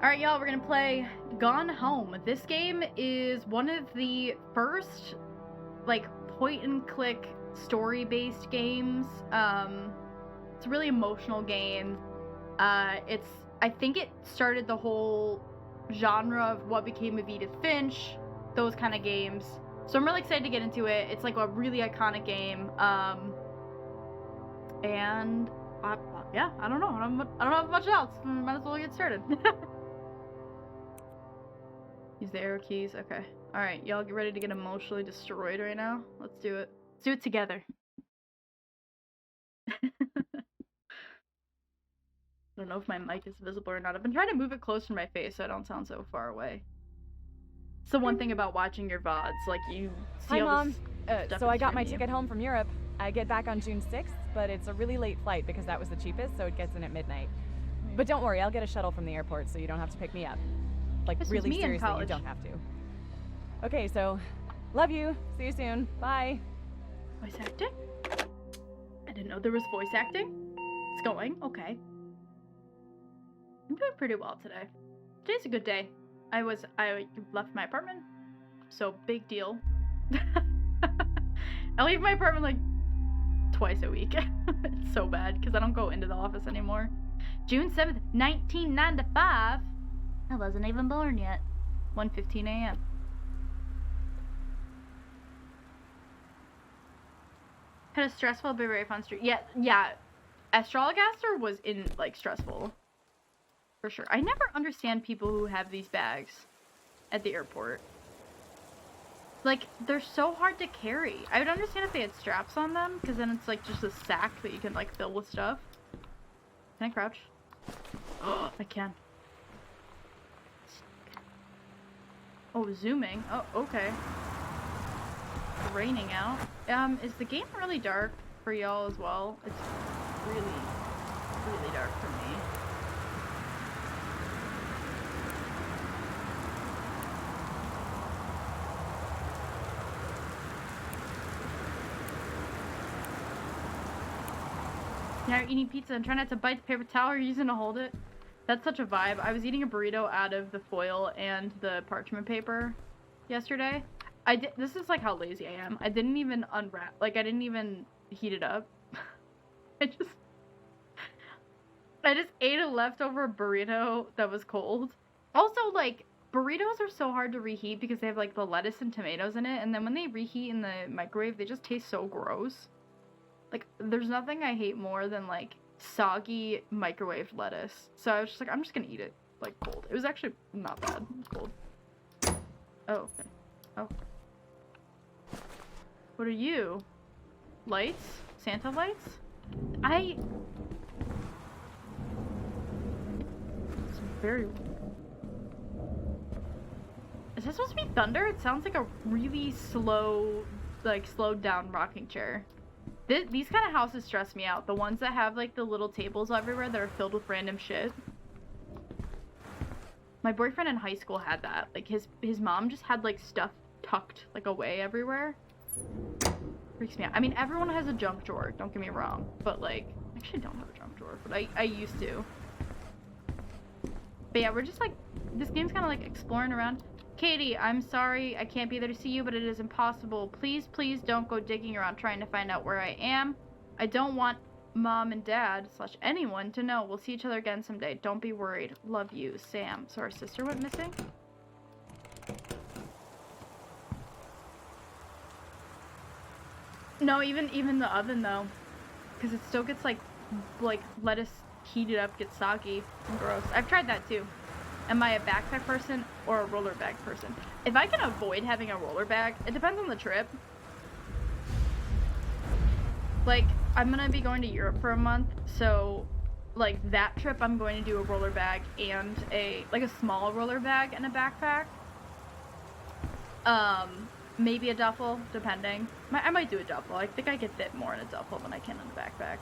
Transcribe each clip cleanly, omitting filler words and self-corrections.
Alright, y'all, we're gonna play Gone Home. This game is one of the first, like, point-and-click story-based games. It's a really emotional game. I think it started the whole genre of what became of Edith Finch, those kind of games. So I'm really excited to get into it. It's like a really iconic game. Yeah, I don't know. I don't have much else. Might as well get started. Use the arrow keys. Okay. Alright, y'all get ready to get emotionally destroyed right now? Let's do it. Let's do it together. I don't know if my mic is visible or not. I've been trying to move it closer to my face so I don't sound so far away. It's the one thing about watching your VODs, like you see Hi, all Mom. this stuff So I got my in front of ticket home from Europe. I get back on June 6th, but it's a really late flight because that was the cheapest, so it gets in at midnight. But don't worry, I'll get a shuttle from the airport so you don't have to pick me up. Like, This was really me in seriously, you college. don't have to. Okay, so, love you. See you soon. Bye. you. Voice acting? I didn't know there was voice acting. It's going. Okay. I'm doing pretty well today. Today's a good day. I left my apartment, so big deal. I leave my apartment like twice a week. It's so bad because I don't go into the office anymore. June 7th, 1995. I wasn't even born yet. 1:15 a.m. Had a stressful but very fun street. Yeah. Astrologaster was stressful. For sure. I never understand people who have these bags at the airport. Like, they're so hard to carry. I would understand if they had straps on them, because then it's like just a sack that you can like fill with stuff. Can I crouch? Oh, I can. Oh, zooming. Oh, okay. It's raining out. Is the game really dark for y'all as well? It's really, really dark for me. Now you're eating pizza and try not to bite the paper towel you're using to hold it. That's such a vibe. I was eating a burrito out of the foil and the parchment paper yesterday. This is like how lazy I am. I didn't even unwrap, like I didn't even heat it up. I just ate a leftover burrito that was cold. Also, like, burritos are so hard to reheat because they have like the lettuce and tomatoes in it, and then when they reheat in the microwave, they just taste so gross. Like, there's nothing I hate more than, like, soggy microwaved lettuce. So I was just like, I'm just gonna eat it, like, cold. It was actually not bad. It was cold. Oh, okay. Oh. What are you? Lights? Santa lights? It's very... Is this supposed to be thunder? It sounds like a really slow, like, slowed down rocking chair. These kind of houses stress me out. The ones that have, like, the little tables everywhere that are filled with random shit. My boyfriend in high school had that. Like, his mom just had, like, stuff tucked, like, away everywhere. Freaks me out. I mean, everyone has a junk drawer, don't get me wrong. But, like, I actually don't have a junk drawer, but I used to. But yeah, we're just, like, this game's kind of, like, exploring around. Katie, I'm sorry I can't be there to see you, but it is impossible. Please, please don't go digging around trying to find out where I am. I don't want Mom and Dad / anyone to know. We'll see each other again someday. Don't be worried. Love you, Sam. So our sister went missing? No, even the oven though, because it still gets like lettuce heated up, gets soggy and gross. I've tried that too. Am I a backpack person or a roller bag person? If I can avoid having a roller bag, it depends on the trip. Like, I'm gonna be going to Europe for a month, so, like, that trip I'm going to do a roller bag and a small roller bag and a backpack. Maybe a duffel, depending. I might do a duffel. I think I could fit more in a duffel than I can in a backpack.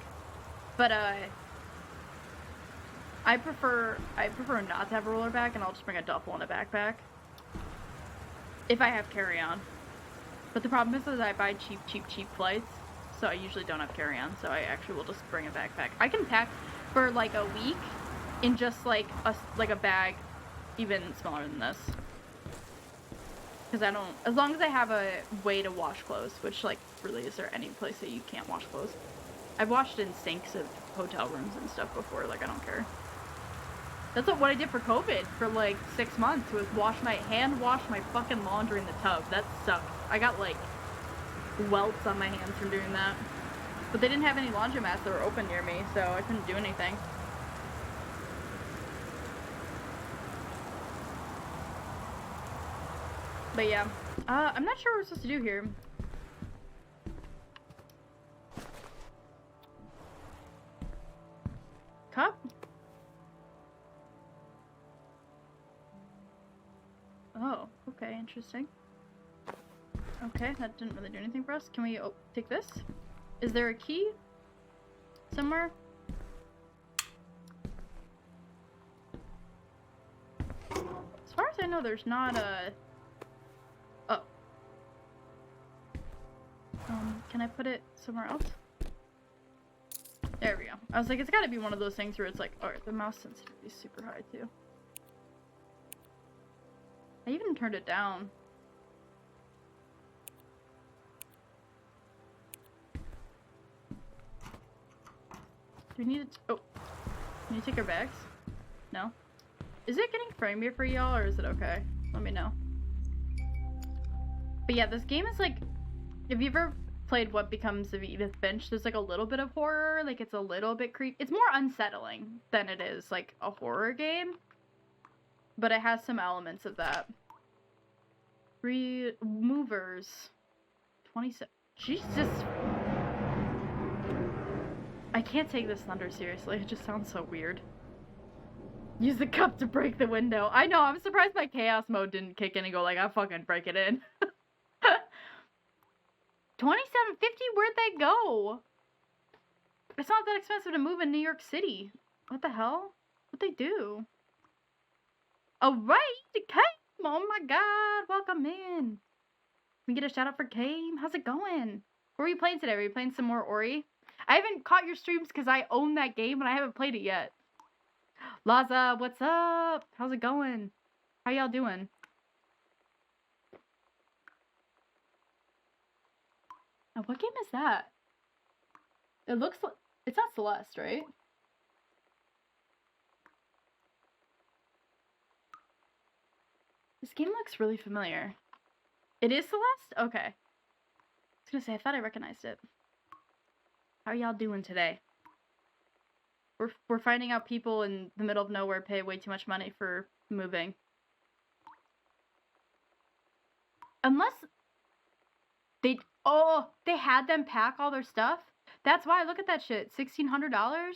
But, I prefer not to have a roller bag, and I'll just bring a duffel and a backpack. If I have carry-on. But the problem is that I buy cheap flights, so I usually don't have carry-on, so I actually will just bring a backpack. I can pack for like a week in just like a bag even smaller than this. Because I don't, as long as I have a way to wash clothes, which, like, really, is there any place that you can't wash clothes? I've washed in sinks of hotel rooms and stuff before, like, I don't care. That's what I did for COVID for, like, 6 months, was hand wash my fucking laundry in the tub. That sucked. I got, like, welts on my hands from doing that. But they didn't have any laundromats that were open near me, so I couldn't do anything. But yeah, I'm not sure what we're supposed to do here. Cup? Oh, okay, interesting. Okay, that didn't really do anything for us. Can we take this? Is there a key somewhere? As far as I know, there's not a... Oh. Can I put it somewhere else? There we go. I was like, it's gotta be one of those things where it's like, alright, the mouse sensitivity is super high too. I even turned it down. Do we need to... Oh. Can you take our bags? No? Is it getting framey for y'all, or is it okay? Let me know. But yeah, this game is like... If you've ever played What Becomes of Edith Finch, there's like a little bit of horror. Like, it's a little bit creepy. It's more unsettling than it is like a horror game. But it has some elements of that. Movers. 27. Jesus. I can't take this thunder seriously. It just sounds so weird. Use the cup to break the window. I know, I'm surprised my chaos mode didn't kick in and go like, I'll fucking break it in. $27.50? Where'd they go? It's not that expensive to move in New York City. What the hell? What'd they do? Alright, Kame! Oh my god, welcome in. We get a shout out for Kame. How's it going? What are you playing today? Are you playing some more Ori? I haven't caught your streams because I own that game and I haven't played it yet. Laza, what's up? How's it going? How y'all doing? Oh, what game is that? It looks like... It's not Celeste, right? This game looks really familiar. It is Celeste? Okay. I was gonna say, I thought I recognized it. How are y'all doing today? We're finding out people in the middle of nowhere pay way too much money for moving. Unless they... Oh, they had them pack all their stuff? That's why, look at that shit. $1,600?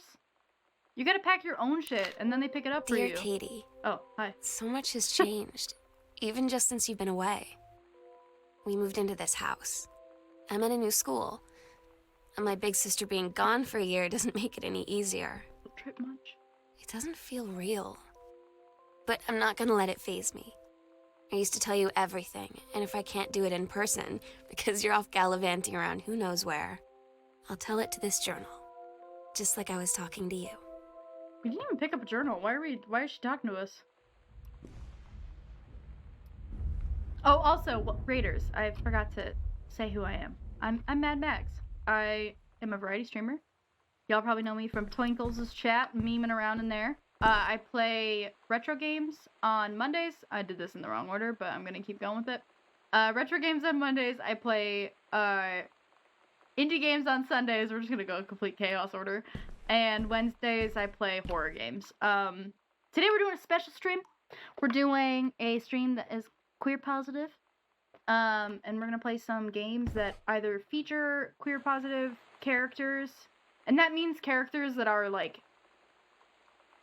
You gotta pack your own shit, and then they pick it up for you. Dear Katie. Oh, hi. So much has changed, even just since you've been away. We moved into this house. I'm at a new school. And my big sister being gone for a year doesn't make it any easier. Trip much? It doesn't feel real. But I'm not gonna let it faze me. I used to tell you everything, and if I can't do it in person, because you're off gallivanting around who knows where, I'll tell it to this journal. Just like I was talking to you. We didn't even pick up a journal. Why is she talking to us? Oh, also, well, Raiders, I forgot to say who I am. I'm Mad Max. I am a variety streamer. Y'all probably know me from Twinkles' chat, memeing around in there. I play retro games on Mondays. I did this in the wrong order, but I'm gonna keep going with it. Retro games on Mondays. I play indie games on Sundays. We're just gonna go complete chaos order. And Wednesdays I play horror games. Today we're doing a special stream. We're doing a stream that is queer positive. And we're gonna play some games that either feature queer positive characters, and that means characters that are like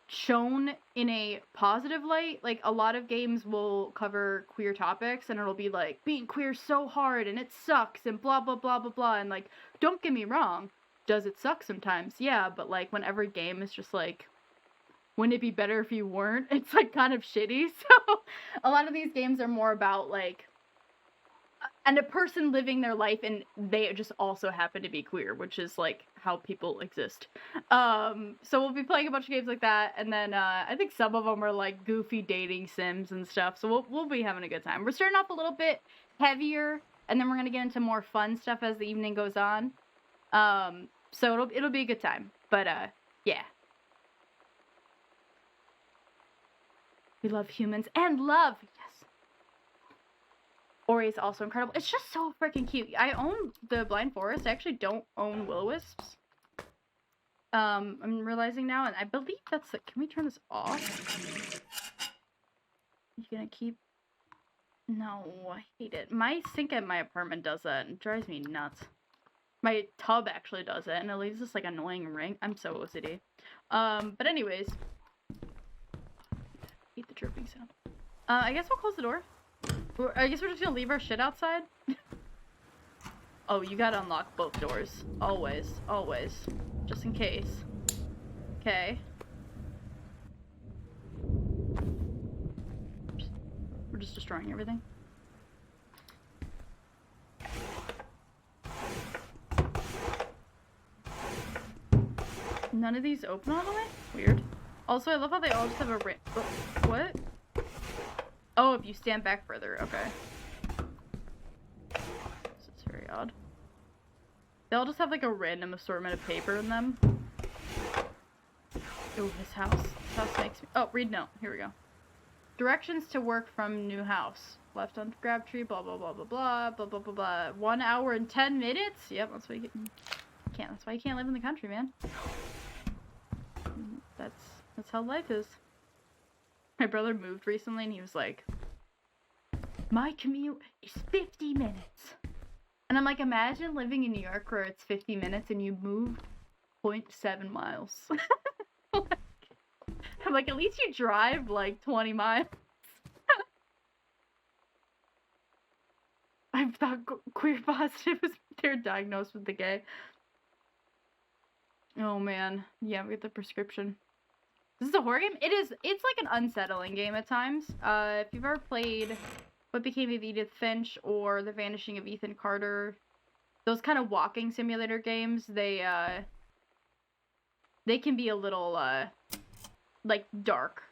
shown in a positive light. Like, a lot of games will cover queer topics and it'll be like, being queer so hard and it sucks and blah blah blah blah blah, and like, don't get me wrong, does it suck sometimes? Yeah, but like, when every game is just like, wouldn't it be better if you weren't, it's like kind of shitty. So a lot of these games are more about like and a person living their life, and they just also happen to be queer, which is like how people exist. So we'll be playing a bunch of games like that, and then I think some of them are like goofy dating sims and stuff. So we'll be having a good time. We're starting off a little bit heavier, and then we're gonna get into more fun stuff as the evening goes on. So it'll be a good time. But yeah. We love humans and love. Yes. Ori is also incredible. It's just so freaking cute. I own the Blind Forest. I actually don't own Will-O-Wisps. I'm realizing now, and I believe that's the... Can we turn this off? You gonna keep... No, I hate it. My sink at my apartment does that, and it drives me nuts. My tub actually does it, and it leaves this, like, annoying ring. I'm so OCD. But anyways... I hate the chirping sound. I guess we'll close the door. I guess we're just gonna leave our shit outside. Oh, you gotta unlock both doors. Always. Always. Just in case. Okay. We're just destroying everything. None of these open all the way? Weird. Also, I love how they all just have a what? Oh, if you stand back further. Okay. This is very odd. They all just have like a random assortment of paper in them. Oh, his house. His house makes me... Oh, read note. Here we go. Directions to work from new house. Left on grab tree, blah, blah, blah, blah, blah, blah, blah, blah, blah. 1 hour and 10 minutes? Yep, that's why you can't. That's why you can't live in the country, man. That's how life is. My brother moved recently and he was like, my commute is 50 minutes. And I'm like, imagine living in New York where it's 50 minutes and you move 0.7 miles. I'm like, at least you drive like 20 miles. I thought queer positive was they're diagnosed with the gay. Oh man. Yeah, we get the prescription. This is a horror game? It is. It's like an unsettling game at times. If you've ever played What Became of Edith Finch or The Vanishing of Ethan Carter, those kind of walking simulator games, they can be a little, like, dark.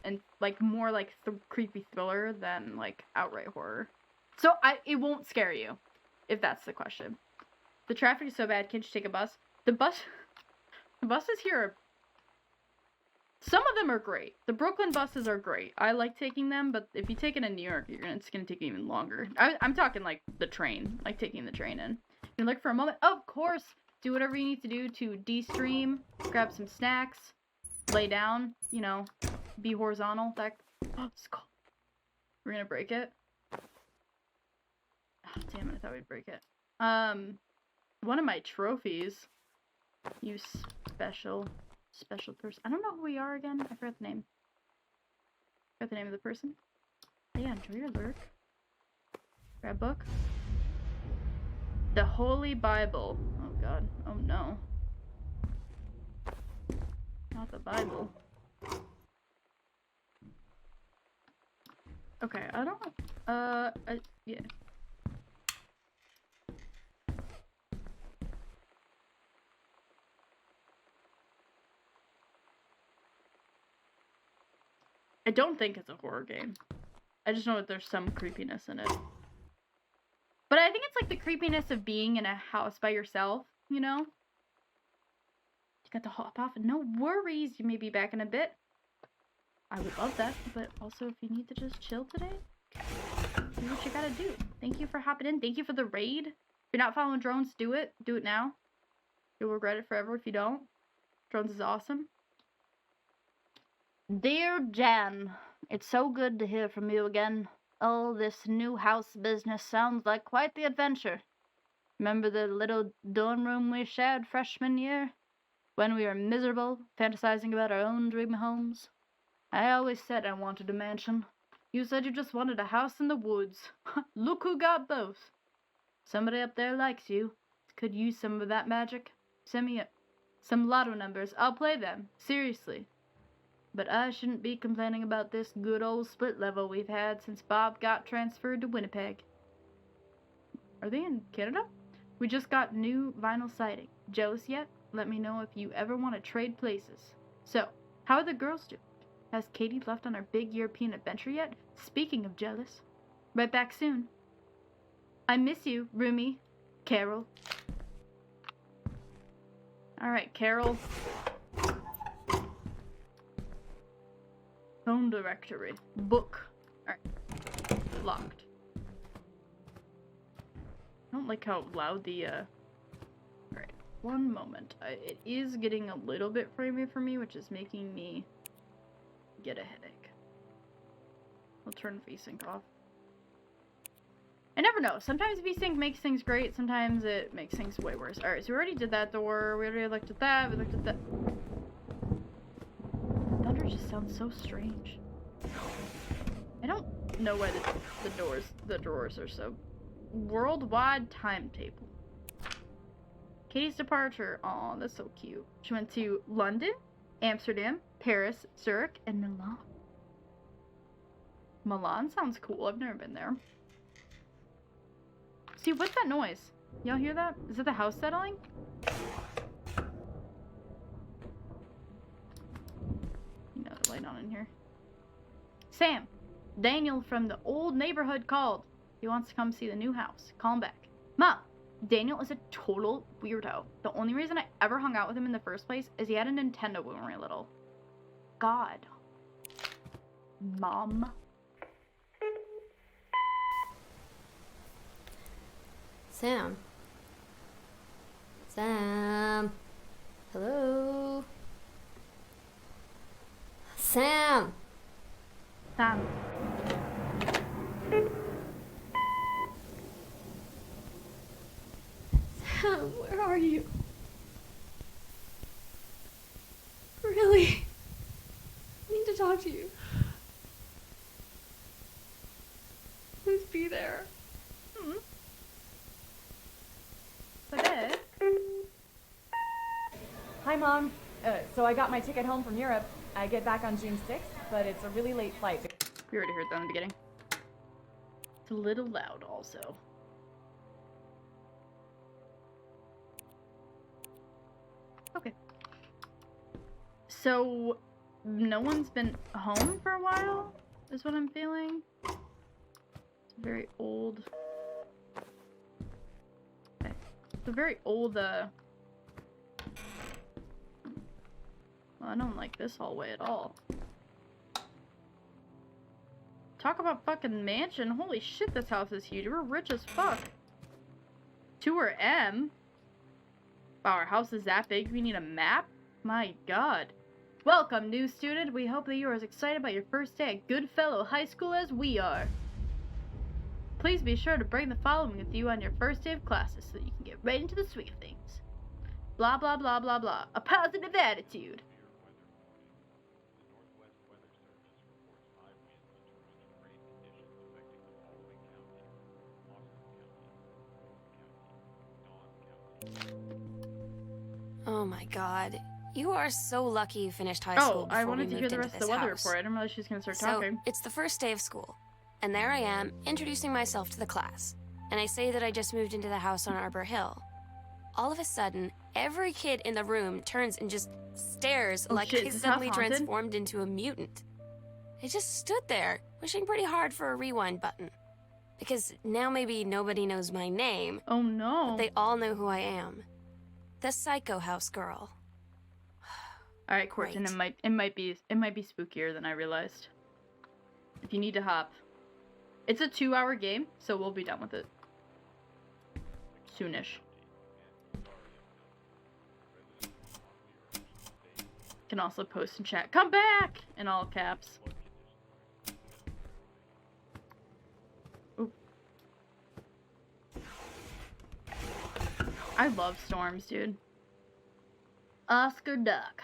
And, like, more like creepy thriller than, like, outright horror. So, it won't scare you, if that's the question. The traffic is so bad, can't you take a bus? The buses here are... Some of them are great. The Brooklyn buses are great. I like taking them, but if you take it in New York, it's gonna take even longer. I'm talking like the train, like taking the train in. You can look for a moment. Of course, do whatever you need to do to de-stream, grab some snacks, lay down, you know, be horizontal. That it's cold. We're gonna break it. Oh, damn it! I thought we'd break it. One of my trophies. You special person. I don't know who we are again. I forgot the name. Forgot the name of the person. Yeah, enjoy your lurk. Grab book. The Holy Bible. Oh god. Oh no. Not the Bible. Okay, I don't... yeah. I don't think it's a horror game. I just know that there's some creepiness in it. But I think it's like the creepiness of being in a house by yourself, you know? You got to hop off and no worries. You may be back in a bit. I would love that. But also if you need to just chill today, do what you gotta do. Thank you for hopping in. Thank you for the raid. If you're not following Drones, do it. Do it now. You'll regret it forever if you don't. Drones is awesome. Dear Jan, it's so good to hear from you again. Oh, this new house business sounds like quite the adventure. Remember the little dorm room we shared freshman year? When we were miserable, fantasizing about our own dream homes? I always said I wanted a mansion. You said you just wanted a house in the woods. Look who got both. Somebody up there likes you. Could use some of that magic. Send me some lotto numbers. I'll play them. Seriously. But I shouldn't be complaining about this good old split level we've had since Bob got transferred to Winnipeg. Are they in Canada? We just got new vinyl siding. Jealous yet? Let me know if you ever want to trade places. So, how are the girls doing? Has Katie left on her big European adventure yet? Speaking of jealous. Right back soon. I miss you, Rumi. Carol. Alright, Carol. Phone directory. Book. Alright. Locked. I don't like how loud the, Alright, one moment. It is getting a little bit framey for me, which is making me get a headache. I'll turn VSync off. I never know. Sometimes VSync makes things great, sometimes it makes things way worse. Alright, so we already did that door, we already looked at that, we looked at that. Thunder just sounds so strange. I don't know why the drawers are so... Worldwide timetable. Katie's departure. Aw, that's so cute. She went to London, Amsterdam, Paris, Zurich, and Milan. Milan sounds cool. I've never been there. See, what's that noise? Y'all hear that? Is it the house settling? You know the light on in here. Sam, Daniel from the old neighborhood called. He wants to come see the new house. Call him back. Ma, Daniel is a total weirdo. The only reason I ever hung out with him in the first place is he had a Nintendo when we were little. God. Mom. Sam. Sam. Hello. Sam. Sam. Sam, where are you? Really? I need to talk to you. Please be there. Okay. Hi, Mom. So I got my ticket home from Europe. I get back on June 6th, but it's a really late flight. We already heard that in the beginning. It's a little loud also. Okay. So, no one's been home for a while, is what I'm feeling. It's a very old... Okay. It's a very old, Well, I don't like this hallway at all. Talk about fucking mansion. Holy shit, this house is huge. We're rich as fuck. Tour M? Wow, our house is that big? We need a map? My god. Welcome, new student. We hope that you are as excited about your first day at Goodfellow High School as we are. Please be sure to bring the following with you on your first day of classes so that you can get right into the swing of things. Blah, blah, blah, blah, blah. A positive attitude. Oh my god. You are so lucky you finished high school before I wanted we to hear moved the into rest of this the weather house. report. I didn't realize she was going to start So, talking. it's the first day of school. And there I am, introducing myself to the class. And I say that I just moved into the house on Arbor Hill. All of a sudden, every kid in the room turns and just stares like shit, I is this suddenly house haunted? transformed into a mutant. I just stood there, wishing pretty hard for a rewind button. Because now maybe nobody knows my name, Oh no. but they all know who I am. The Psycho House Girl. Alright, Corton, Right. it might be spookier than I realized. If you need to hop. It's a 2-hour game, so we'll be done with it. Soonish. Can also post in chat, "Come back!" in all caps. Ooh. I love storms, dude. Oscar Duck.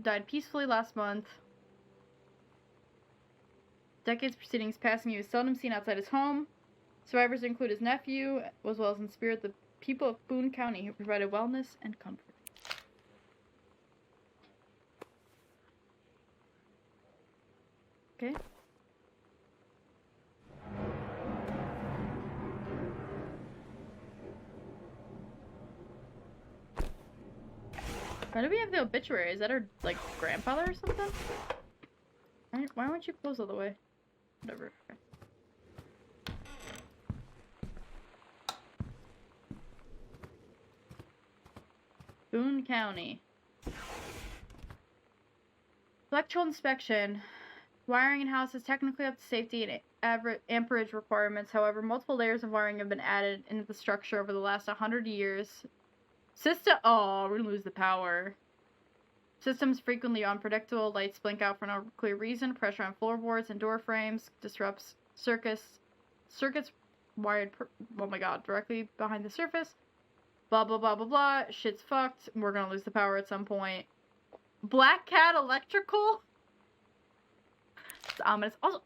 Died peacefully last month. Decades proceedings passing, he was seldom seen outside his home. Survivors include his nephew, as well as in spirit the people of Boone County who provided wellness and comfort. Okay. Why do we have the obituary? Is that her, like, grandfather or something? Why won't you close all the way? Whatever. Okay. Boone County. Electrical inspection. Wiring in house is technically up to safety and amperage requirements. However, multiple layers of wiring have been added into the structure over the last 100 years. Oh, we're gonna lose the power. Systems frequently unpredictable. Lights blink out for no clear reason. Pressure on floorboards and door frames disrupts circuits wired, oh my god, directly behind the surface. Blah, blah, blah, blah, blah. Shit's fucked. We're gonna lose the power at some point. Black Cat Electrical? It's ominous. Also,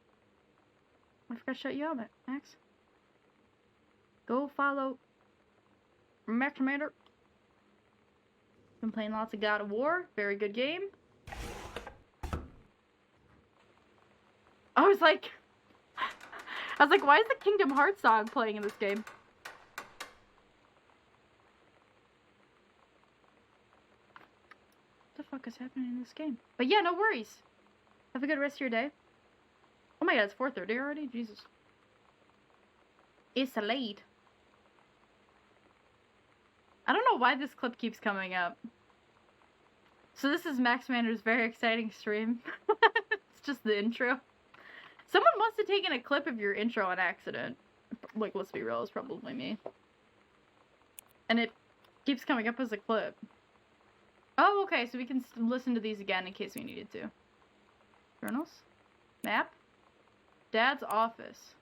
I forgot to shut you out, Max. Go follow Max Commander. Been playing lots of God of War. Very good game. I was like, why is the Kingdom Hearts song playing in this game? What the fuck is happening in this game? But yeah, no worries. Have a good rest of your day. Oh my god, it's 4:30 already? Jesus. It's late. I don't know why this clip keeps coming up. So this is Max Mander's very exciting stream. It's just the intro. Someone must have taken a clip of your intro on accident. Like, let's be real, it's probably me. And it keeps coming up as a clip. Oh, okay, so we can listen to these again in case we needed to. Journals? Map? Dad's office.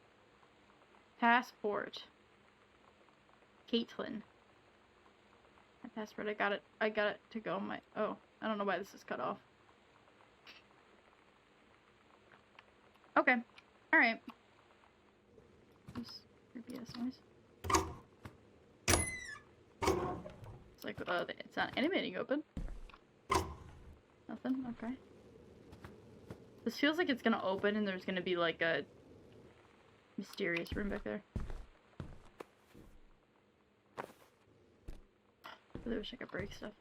Passport. Caitlin. My passport, I got it to go on my, oh, I don't know why this is cut off. Okay. Alright. Creepy ass noise. It's like, it's not animating open. Nothing? Okay. This feels like it's gonna open and there's gonna be like a mysterious room back there. I wish I could break stuff.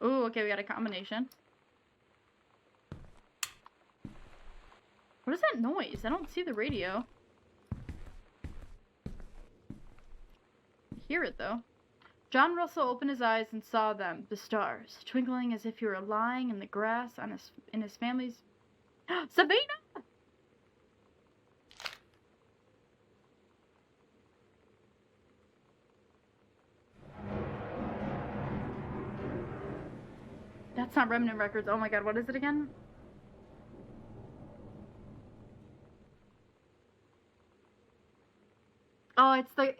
Ooh, okay, we got a combination. What is that noise? I don't see the radio. I hear it though. John Russell opened his eyes and saw them, the stars, twinkling as if he were lying in the grass on in his family's... Sabina! That's not Remnant Records. Oh my god, what is it again? Oh, it's oh,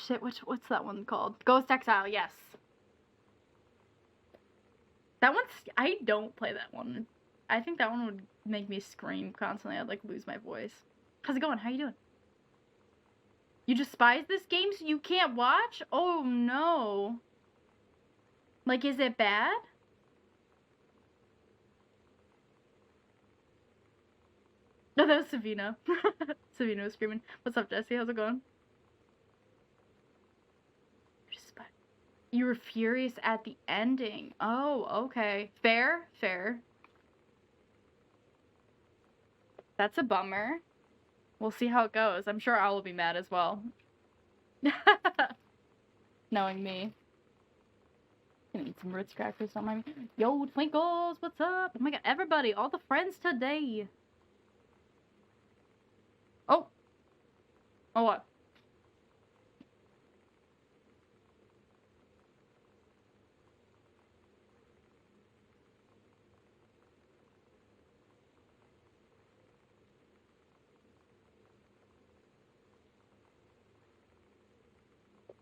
shit, what's that one called? Ghost Exile, yes. That one's, I don't play that one. I think that one would make me scream constantly. I'd like lose my voice. How's it going? How you doing? You despise this game so you can't watch? Oh no. Like, is it bad? No, that was Savina. Savina was screaming. What's up, Jesse? How's it going? You were furious at the ending. Oh, okay. Fair, fair. That's a bummer. We'll see how it goes. I'm sure I will be mad as well. Knowing me. Gonna eat some Ritz crackers, don't mind me. Yo, Twinkles, what's up? Oh my god, everybody, all the friends today. Oh. Oh, what?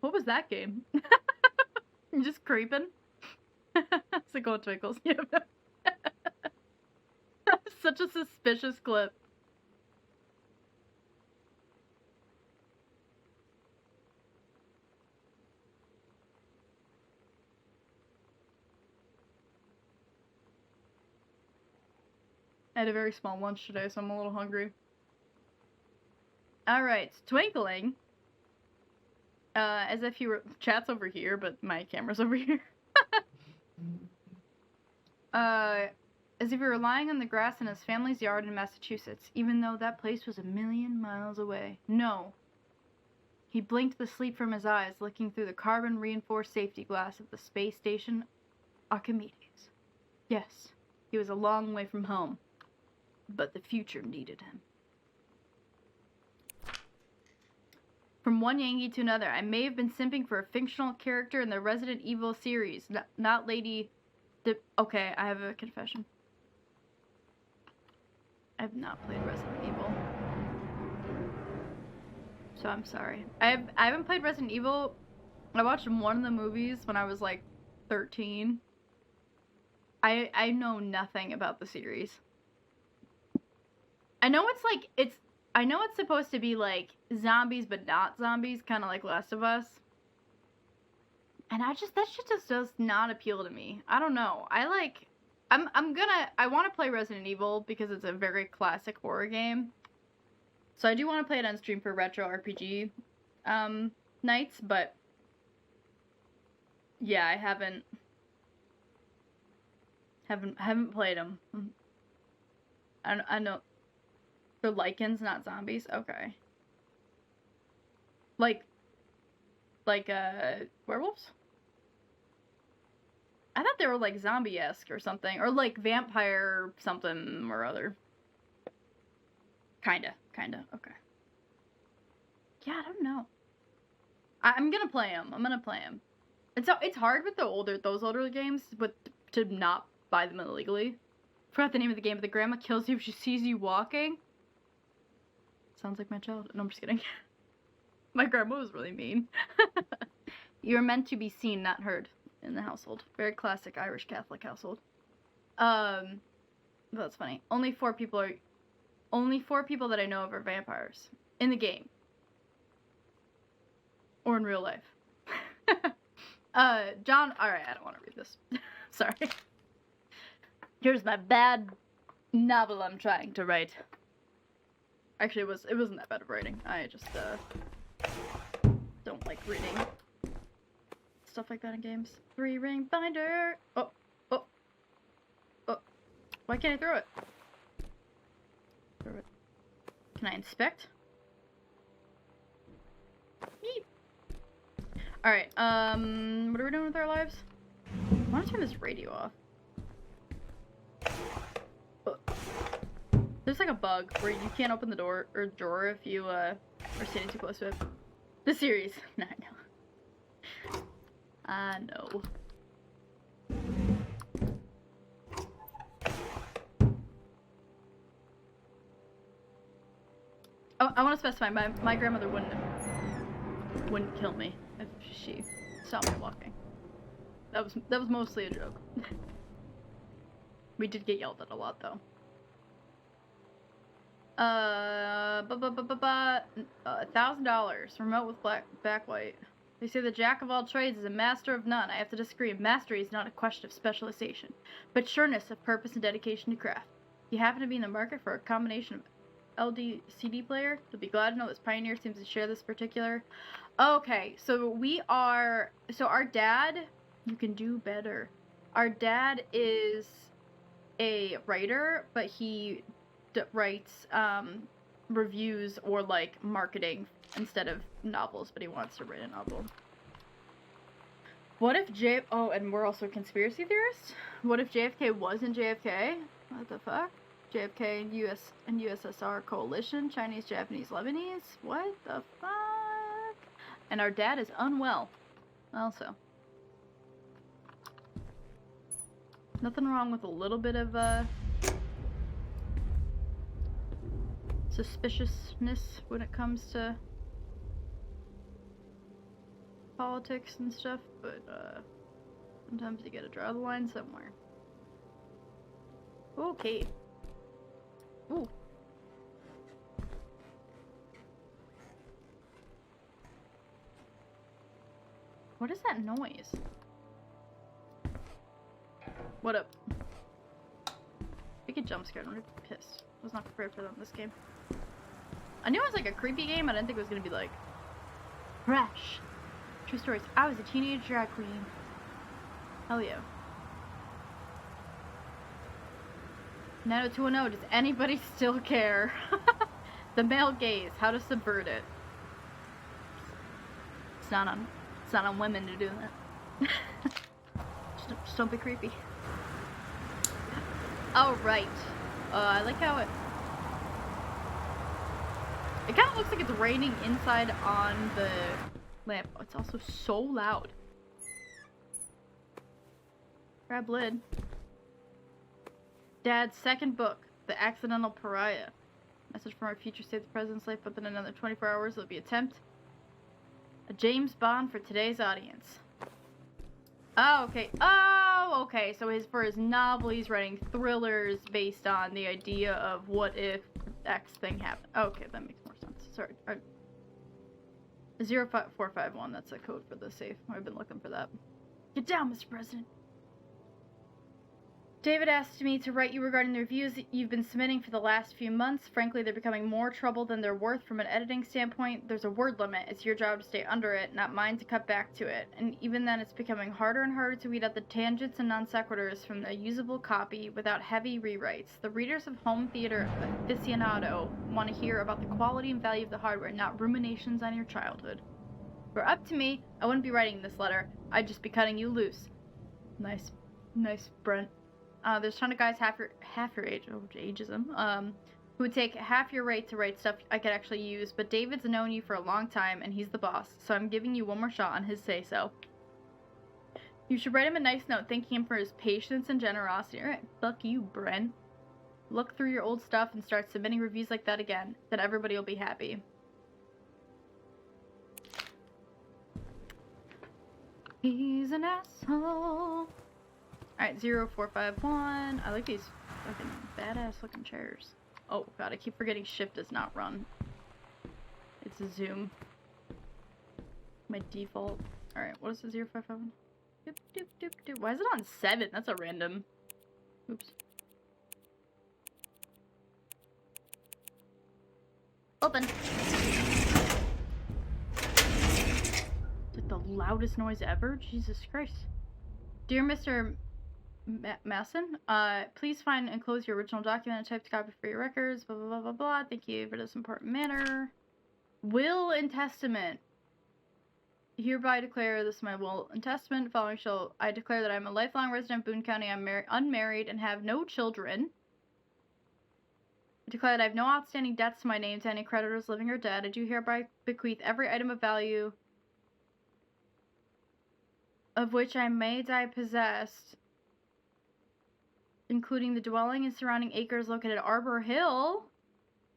What was that game? You just creeping? It's like, oh, Twinkles. Yeah. Such a suspicious clip. I had a very small lunch today, so I'm a little hungry. Alright, Twinkling. As if you were... Chat's over here, but my camera's over here. As if he were lying on the grass in his family's yard in Massachusetts, even though that place was 1,000,000 miles away. No. He blinked the sleep from his eyes, looking through the carbon-reinforced safety glass of the space station Archimedes. Yes, he was a long way from home, but the future needed him. From one Yankee to another, I may have been simping for a fictional character in the Resident Evil series, not Lady... Okay, I have a confession. I have not played Resident Evil. So I'm sorry. I haven't played Resident Evil. I watched one of the movies when I was like 13. I know nothing about the series. I know I know it's supposed to be like zombies but not zombies, kind of like Last of Us. And that shit just does not appeal to me. I don't know. I want to play Resident Evil because it's a very classic horror game. So I do want to play it on stream for retro RPG nights, but yeah, I haven't played them. I know they're lichens, not zombies. Okay. Like werewolves? I thought they were like zombie-esque or something, or like vampire something or other. Kinda, okay. Yeah, I don't know. I'm gonna play them. I'm gonna play them. And so it's hard with those older games, but to not buy them illegally. Forgot the name of the game, but the grandma kills you if she sees you walking. Sounds like my child. No, I'm just kidding. My grandma was really mean. You're meant to be seen, not heard in the household. Very classic Irish Catholic household. That's funny. Only four people that I know of are vampires. In the game. Or in real life. John, alright, I don't want to read this. Sorry. Here's my bad novel I'm trying to write. Actually, it wasn't that bad of writing. I just, don't like reading stuff like that in games. 3-ring binder! Oh. Why can't I throw it? Can I inspect? Yeet. Alright, what are we doing with our lives? I want to turn this radio off. There's like a bug where you can't open the door or drawer if you are standing too close to it. The series. No, I know. Oh, I want to specify, my grandmother wouldn't kill me if she saw me walking. That was mostly a joke. We did get yelled at a lot though. $1,000 remote with backlight. They say the jack of all trades is a master of none. I have to disagree. Mastery is not a question of specialization, but sureness of purpose and dedication to craft. You happen to be in the market for a combination of LD CD player? You'll be glad to know this Pioneer seems to share this particular. Okay, so our dad, you can do better. Our dad is a writer, but he writes reviews or like marketing instead of novels, but he wants to write a novel. What if oh, and we're also conspiracy theorists? What if JFK wasn't JFK? What the fuck? JFK and US and USSR coalition, Chinese, Japanese, Lebanese? What the fuck? And our dad is unwell. Also. Nothing wrong with a little bit of suspiciousness when it comes to politics and stuff, but sometimes you gotta draw the line somewhere. Okay. Ooh. What is that noise? What up? We get jump scared. I'm pissed. I was not prepared for that in this game. I knew it was like a creepy game. I didn't think it was gonna be like fresh. True stories. I was a teenage drag queen. Hell yeah. 90210, does anybody still care? The male gaze, how to subvert it. It's not on women to do that. just don't be creepy. Alright. I like how it kind of looks like it's raining inside on the lamp. Oh, it's also so loud. Grab lid. Dad's second book, The Accidental Pariah. Message from our future state the president's life within another 24 hours. There'll be attempt. A James Bond for today's audience. Oh, okay. Oh, okay. So for his novel, he's writing thrillers based on the idea of what if X thing happened. Okay, that makes more sense. Sorry. 05451, that's a code for the safe. I've been looking for that. Get down, Mr. President. David asked me to write you regarding the reviews that you've been submitting for the last few months. Frankly, they're becoming more trouble than they're worth from an editing standpoint. There's a word limit. It's your job to stay under it, not mine to cut back to it. And even then, it's becoming harder and harder to weed out the tangents and non sequiturs from the usable copy without heavy rewrites. The readers of Home Theater Aficionado want to hear about the quality and value of the hardware, not ruminations on your childhood. If it were up to me, I wouldn't be writing this letter. I'd just be cutting you loose. Nice, Brent. There's a ton of guys half your age, oh, ageism, who would take half your rate to write stuff I could actually use, but David's known you for a long time, and he's the boss, so I'm giving you one more shot on his say-so. You should write him a nice note thanking him for his patience and generosity. Alright, fuck you, Brent. Look through your old stuff and start submitting reviews like that again, then everybody will be happy. He's an asshole. Alright, 0451. I like these fucking badass looking chairs. Oh god, I keep forgetting shift does not run. It's a zoom. My default. Alright, what is the 055? Doop, doop, doop, doop. Why is it on 7? That's a random. Oops. Open. It's like the loudest noise ever? Jesus Christ. Dear Mr. Masson, please find and enclose your original document and typed copy for your records, blah, blah, blah, blah, blah. Thank you for this important matter. Will and testament. Hereby declare this my will and testament. Following I declare that I am a lifelong resident of Boone County. I'm unmarried and have no children. I declare that I have no outstanding debts to my name to any creditors, living or dead. I do hereby bequeath every item of value of which I may die possessed, including the dwelling and surrounding acres located at Arbor Hill,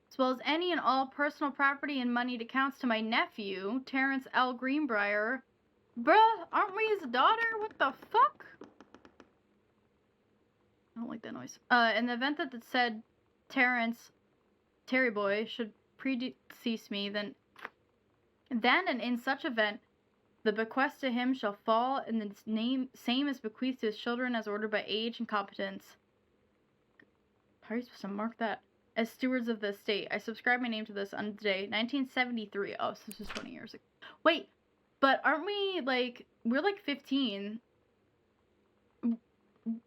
as well as any and all personal property and moneyed accounts to my nephew, Terrence L. Greenbrier. Bruh, aren't we his daughter? What the fuck? I don't like that noise. In the event that it said Terry Boy, should predecease me, then and in such event, the bequest to him shall fall in the same as bequeathed to his children as ordered by age and competence. How are you supposed to mark that? As stewards of the estate. I subscribe my name to this on the day 1973. Oh, so this is 20 years ago. Wait, but aren't we, like, we're like 15.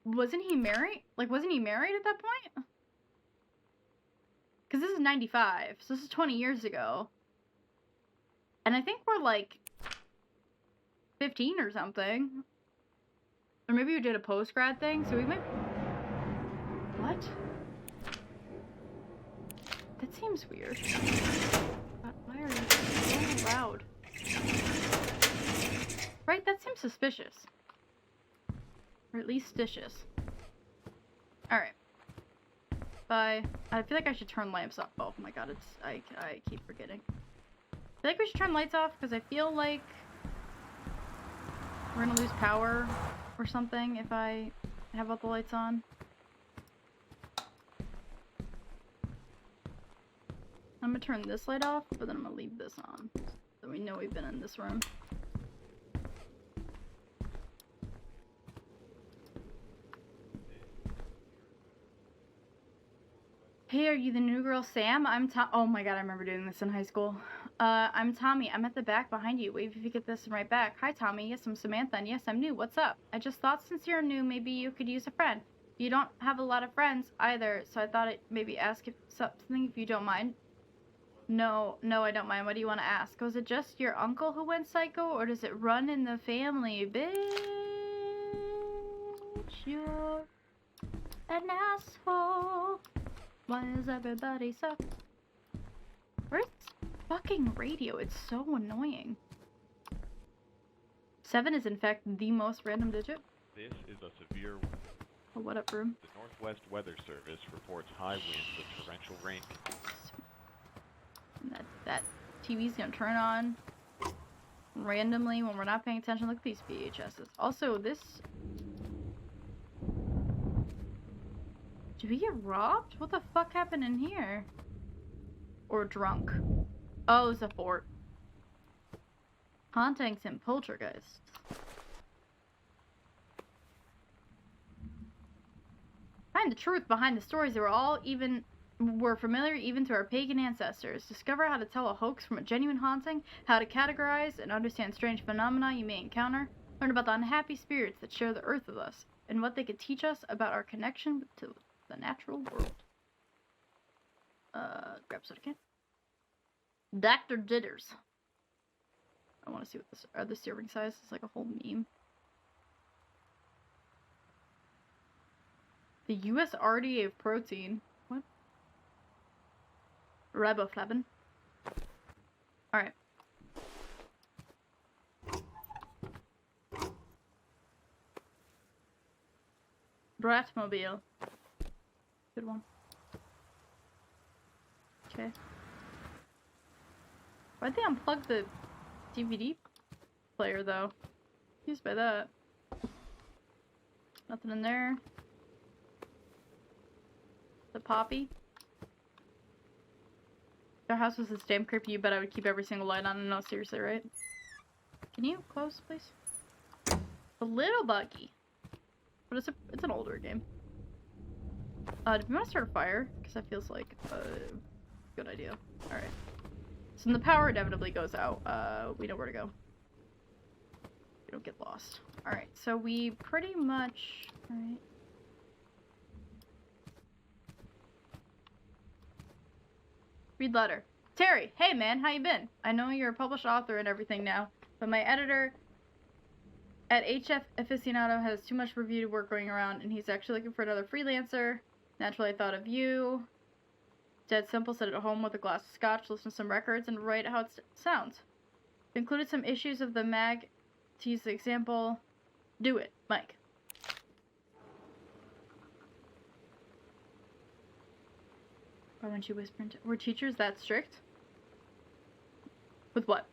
Wasn't he married? Like, wasn't he married at that point? Because this is 95, so this is 20 years ago. And I think we're like 15 or something. Or maybe we did a post-grad thing, so we might... What? That seems weird. Why are you so loud? Right? That seems suspicious. Or at least stitious. Alright. Bye. I feel like I should turn lamps off. Oh my god, I keep forgetting. I feel like we should turn lights off because I feel like we're gonna lose power or something if I have all the lights on. I'm gonna turn this light off, but then I'm gonna leave this on so we know we've been in this room. Hey, are you the new girl Sam? I'm Tom. Oh my god, I remember doing this in high school. I'm Tommy. I'm at the back behind you. Wave if you get this and right back. Hi, Tommy. Yes, I'm Samantha, and yes, I'm new. What's up? I just thought since you're new, maybe you could use a friend. You don't have a lot of friends either, so I thought I'd maybe ask if something if you don't mind. No, I don't mind. What do you want to ask? Was it just your uncle who went psycho, or does it run in the family? Bitch, you're an asshole. Why is everybody so... Where's this fucking radio? It's so annoying. 7 is in fact the most random digit. This is a severe... Oh, what up, room? The Northwest Weather Service reports high winds with torrential rain. And that TV's gonna turn on randomly when we're not paying attention. Look at these VHSs. Also, this... Did we get robbed? What the fuck happened in here? Or drunk? Oh, it's a fort. Hauntings and poltergeists. Find the truth behind the stories that were familiar even to our pagan ancestors. Discover how to tell a hoax from a genuine haunting, how to categorize and understand strange phenomena you may encounter, learn about the unhappy spirits that share the earth with us, and what they could teach us about our connection to the natural world. Grab soda can. Dr. Ditters. I want to see what this are. The serving size is like a whole meme. The U.S. RDA of protein. What? Riboflavin. Alright. Bratmobile. Good one. Okay. Why'd they unplug the DVD player, though? Confused by that. Nothing in there. The poppy. If their house was this damn creepy, you bet I would keep every single light on. No, seriously, right? Can you close, please? A little buggy. But it's an older game. Do we want to start a fire? Because that feels like a good idea. Alright. So when the power inevitably goes out, we know where to go. We don't get lost. Alright, so we pretty much... Alright. Read letter. Terry, hey man, how you been? I know you're a published author and everything now, but my editor at HF Aficionado has too much review work going around, and he's actually looking for another freelancer. Naturally, I thought of you. Dead simple, sit at home with a glass of scotch, listen to some records, and write how it sounds. Included some issues of the mag to use the example. Do it, Mike. Why wouldn't you whisper into... Were teachers that strict? With what?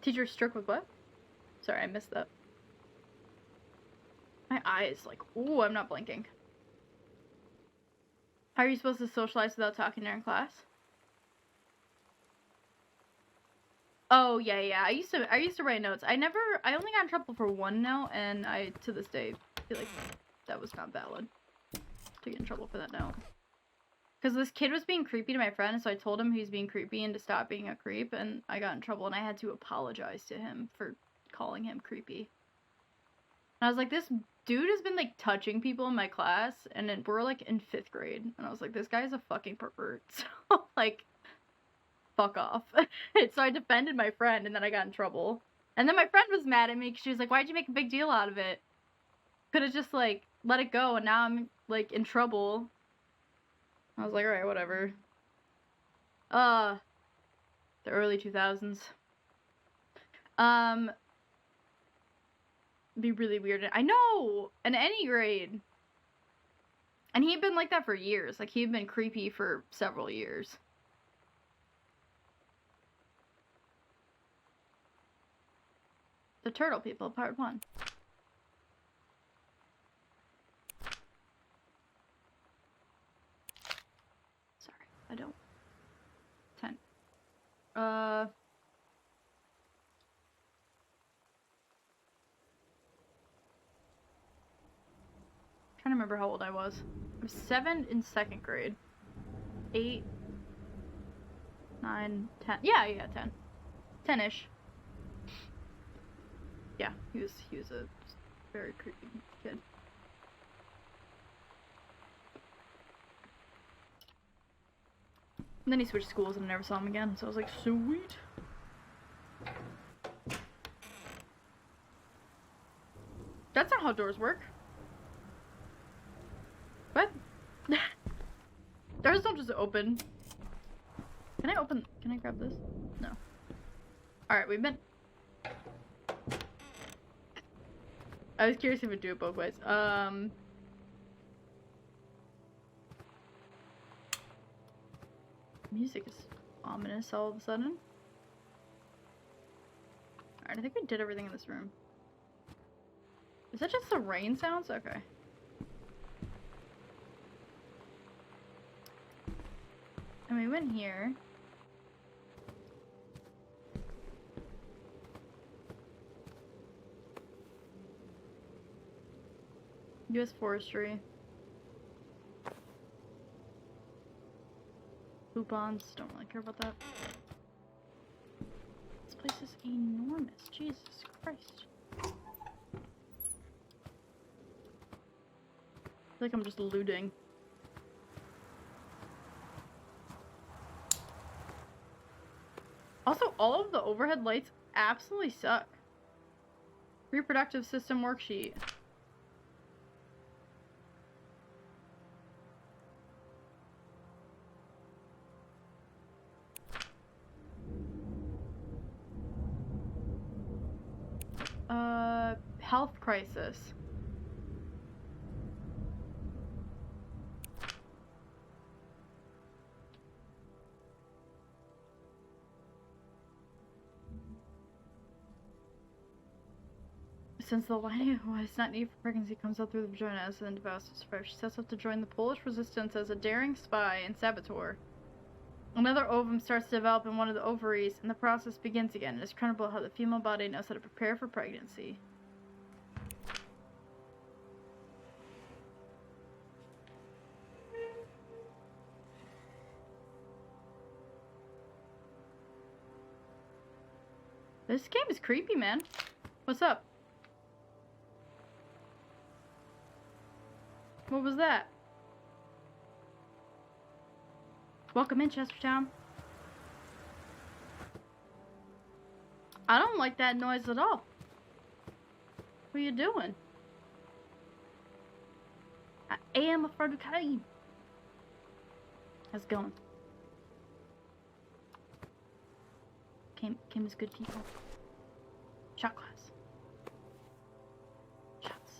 Teachers strict with what? Sorry, I missed that. My eyes, like, ooh, I'm not blinking. How are you supposed to socialize without talking during class? Oh, yeah. I used to write notes. I only got in trouble for one note, and I, to this day, feel like that was not valid to get in trouble for that note. Because this kid was being creepy to my friend, so I told him he was being creepy and to stop being a creep, and I got in trouble, and I had to apologize to him for calling him creepy. And I was like, this dude has been, like, touching people in my class, and then we're, like, in 5th grade. And I was like, this guy's a fucking pervert. So, like, fuck off. So I defended my friend, and then I got in trouble. And then my friend was mad at me, because she was like, why'd you make a big deal out of it? Could have just, like, let it go, and now I'm, like, in trouble. I was like, alright, whatever. The early 2000s. Be really weird. I know! In any grade. And he had been like that for years. Like, he had been creepy for several years. The Turtle People, Part 1. Sorry, I don't. 10. Trying to remember how old I was. I was 7 in 2nd grade. 8 9, 10. Yeah, 10. 10-ish. Yeah, he was a very creepy kid. And then he switched schools and I never saw him again, so I was like, sweet. That's not how doors work. What? Doors don't just open. Can I grab this? No. Alright, we've been... I was curious if it'd do it both ways. Music is ominous all of a sudden. Alright, I think we did everything in this room. Is that just the rain sounds? Okay. And we went here. U.S. Forestry. Coupons. Don't really care about that. This place is enormous. Jesus Christ. I feel like I'm just looting. Also, all of the overhead lights absolutely suck. Reproductive system worksheet. Health crisis. Since the lining was not needed for pregnancy comes out through the vagina as an device to survive, she sets out to join the Polish resistance as a daring spy and saboteur. Another ovum starts to develop in one of the ovaries, and the process begins again. It is incredible how the female body knows how to prepare for pregnancy. This game is creepy, man. What's up? What was that? Welcome in, Chestertown. I don't like that noise at all. What are you doing? I am afraid of Karim. How's it going? Kim is good people. Shot glass. Shots.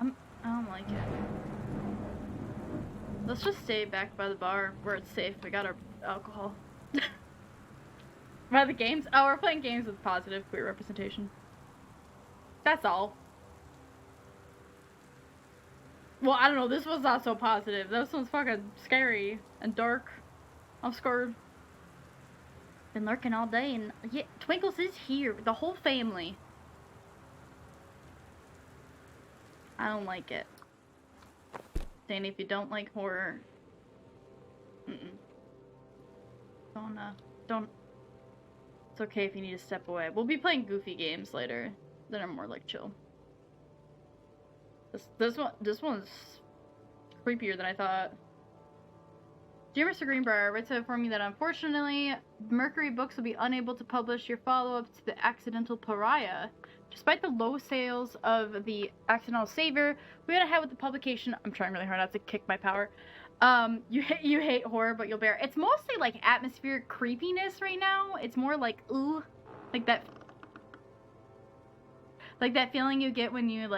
I don't like it. Let's just stay back by the bar where it's safe. We got our alcohol. By the games? Oh, we're playing games with positive queer representation. That's all. Well, I don't know. This one's not so positive. This one's fucking scary and dark. I'm scared. Been lurking all day and... Yeah, Twinkles is here. The whole family. I don't like it. Danny, if you don't like horror... Don't... It's okay if you need to step away. We'll be playing goofy games later that are more, like, chill. This one's creepier than I thought. Dear Mr. Greenbrier, writes to inform you that unfortunately, Mercury Books will be unable to publish your follow-up to The Accidental Pariah. Despite the low sales of The Accidental Savior, we had ahead with the publication. I'm trying really hard not to kick my power. You hate horror, but you'll bear. It's mostly like atmospheric creepiness right now. It's more like, ooh, like that feeling you get when you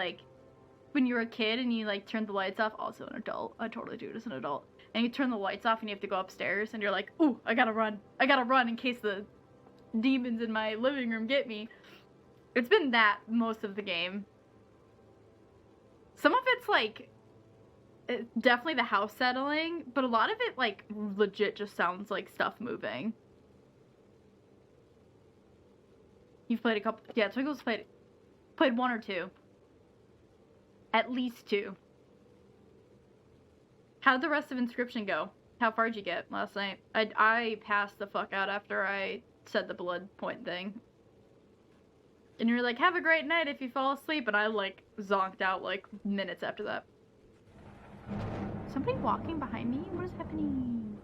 when you're a kid and you like turn the lights off. Also an adult. I totally do it as an adult. And you turn the lights off and you have to go upstairs and you're like, ooh, I gotta run in case the demons in my living room get me. It's been that most of the game. Some of it's like definitely the house settling, but a lot of it like legit just sounds like stuff moving. You've played a couple. Yeah, Twinkle's played one or two. At least two. How'd the rest of Inscription go? How far did you get last night? I passed the fuck out after I said the blood point thing. And you were like, have a great night if you fall asleep, and I like zonked out like minutes after that. Somebody walking behind me? What is happening?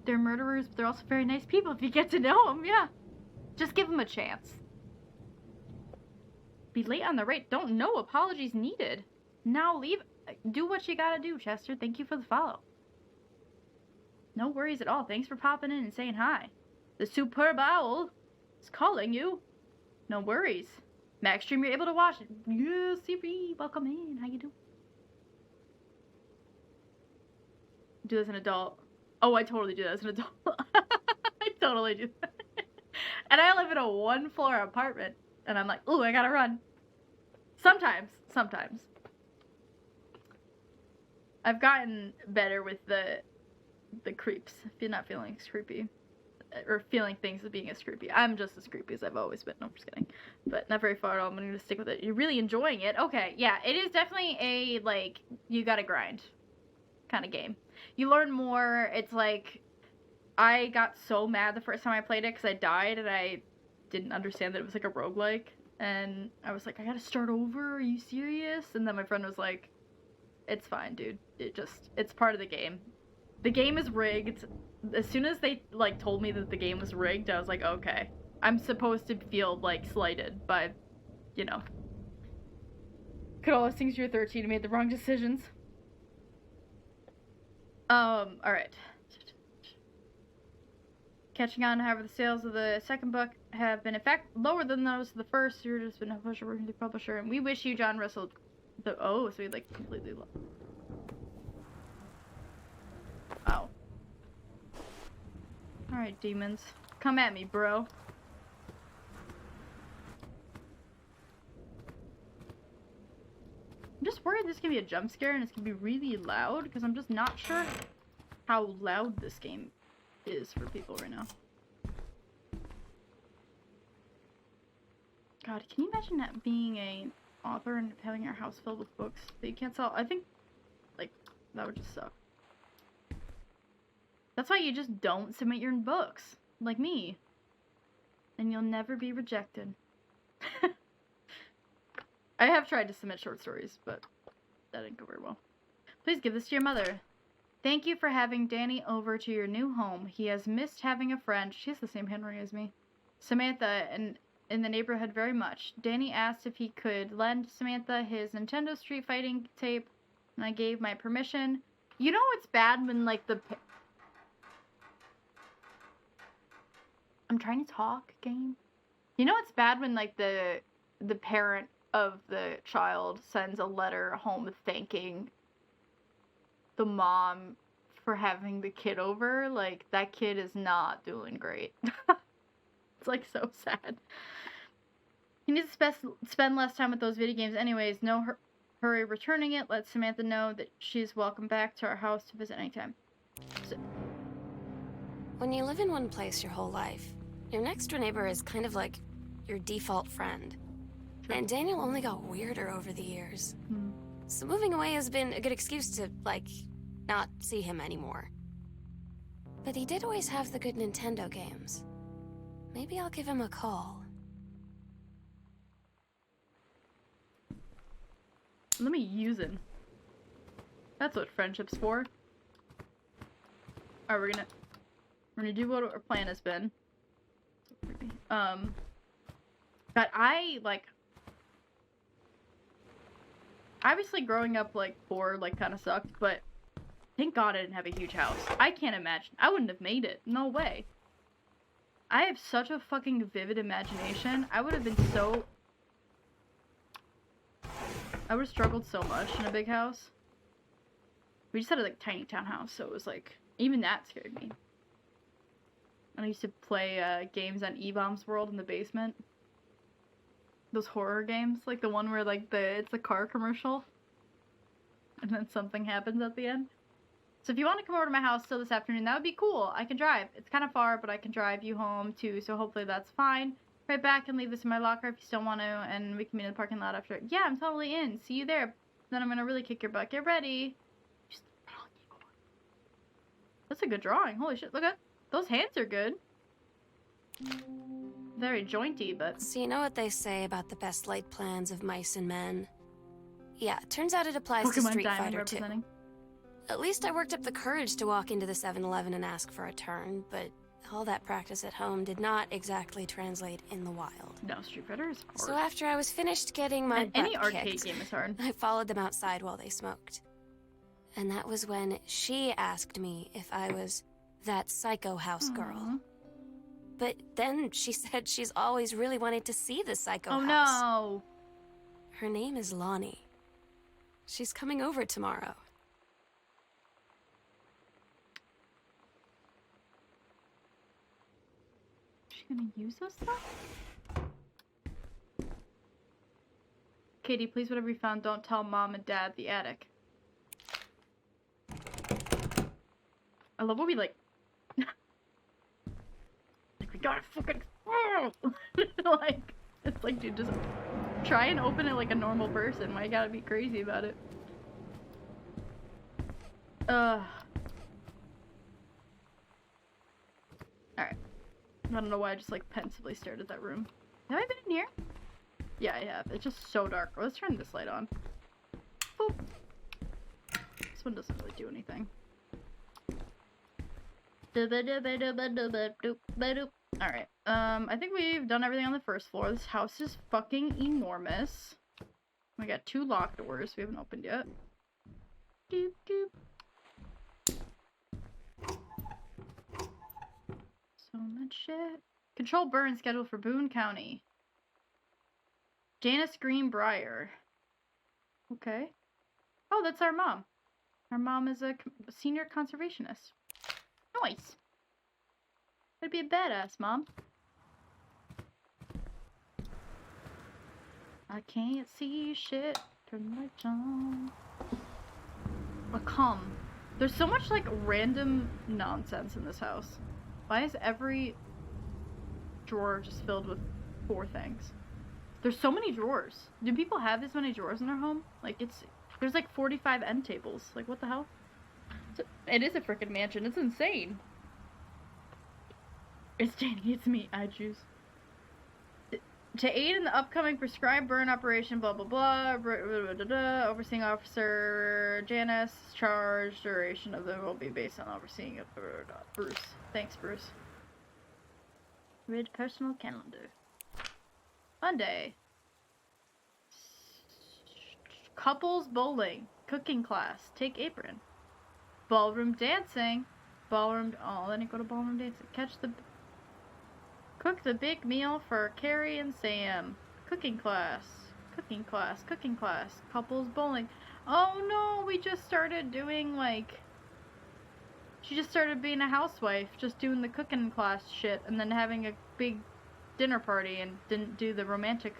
They're murderers, but they're also very nice people if you get to know them, yeah. Just give them a chance. Be late on the rate. Don't know. Apologies needed. Now leave. Do what you gotta do, Chester. Thank you for the follow. No worries at all. Thanks for popping in and saying hi. The superb owl is calling you. No worries. Max stream, you're able to watch it. Yeah, CB, welcome in. How you doing? Do as an adult. Oh, I totally do that as an adult. I totally do that. And I live in a 1-floor apartment. And I'm like, ooh, I gotta run. Sometimes. I've gotten better with the creeps. If you're not feeling as creepy. Or feeling things as being as creepy. I'm just as creepy as I've always been. No, I'm just kidding. But not very far at all. I'm gonna stick with it. You're really enjoying it. Okay, yeah. It is definitely a, like, you gotta grind kind of game. You learn more. It's like, I got so mad the first time I played it because I died and I didn't understand that it was like a roguelike. And I was like, I gotta start over? Are you serious? And then my friend was like, it's fine, dude. It's part of the game. The game is rigged. As soon as they, like, told me that the game was rigged, I was like, okay. I'm supposed to feel, like, slighted by, you know. Could all those things you're 13 and made the wrong decisions. Alright. Catching on, however, the sales of the second book have been, in fact, lower than those of the first. You're just been a publisher working with the publisher, and we wish you, John Russell, so he, like, completely Wow. Alright, demons. Come at me, bro. I'm just worried this is gonna be a jump scare and it's gonna be really loud, because I'm just not sure how loud this game is for people right now. God, can you imagine that being an author and having your house filled with books that you can't sell? I think, like, that would just suck. That's why you just don't submit your books, like me. And you'll never be rejected. I have tried to submit short stories, but that didn't go very well. Please give this to your mother. Thank you for having Danny over to your new home. He has missed having a friend. She has the same handwriting as me. Samantha, and in the neighborhood very much. Danny asked if he could lend Samantha his Nintendo Street Fighting tape, and I gave my permission. You know it's bad when, like, I'm trying to talk, game. You know it's bad when, like, the parent of the child sends a letter home thanking the mom for having the kid over. Like, that kid is not doing great. It's, like, so sad. He needs to spend less time with those video games anyways. No hurry returning it. Let Samantha know that she's welcome back to our house to visit anytime. So, when you live in one place your whole life, your next door neighbor is kind of like your default friend. And Daniel only got weirder over the years. So moving away has been a good excuse to, like, not see him anymore. But he did always have the good Nintendo games. Maybe I'll give him a call. Let me use it. That's what friendship's for. Alright, we're gonna do what our plan has been. But I, like, obviously growing up, like, poor, like, kind of sucked, but thank God I didn't have a huge house. I can't imagine. I wouldn't have made it. No way. I have such a fucking vivid imagination. I would have been so... I would have struggled so much in a big house. We just had a, like, tiny townhouse, so it was, like, even that scared me. And I used to play games on E-Bombs World in the basement. those horror games, like the one where like it's a car commercial, and then something happens at the end. So if you want to come over to my house still this afternoon, that would be cool. I can drive. It's kind of far, but I can drive you home too. So hopefully that's fine. Right back and leave this in my locker if you still want to, and we can meet in the parking lot after. Yeah, I'm totally in. See you there. Then I'm gonna really kick your butt. Get ready. That's a good drawing. Holy shit! Look at those hands are good. Very jointy, but. So you know what they say about the best laid plans of mice and men? Yeah, turns out it applies to Pokemon Street Diamond Fighter representing. too. At least I worked up the courage to walk into the 7-Eleven and ask for a turn, but all that practice at home did not exactly translate in the wild. No, Street Fighter is hard. So after I was finished getting my and butt any arcade kicked, game is hard. I followed them outside while they smoked. And that was when she asked me if I was that psycho house girl. But then she said she's always really wanted to see the psycho house. Oh no! Her name is Lonnie. She's coming over tomorrow. Gonna use this stuff? Katie, please, whatever you found, don't tell Mom and Dad the attic. I love what we like. We gotta fucking. Like, it's like, dude, just try and open it like a normal person. Why you gotta be crazy about it? Alright. I don't know why I just like pensively stared at that room. Have I been in here? Yeah, I have. It's just so dark. Oh, let's turn this light on. Boop. This one doesn't really do anything. Alright. I think we've done everything on the first floor. This house is fucking enormous. We got 2 locked doors we haven't opened yet. Doop doop. So much shit. Control burn scheduled for Boone County. Janice Greenbrier. Okay. Oh, that's our mom. Our mom is a senior conservationist. Nice. That'd be a badass, Mom. I can't see shit. Turn the lights on. But come. There's so much, like, random nonsense in this house. Why is every drawer just filled with 4 things? There's so many drawers. Do people have this many drawers in their home? Like, there's like 45 end tables. Like, what the hell? It is a freaking mansion. It's insane. It's Danny. It's me. I choose. To aid in the upcoming prescribed burn operation, blah, blah, blah, overseeing officer Janice, charge, duration of the will be based on overseeing of Bruce. Thanks, Bruce. Read personal calendar. Monday. Couples bowling. Cooking class. Take apron. Ballroom dancing. Ballroom. Oh, then you go to ballroom dancing. Cook the big meal for Carrie and Sam. Cooking class. Cooking class. Cooking class. Couples bowling. Oh no, we just started doing like. She just started being a housewife, just doing the cooking class shit, and then having a big dinner party and didn't do the romantic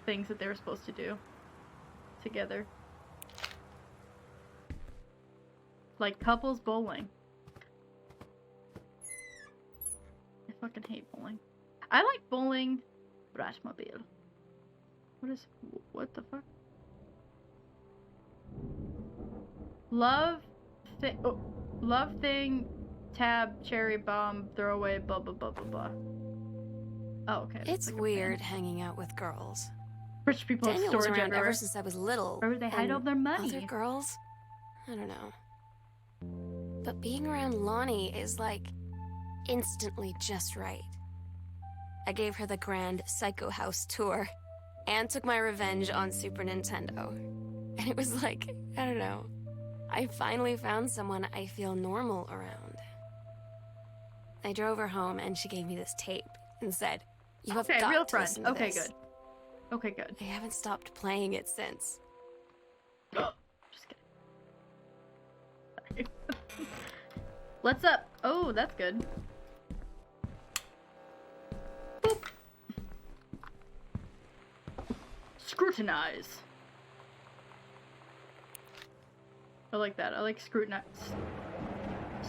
things that they were supposed to do together. Like couples bowling. I fucking hate bowling. I like bowling. Bratmobile. What the fuck? Love thing, tab, cherry bomb, throwaway, blah blah blah blah blah. Oh, okay. It's like weird hanging out with girls. Rich people have Daniel was storage around everywhere. ever since I was little. Where would they hide all their money? Other girls? I don't know. But being around Lonnie is like instantly just right. I gave her the grand Psycho House tour and took my revenge on Super Nintendo. And it was like, I don't know. I finally found someone I feel normal around. I drove her home and she gave me this tape and said, "You have got real to friend. listen to Okay, this." good. Okay, good. I haven't stopped playing it since. Just kidding. Let's up. Oh, that's good. Boop. Scrutinize. I like that. I like scrutinize.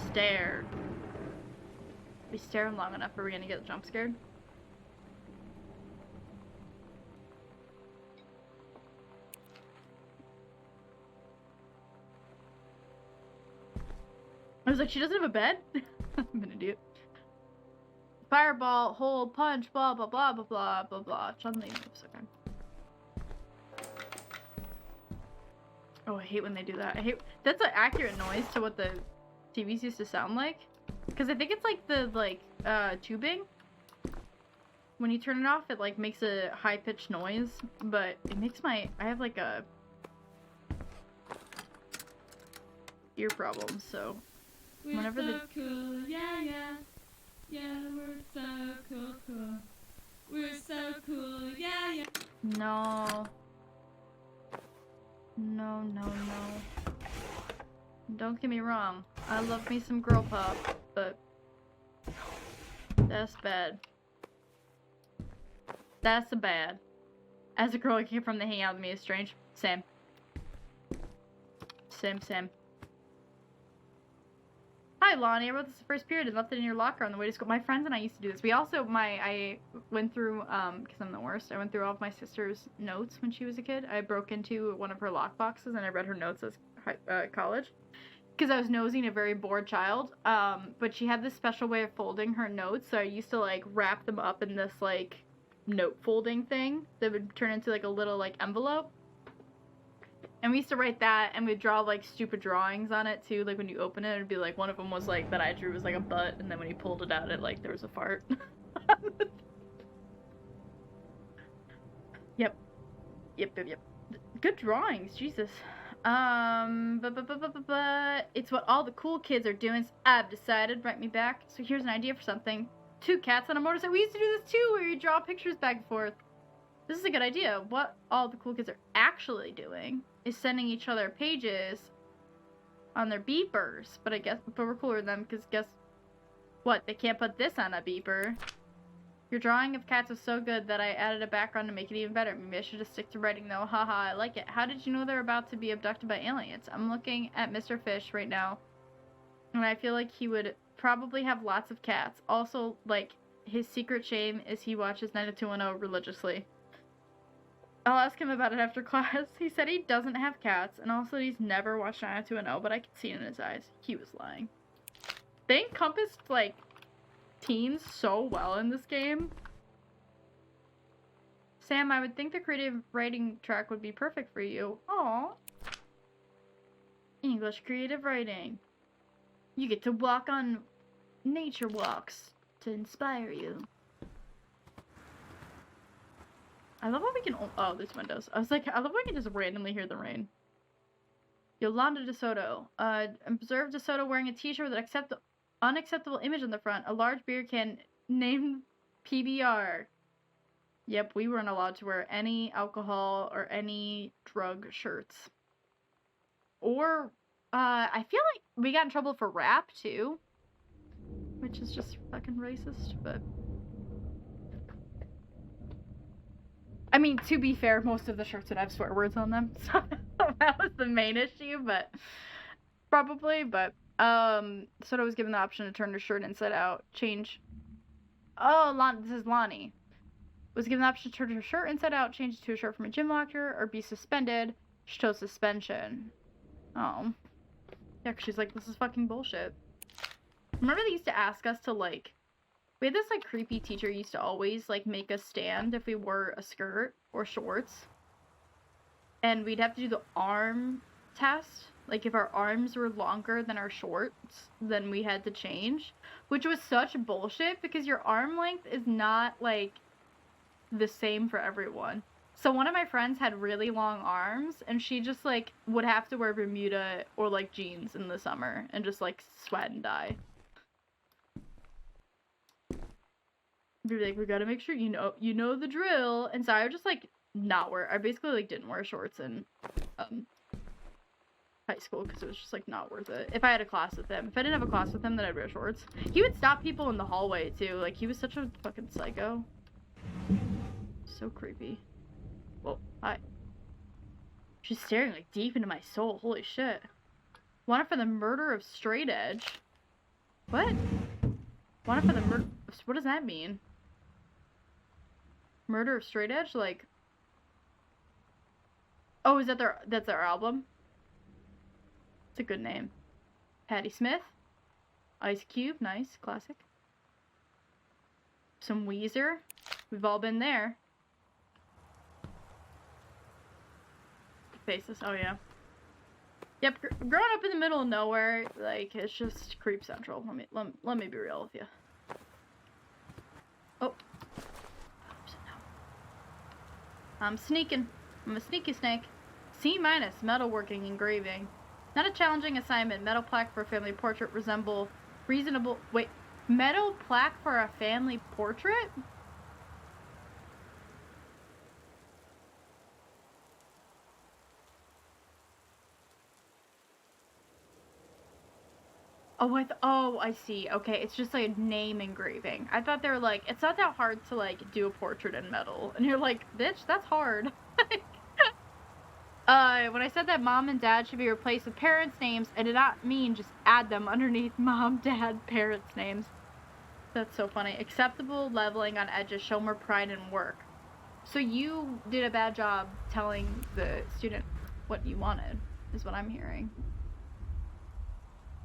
Stare. We stare long enough, are we gonna get jump scared? I was like, she doesn't have a bed? I'm an idiot. Fireball, hole, punch, blah, blah, blah, blah, blah, blah, blah. Chun-Li moves, okay. Oh, I hate when they do that. I hate... That's an accurate noise to what the TVs used to sound like. Because I think it's like the, tubing. When you turn it off, it, like, makes a high-pitched noise. But it makes my... I have, like, a... ear problem, so... Whenever we're so the... cool, yeah, yeah. Yeah, we're so cool, cool. We're so cool, yeah, yeah. No. No, no, no. Don't get me wrong. I love me some girl pop, but... That's bad. That's a bad. As a girl, I came from the hang out with me is strange. Same. Same. Hi, Lonnie. I wrote this the first period and left it in your locker on the way to school. My friends and I used to do this. We also, I went through, because I'm the worst, I went through all of my sister's notes when she was a kid. I broke into one of her lock boxes and I read her notes as college. Because I was nosing a very bored child. But she had this special way of folding her notes, so I used to, like, wrap them up in this, like, note folding thing that would turn into, like, a little, like, envelope. And we used to write that, and we'd draw, like, stupid drawings on it, too. Like, when you open it, it'd be, like, one of them was, like, that I drew was, like, a butt, and then when you pulled it out, it, like, there was a fart. Yep. Good drawings, Jesus. It's what all the cool kids are doing, so I've decided. Write me back. So here's an idea for something. 2 cats on a motorcycle. We used to do this, too, where you draw pictures back and forth. This is a good idea. What all the cool kids are actually doing is sending each other pages on their beepers. But we're cooler than them, because guess what? They can't put this on a beeper. Your drawing of cats is so good that I added a background to make it even better. Maybe I should just stick to writing, though. Haha, I like it. How did you know they're about to be abducted by aliens? I'm looking at Mr. Fish right now, and I feel like he would probably have lots of cats. Also, like, his secret shame is he watches 90210 religiously. I'll ask him about it after class. He said he doesn't have cats, and also he's never watched 90210, but I could see it in his eyes. He was lying. They encompassed, like, teens so well in this game. Sam, I would think the creative writing track would be perfect for you. Aww. English creative writing. You get to walk on nature walks to inspire you. I love how we can... Oh, there's windows. I was like, I love how we can just randomly hear the rain. Yolanda DeSoto. Observed DeSoto wearing a t-shirt with an unacceptable image on the front. A large beer can named PBR. Yep, we weren't allowed to wear any alcohol or any drug shirts. Or, I feel like we got in trouble for rap, too. Which is just fucking racist, but... I mean, to be fair, most of the shirts would have swear words on them, so that was the main issue, but... Probably, but... Soda was given the option to turn her shirt inside out, change... Oh, this is Lonnie. Was given the option to turn her shirt inside out, change it to a shirt from a gym locker, or be suspended. She chose suspension. Oh. Yeah, 'cause she's like, this is fucking bullshit. Remember they used to ask us to, like... We had this, like, creepy teacher who used to always, like, make us stand if we wore a skirt or shorts. And we'd have to do the arm test. Like, if our arms were longer than our shorts, then we had to change. Which was such bullshit, because your arm length is not, like, the same for everyone. So one of my friends had really long arms, and she just, like, would have to wear Bermuda or, like, jeans in the summer and just, like, sweat and die. We'd be like, we gotta make sure you know the drill. And so I would just, like, not wear... I basically, like, didn't wear shorts in, high school, because it was just, like, not worth it. If I had a class with him. If I didn't have a class with him, then I'd wear shorts. He would stop people in the hallway, too. Like, he was such a fucking psycho. So creepy. Whoa, hi. She's staring like deep into my soul. Holy shit. Wanted for the murder of Straight Edge. What? Wanted for the murder. What does that mean? Murder of Straight Edge? Like. Oh, is that that's their album? It's a good name. Patti Smith. Ice Cube. Nice. Classic. Some Weezer. We've all been there. Faces. Oh, yeah. Yep, growing up in the middle of nowhere, like, it's just creep central. Let me be real with you. Oh. I'm sneaking. I'm a sneaky snake. C-, metalworking engraving. Not a challenging assignment. Metal plaque for a family portrait resemble reasonable... Wait. Metal plaque for a family portrait? Oh, I see. Okay, it's just like a name engraving. I thought they were like, it's not that hard to like do a portrait in metal. And you're like, bitch, that's hard. When I said that mom and dad should be replaced with parents' names, I did not mean just add them underneath mom, dad, parents' names. That's so funny. Acceptable leveling on edges, show more pride in work. So you did a bad job telling the student what you wanted, is what I'm hearing.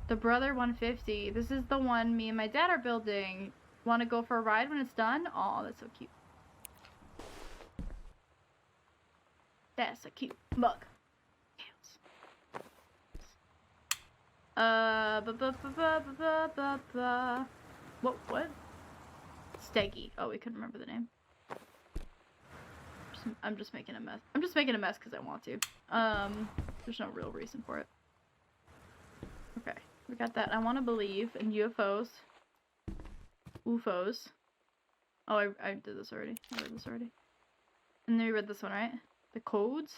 The Brother 150. This is the one me and my dad are building. Want to go for a ride when it's done? Aw, that's so cute. That's a cute mug. What? Steggy. Oh, we couldn't remember the name. I'm just making a mess. I'm just making a mess because I want to. There's no real reason for it. Okay, we got that. I want to believe in UFOs. UFOs. Oh, I did this already. I read this already. And then we read this one, right? The codes?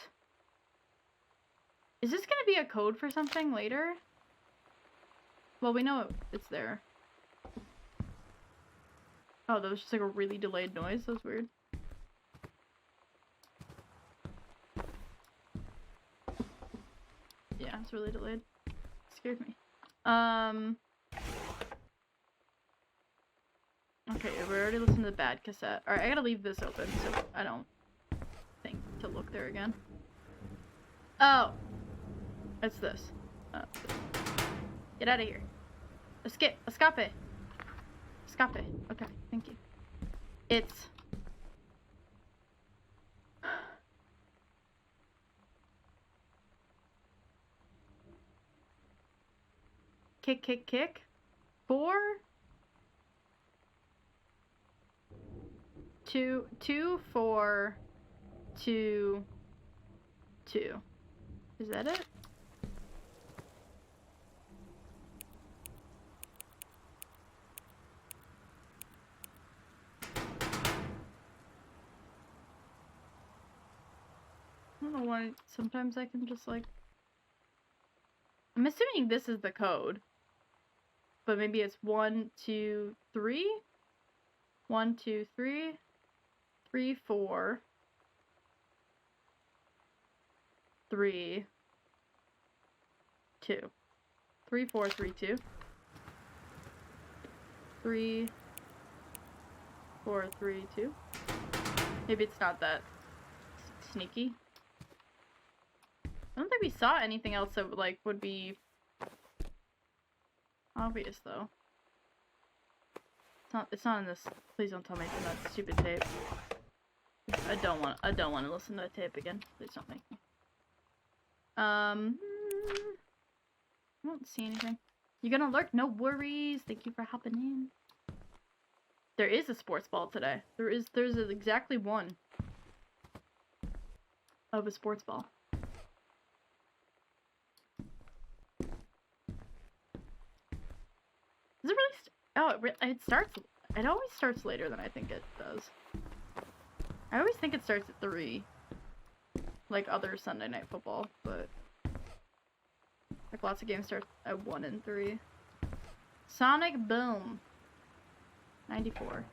Is this gonna be a code for something later? Well, we know it's there. Oh, that was just like a really delayed noise. That was weird. Yeah, it's really delayed. It scared me. Okay, we already listened to the bad cassette. Alright, I gotta leave this open so I don't think to look there again. Oh! It's this. Get out of here. Escape. Escape. Escape. Okay, thank you. It's... Kick. 4... 2, 4, 2, 2. Is that it? I don't know why sometimes I can just like... I'm assuming this is the code. But maybe it's 1, 2, 3? 1, 2, 3. 3, 4. 3, 2. 3, 4, 3, 2. 3, 4, 3, 2. Maybe it's not that sneaky. I don't think we saw anything else that like would be obvious though. It's not in this. Please don't tell me it's in that stupid tape. I don't want to listen to that tape again. Please don't make me. I don't see anything. You gonna lurk? No worries. Thank you for hopping in. There is a sports ball today. There's exactly one of a sports ball. Is it really? It starts. It always starts later than I think it does. I always think it starts at 3, like other Sunday Night Football, but like lots of games start at 1 and 3. Sonic Boom. 94.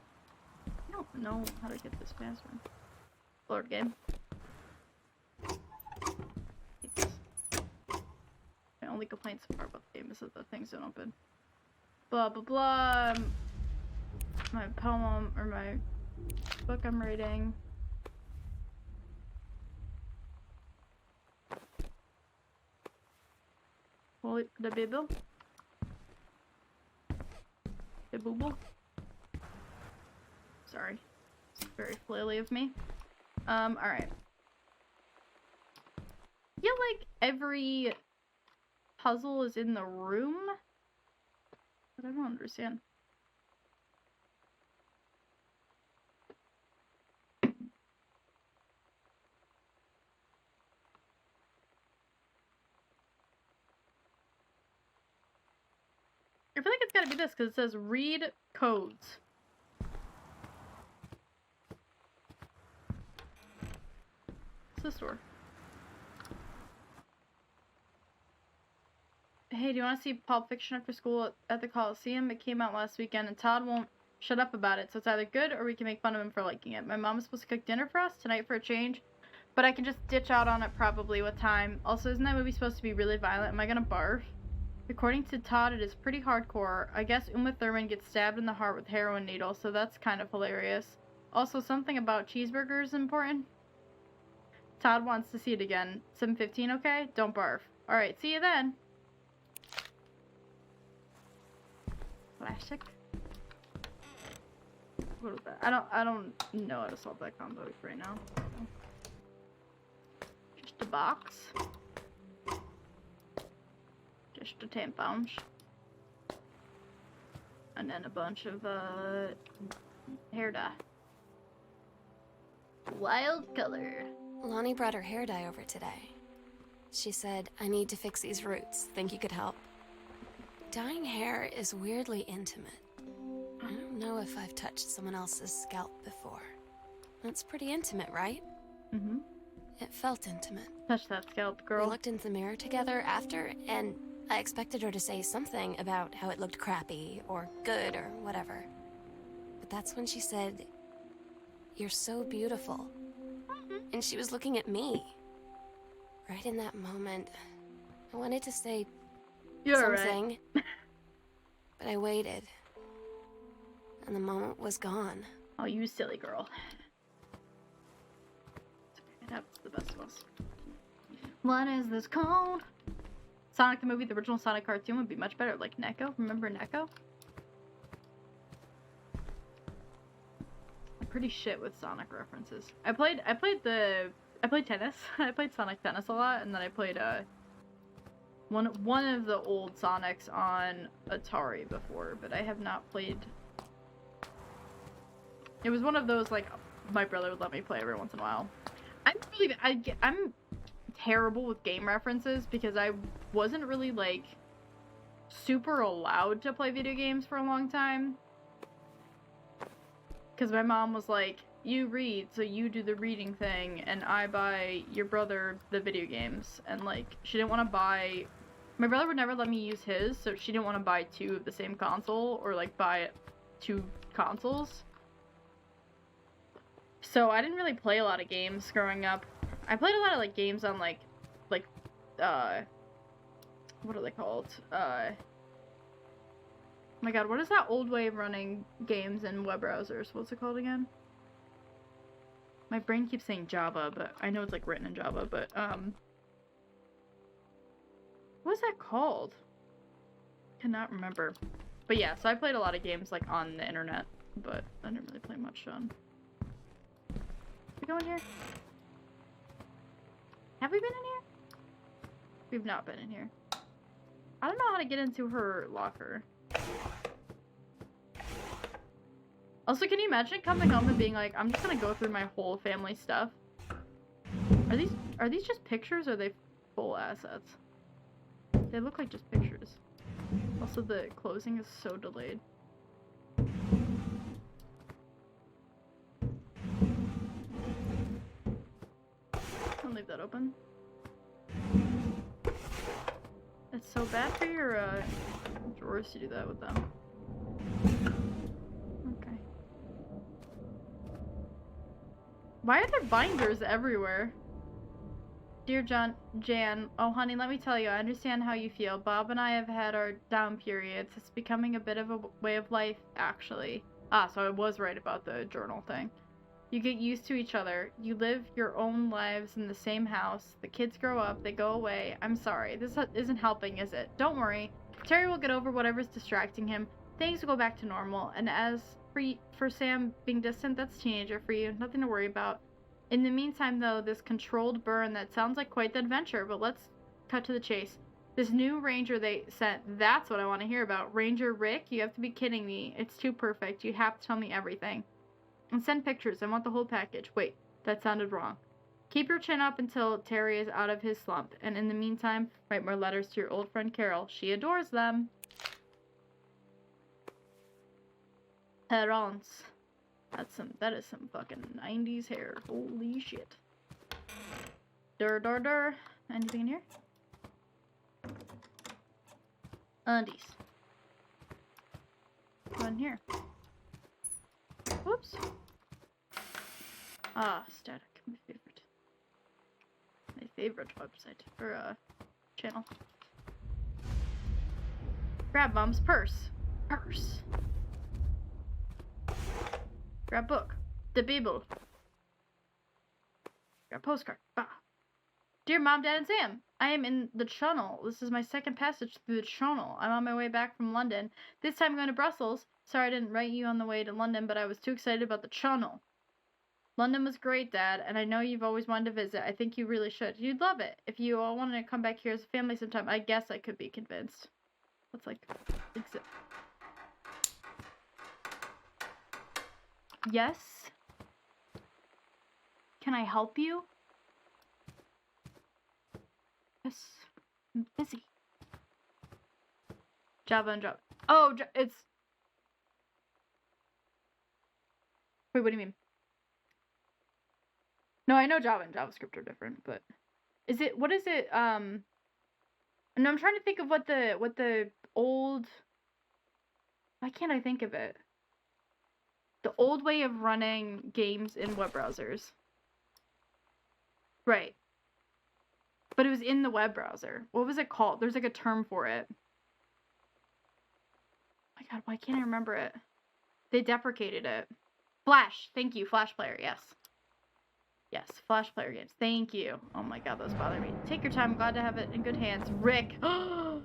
I don't know how to get this password. Lord game. only complaint so far about the game is that the things don't open. Blah blah blah. My poem or my book I'm reading. Holy the Bible. The Bible. Sorry. It's very flaily of me. Alright. I feel like every puzzle is in the room, but I don't understand. I feel like it's gotta be this, because it says read codes. What's this door? Hey, do you want to see Pulp Fiction after school at the Coliseum? It came out last weekend, and Todd won't shut up about it, so it's either good or we can make fun of him for liking it. My mom is supposed to cook dinner for us tonight for a change, but I can just ditch out on it probably with time. Also, isn't that movie supposed to be really violent? Am I gonna barf? According to Todd, it is pretty hardcore. I guess Uma Thurman gets stabbed in the heart with a heroin needle, so that's kind of hilarious. Also, something about cheeseburgers is important. Todd wants to see it again. 7:15, okay? Don't barf. Alright, see you then. Plastic. What is that? I don't know how to solve that combo right now. Just a box. Just a tampons. And then a bunch of hair dye. Wild color. Lonnie brought her hair dye over today. She said, I need to fix these roots. Think you could help? Dyeing hair is weirdly intimate. I don't know if I've touched someone else's scalp before. That's pretty intimate, right? Mm-hmm. It felt intimate. Touch that scalp, girl. We looked in the mirror together after, and I expected her to say something about how it looked crappy or good or whatever. But that's when she said, "You're so beautiful." And she was looking at me. Right in that moment, I wanted to say You're something, right. but I waited. And the moment was gone. Oh, you silly girl. It's okay, it happens to the best of us. What is this called? Sonic the movie, the original Sonic cartoon would be much better, like Neko. Remember Neko? I'm pretty shit with Sonic references. I played tennis. I played Sonic Tennis a lot, and then I played one of the old Sonics on Atari before, but I have not played. It was one of those, like, my brother would let me play every once in a while. I'm terrible with game references because I wasn't really, like, super allowed to play video games for a long time. Because my mom was like, you read, so you do the reading thing, and I buy your brother the video games. And, like, she didn't want to buy... My brother would never let me use his, so she didn't want to buy two of the same console, or, like, buy two consoles. So I didn't really play a lot of games growing up. I played a lot of, like, games on, like, what are they called? Oh my god, what is that old way of running games in web browsers? What's it called again? My brain keeps saying Java, but I know it's, like, written in Java, but, what is that called? Cannot remember. But yeah, so I played a lot of games, like, on the internet, but I didn't really play much on... We go in here? Have we been in here? We've not been in here. I don't know how to get into her locker. Also, can you imagine coming home and being like, I'm just gonna go through my whole family stuff? Are these just pictures or are they full assets? They look like just pictures. Also, the closing is so delayed. I'll leave that open. It's so bad for your drawers to do that with them. Okay. Why are there binders everywhere? Dear Jan, oh honey, let me tell you, I understand how you feel. Bob and I have had our down periods. It's becoming a bit of a way of life, actually. Ah, so I was right about the journal thing. You get used to each other. You live your own lives in the same house. The kids grow up, they go away. I'm sorry, this isn't helping, is it? Don't worry. Terry will get over whatever's distracting him. Things will go back to normal. And as for Sam being distant, that's teenager for you. Nothing to worry about. In the meantime, though, this controlled burn, that sounds like quite the adventure, but let's cut to the chase. This new ranger they sent, that's what I want to hear about. Ranger Rick, you have to be kidding me. It's too perfect. You have to tell me everything. And send pictures. I want the whole package. Wait, that sounded wrong. Keep your chin up until Terry is out of his slump. And in the meantime, write more letters to your old friend Carol. She adores them. Herons. That is some fucking 90s hair. Holy shit. Dur. Anything in here? Undies. What in here? Whoops. Ah, Static. My favorite. My favorite website. Or, channel. Grab Mom's purse. Grab book. The Bible. Grab postcard. Bah. Dear Mom, Dad, and Sam, I am in the Channel. This is my second passage through the Channel. I'm on my way back from London. This time I'm going to Brussels. Sorry I didn't write you on the way to London, but I was too excited about the Channel. London was great, Dad, and I know you've always wanted to visit. I think you really should. You'd love it. If you all wanted to come back here as a family sometime, I guess I could be convinced. That's like... Yes? Can I help you? Yes. I'm busy. Java and Java. Oh, it's... Wait, what do you mean? No, I know Java and JavaScript are different, but... what is it, No, I'm trying to think of what the old... Why can't I think of it? The old way of running games in web browsers. Right. But it was in the web browser. What was it called? There's like a term for it. Oh my god, why can't I remember it? They deprecated it. Flash. Thank you. Flash player. Yes. Yes. Flash player games. Thank you. Oh my god, those bother me. Take your time. Glad to have it in good hands. Rick. Our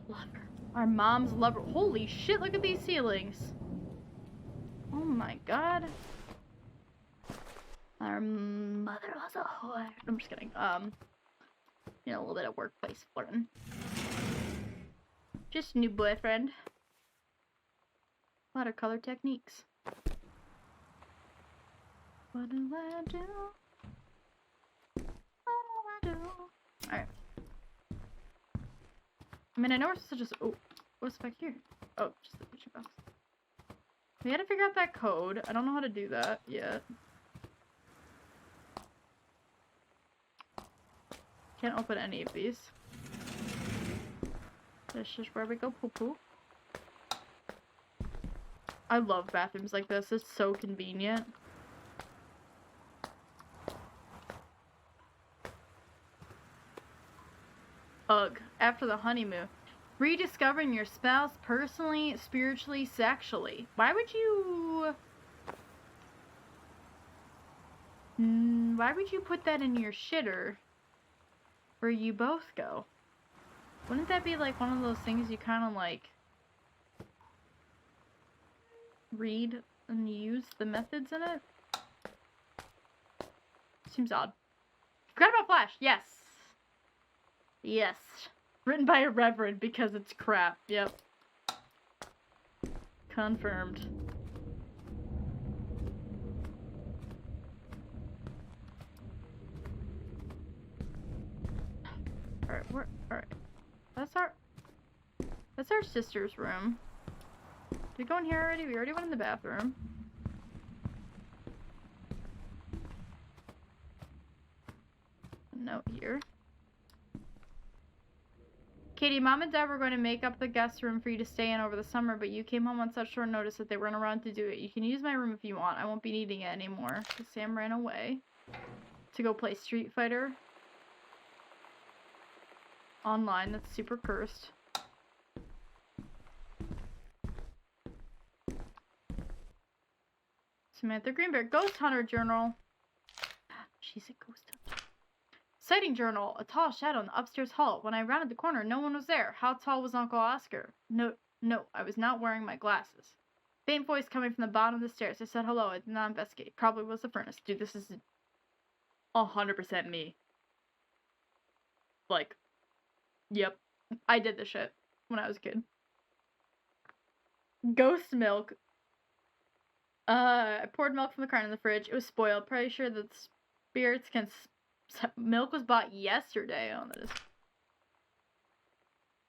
lover. Our mom's lover. Holy shit, look at these ceilings. Oh my god. Our mother was a whore. I'm just kidding. You know, a little bit of workplace flirting. Just new boyfriend. Watercolor techniques. What do I do? What do I do? Alright. I mean, I know we're supposed to just... Oh, what's back here? Oh, just the picture box. We gotta figure out that code. I don't know how to do that yet. Can't open any of these. This is where we go poo-poo. I love bathrooms like this. It's so convenient. Ugh. After the honeymoon. Rediscovering your spouse personally, spiritually, sexually. Why would you... Why would you put that in your shitter where you both go? Wouldn't that be like one of those things you kind of like read and use the methods in it? Seems odd. Forgot about Flash. Yes. Yes. Written by a reverend because it's crap. Yep. Confirmed. Alright, alright. That's our sister's room. Did we go in here already? We already went in the bathroom. A note here. Katie, Mom and Dad were going to make up the guest room for you to stay in over the summer, but you came home on such short notice that they weren't around to do it. You can use my room if you want. I won't be needing it anymore. Because Sam ran away to go play Street Fighter online that's super cursed. Samantha Greenberg, Ghost Hunter Journal. She's a ghost hunter. Sighting Journal, a tall shadow in the upstairs hall. When I rounded the corner, no one was there. How tall was Uncle Oscar? No, I was not wearing my glasses. Faint voice coming from the bottom of the stairs. I said hello. I did not investigate. Probably was the furnace. Dude, this is 100% me. Like, yep. I did this shit when I was a kid. Ghost milk. I poured milk from the carton in the fridge. It was spoiled. Pretty sure that spirits can... Milk was bought yesterday. Oh, that is...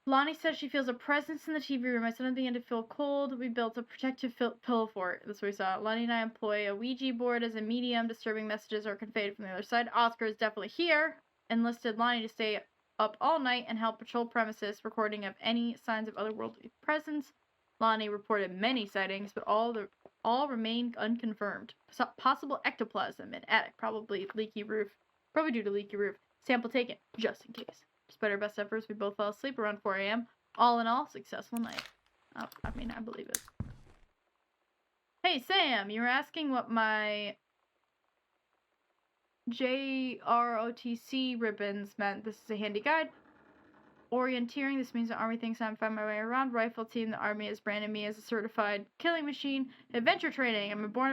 Lonnie says she feels a presence in the TV room. I suddenly began to feel cold. We built a protective pillow for it. That's what we saw. Lonnie and I employ a Ouija board as a medium. Disturbing messages are conveyed from the other side. Oscar is definitely here. Enlisted Lonnie to stay up all night and help patrol premises, recording of any signs of otherworldly presence. Lonnie reported many sightings, but all remain unconfirmed. Possible ectoplasm in attic, probably due to leaky roof. Sample taken, just in case. Despite our best efforts, we both fell asleep around 4 a.m. All in all, successful night. Oh, I mean, I believe it. Hey, Sam, you were asking what my JROTC ribbons meant. This is a handy guide. Orienteering, this means the Army thinks I'm finding my way around. Rifle team, the Army has branded me as a certified killing machine. Adventure training, I'm a born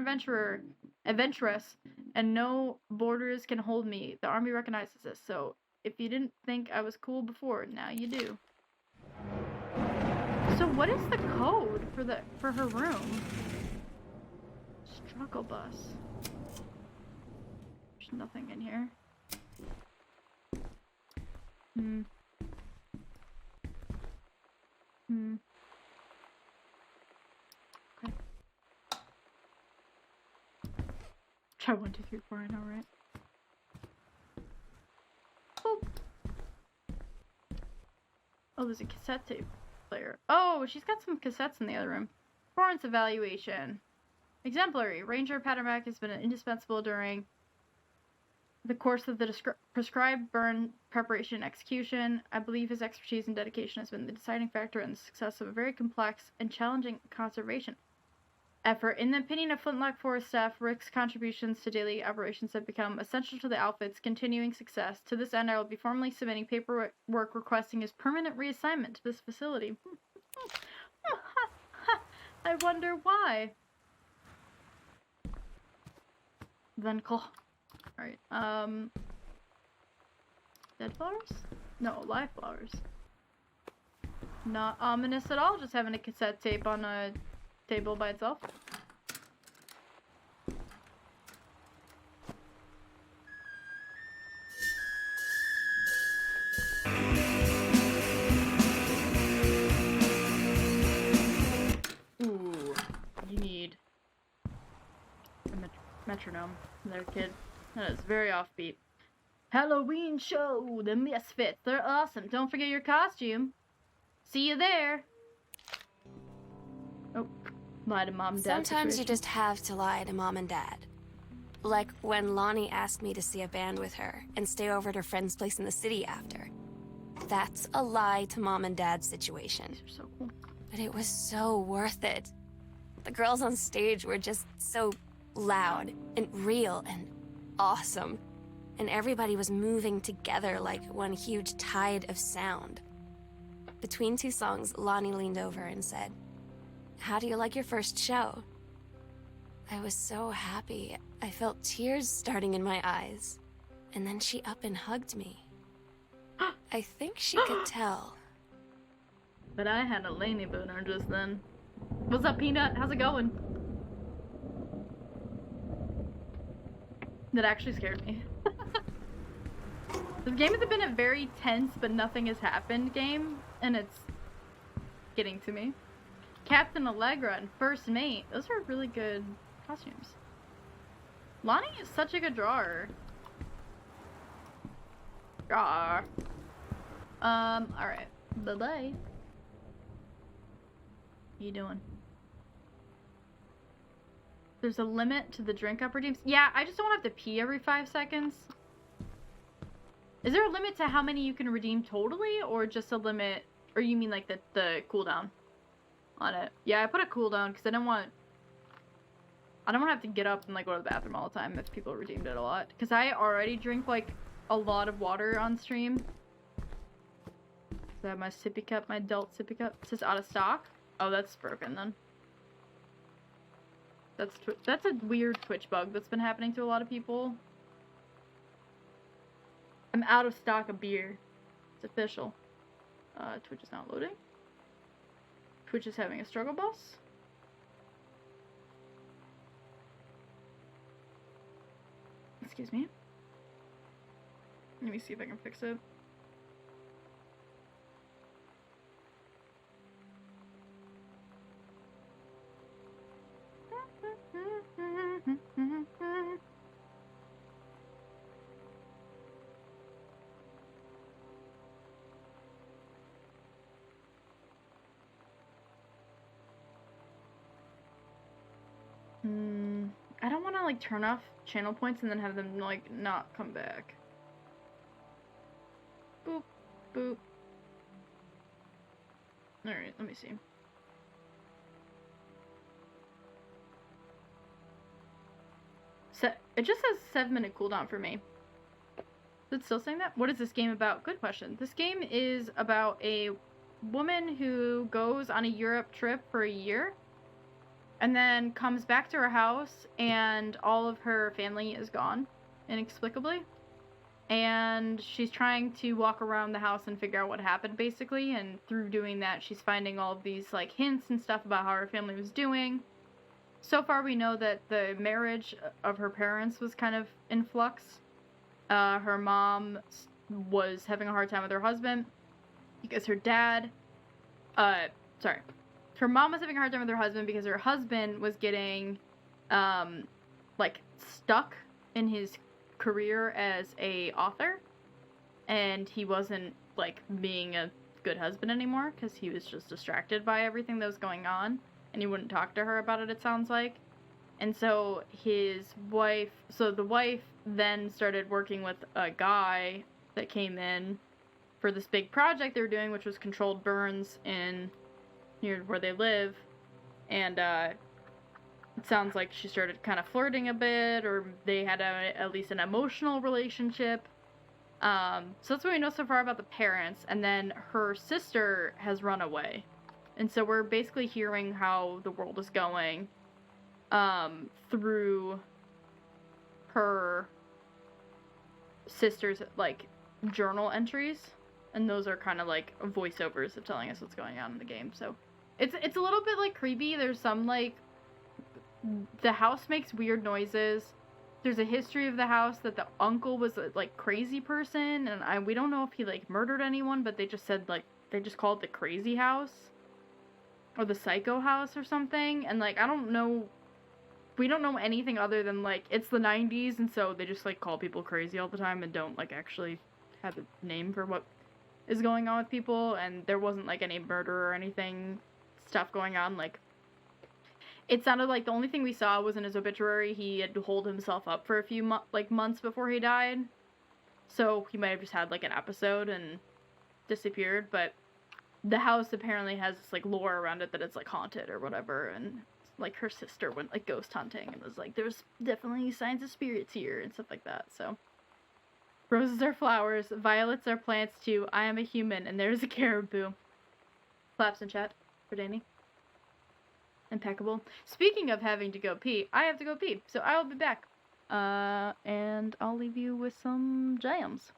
adventuress, and no borders can hold me. The Army recognizes this, so if you didn't think I was cool before, now you do. So what is the code for her room? Struggle bus. There's nothing in here. Okay. Try 1, 2, 3, 4, I know, right? Oh. Oh, there's a cassette tape player. Oh, she's got some cassettes in the other room. Performance evaluation. Exemplary. Ranger Patermack has been indispensable during the course of the prescribed burn preparation and execution. I believe his expertise and dedication has been the deciding factor in the success of a very complex and challenging conservation effort. In the opinion of Flintlock Forest staff, Rick's contributions to daily operations have become essential to the outfit's continuing success. To this end, I will be formally submitting paperwork requesting his permanent reassignment to this facility. I wonder why. Then call. Alright, dead flowers? No, live flowers. Not ominous at all, just having a cassette tape on a table by itself. Ooh, you need a metronome there, kid. That is very offbeat. Halloween show! The Misfits. They're awesome. Don't forget your costume. See you there. Oh, lie to mom and dad. Sometimes you just have to lie to mom and dad. Like when Lonnie asked me to see a band with her and stay over at her friend's place in the city after. That's a lie to mom and dad situation. These are so cool. But it was so worth it. The girls on stage were just so loud and real and awesome, and everybody was moving together like one huge tide of sound. Between 2 songs, Lonnie leaned over and said, "How do you like your first show?" I was so happy. I felt tears starting in my eyes. And then she up and hugged me. I think she could tell. But I had a Laney booner just then. What's up, Peanut? How's it going? That actually scared me. This game has been a very tense but nothing has happened game, and it's getting to me. Captain Allegra and First Mate. Those are really good costumes. Lonnie is such a good drawer. Alright. Bye-bye. What you doing? There's a limit to the drink up redeems. Yeah, I just don't have to pee every 5 seconds. Is there a limit to how many you can redeem totally, or just a limit, or you mean like the cooldown on it? Yeah, I put a cooldown because I don't want to have to get up and like go to the bathroom all the time if people redeemed it a lot. Because I already drink like a lot of water on stream. So I have my sippy cup, my adult sippy cup. It says out of stock. Oh, that's broken then. That's a weird Twitch bug that's been happening to a lot of people. I'm out of stock of beer. It's official. Twitch is not loading. Twitch is having a struggle bus. Excuse me. Let me see if I can fix it. I don't want to like turn off channel points and then have them like not come back. Boop, boop. Alright, let me see. It just says 7-minute cooldown for me. Is it still saying that? What is this game about? Good question. This game is about a woman who goes on a Europe trip for a year and then comes back to her house and all of her family is gone inexplicably. And she's trying to walk around the house and figure out what happened, basically, and through doing that she's finding all of these like hints and stuff about how her family was doing. So far we know that the marriage of her parents was kind of in flux. Her mom was having a hard time with her husband because her dad, her mom was having a hard time with her husband because her husband was getting, like, stuck in his career as a author, and he wasn't, like, being a good husband anymore because he was just distracted by everything that was going on, and he wouldn't talk to her about it sounds like. And so the wife then started working with a guy that came in for this big project they were doing, which was controlled burns near where they live. And it sounds like she started kind of flirting a bit, or they had at least an emotional relationship. So that's what we know so far about the parents. And then her sister has run away. And so we're basically hearing how the world is going through her sister's, like, journal entries. And those are kind of, like, voiceovers of telling us what's going on in the game. So it's a little bit, like, creepy. There's some, like, the house makes weird noises. There's a history of the house that the uncle was a, like, crazy person. And we don't know if he, like, murdered anyone, but they just said, like, they just called it the crazy house. Or the psycho house or something. And, like, I don't know. We don't know anything other than, like, it's the 90s, and so they just, like, call people crazy all the time and don't, like, actually have a name for what is going on with people, and there wasn't, like, any murder or anything, stuff going on. Like, it sounded like the only thing we saw was in his obituary, he had holed himself up for a few months before he died, so he might have just had, like, an episode and disappeared, but the house apparently has this, like, lore around it that it's, like, haunted or whatever, and like, her sister went, like, ghost hunting and was like, there's definitely signs of spirits here and stuff like that, so. Roses are flowers, violets are plants too, I am a human, and there's a caribou. Claps in chat for Danny. Impeccable. Speaking of having to go pee, I have to go pee, so I will be back. And I'll leave you with some jams.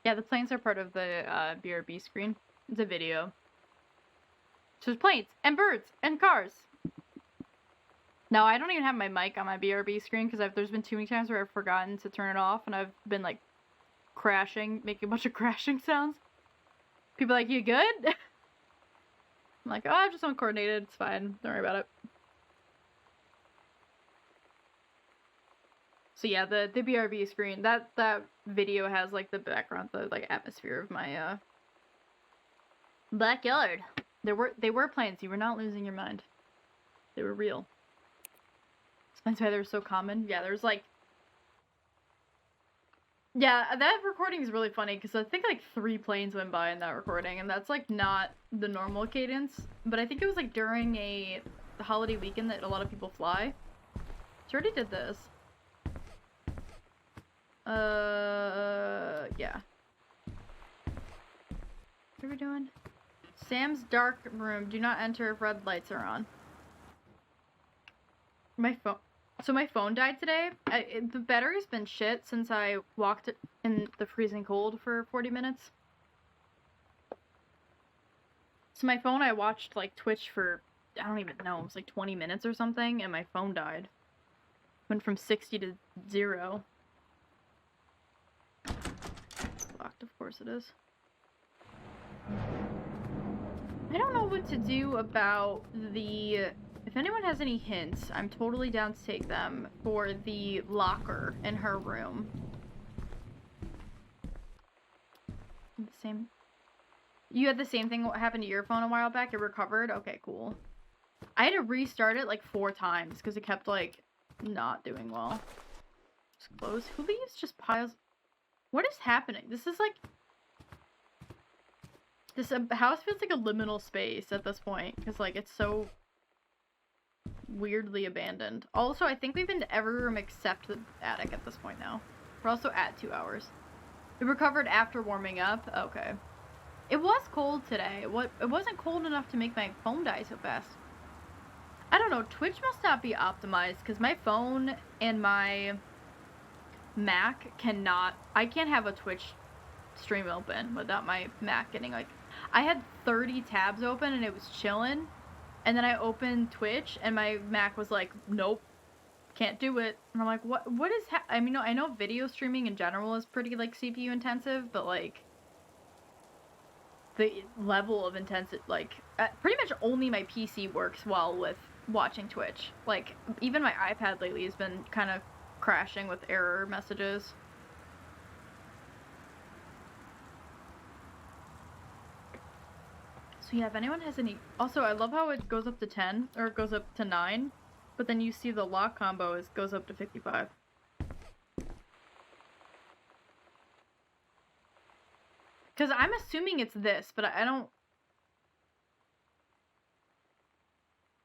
Yeah, the planes are part of the BRB screen. It's a video. So there's planes and birds and cars. No, I don't even have my mic on my BRB screen because there's been too many times where I've forgotten to turn it off and I've been like crashing, making a bunch of crashing sounds. People are like, you good? I'm like, oh, I'm just uncoordinated. It's fine. Don't worry about it. So yeah, the BRB screen, that video has like the background, the like atmosphere of my backyard. They were planes. You were not losing your mind. They were real. That's why they were so common. Yeah, there's like... Yeah, that recording is really funny because I think like 3 planes went by in that recording, and that's like not the normal cadence. But I think it was like during the holiday weekend that a lot of people fly. So I already did this. Yeah. What are we doing? Sam's dark room. Do not enter if red lights are on. My phone. So my phone died today. The battery's been shit since I walked in the freezing cold for 40 minutes. So my phone, I watched like Twitch for, I don't even know, it was like 20 minutes or something, and my phone died. Went from 60 to 0. It's locked, of course it is. I don't know what to do about the... If anyone has any hints, I'm totally down to take them for the locker in her room. The same... You had the same thing what happened to your phone a while back? It recovered? Okay, cool. I had to restart it like 4 times because it kept like not doing well. Just close. Who leaves just piles... What is happening? This is like... This house feels like a liminal space at this point because like it's so... weirdly abandoned. Also, I think we've been to every room except the attic at this point now. We're also at 2 hours. It recovered after warming up? Okay. It was cold today. It wasn't cold enough to make my phone die so fast. I don't know, Twitch must not be optimized because my phone and my Mac cannot... I can't have a Twitch stream open without my Mac getting like... I had 30 tabs open and it was chilling. And then I opened Twitch, and my Mac was like, nope, can't do it. And I'm like, what is I mean, I know video streaming in general is pretty, like, CPU intensive, but, like, the level of intensity, like, pretty much only my PC works well with watching Twitch. Like, even my iPad lately has been kind of crashing with error messages. So yeah, if anyone has any... Also, I love how it goes up to 10, or it goes up to 9, but then you see the lock combo goes up to 55. Because I'm assuming it's this, but I don't...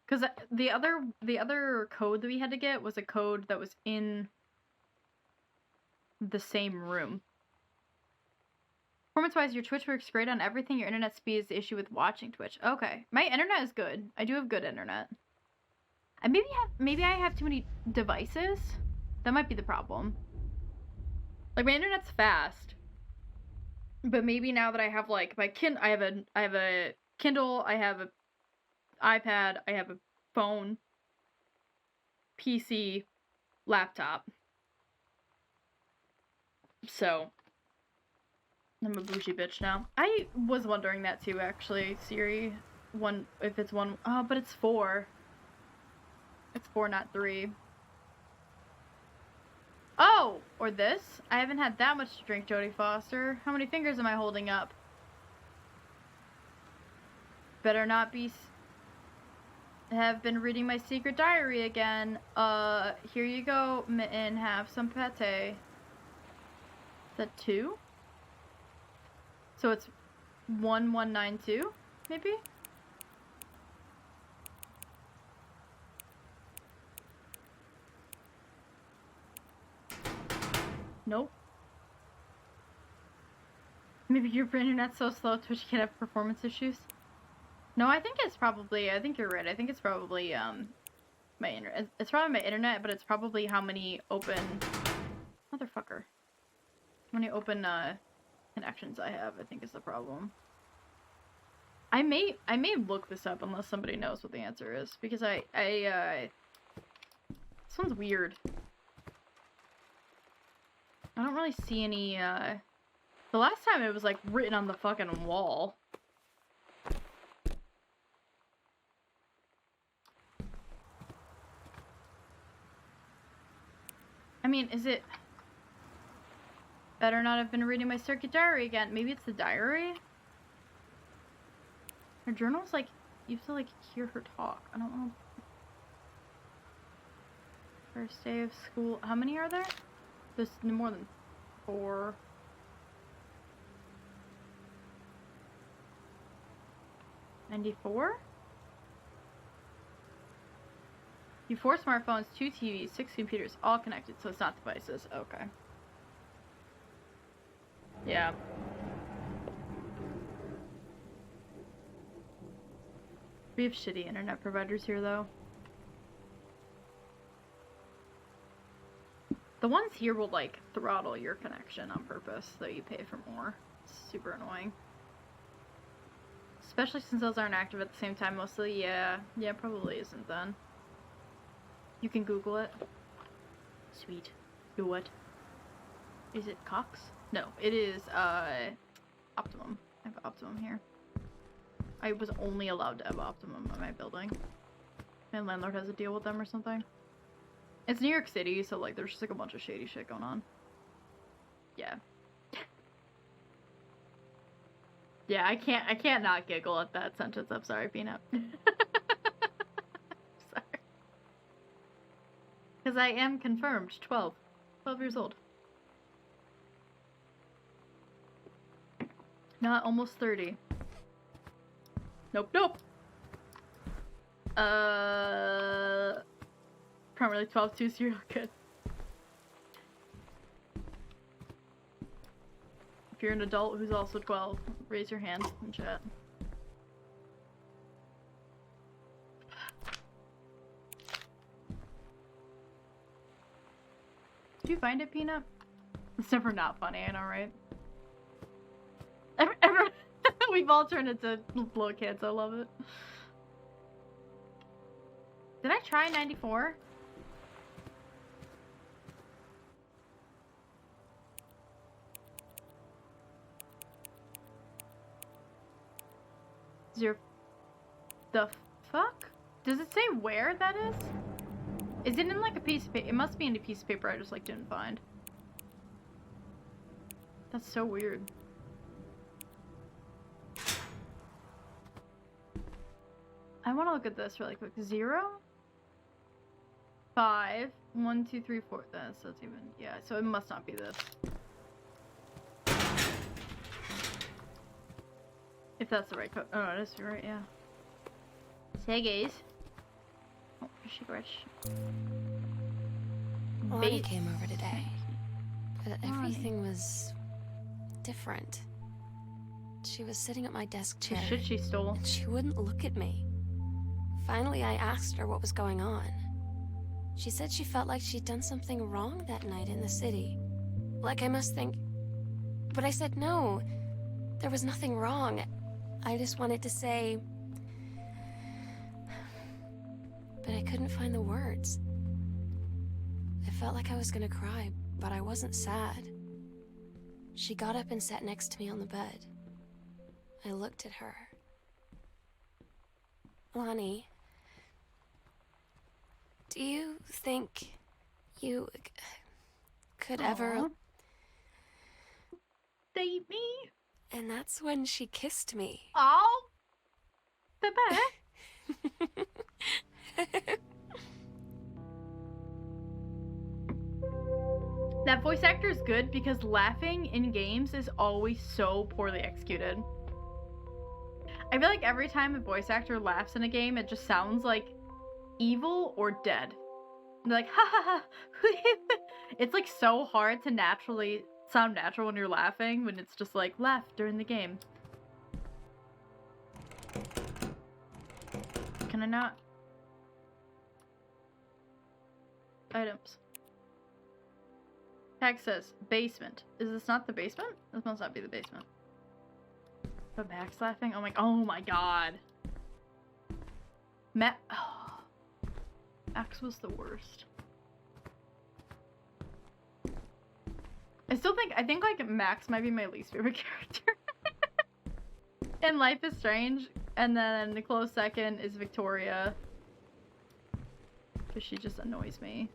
Because the other code that we had to get was a code that was in the same room. Performance-wise, your Twitch works great on everything. Your internet speed is the issue with watching Twitch. Okay. My internet is good. I do have good internet. Maybe I have too many devices? That might be the problem. Like, my internet's fast. But maybe now that I have, like, I have a Kindle, I have an iPad, I have a phone, PC, laptop. So... I'm a bougie bitch now. I was wondering that too, actually, Siri. If it's 1... Oh, but it's 4. It's 4, not 3. Oh! Or this? I haven't had that much to drink, Jodie Foster. How many fingers am I holding up? Better not be... Have been reading my secret diary again. Here you go, Mitten. Have some pate. Is that 2? So it's 1192, maybe? Nope. Maybe your internet's so slow Twitch can't have performance issues. No, I think you're right. I think it's probably, my internet. It's probably my internet, but it's probably how many open... Motherfucker. How many open, connections I have, I think, is the problem. I may look this up unless somebody knows what the answer is, because this one's weird. I don't really see any, the last time it was, like, written on the fucking wall. I mean, is it... Better not have been reading my circuit diary again. Maybe it's the diary? Her journal's like, you have to like hear her talk. I don't know. First day of school. How many are there? There's more than 4. $94? You 4 smartphones, 2 TVs, 6 computers, all connected, so it's not devices. Okay. Yeah. We have shitty internet providers here, though. The ones here will, like, throttle your connection on purpose, so you pay for more. It's super annoying. Especially since those aren't active at the same time, mostly. Yeah, probably isn't then. You can Google it. Sweet. Do what? Is it Cox? No, it is, Optimum. I have Optimum here. I was only allowed to have Optimum in my building. My landlord has a deal with them or something. It's New York City, so, like, there's just, like, a bunch of shady shit going on. Yeah. Yeah, I can't not giggle at that sentence. I'm sorry, Peanut. Sorry. Because I am confirmed 12 years old. Not almost 30. Nope. Primarily 12-2 serial good. If you're an adult who's also 12, raise your hand in chat. Did you find it, Peanut? It's never not funny, I know, right? We've all turned into little kids, I love it. Did I try 94? The fuck? Does it say where that is? Is it in like a piece of paper? It must be in a piece of paper I just like didn't find. That's so weird. I want to look at this really quick. 0, 5, 1, 2, 3, 4. That's even, yeah, so it must not be this. If that's the right code. Oh, it is right, yeah. Say guys. Oh, she rich. Lonnie came over today, but everything was different. She was sitting at my desk chair. The shit she stole. And she wouldn't look at me. Finally, I asked her what was going on. She said she felt like she'd done something wrong that night in the city. Like I must think... But I said no. There was nothing wrong. I just wanted to say... But I couldn't find the words. I felt like I was gonna cry, but I wasn't sad. She got up and sat next to me on the bed. I looked at her. Lonnie, do you think you could ever date me? And that's when she kissed me. Oh, baby. That voice actor is good because laughing in games is always so poorly executed. I feel like every time a voice actor laughs in a game, it just sounds like evil or dead. They're like, ha ha ha. It's like so hard to naturally sound natural when you're laughing, when it's just like, laugh during the game. Can I not? Items. Tag says basement. Is this not the basement? This must not be the basement. The Max laughing? Oh my god. Oh. Max was the worst. I think like Max might be my least favorite character. And Life is Strange, and then the close second is Victoria. Because she just annoys me.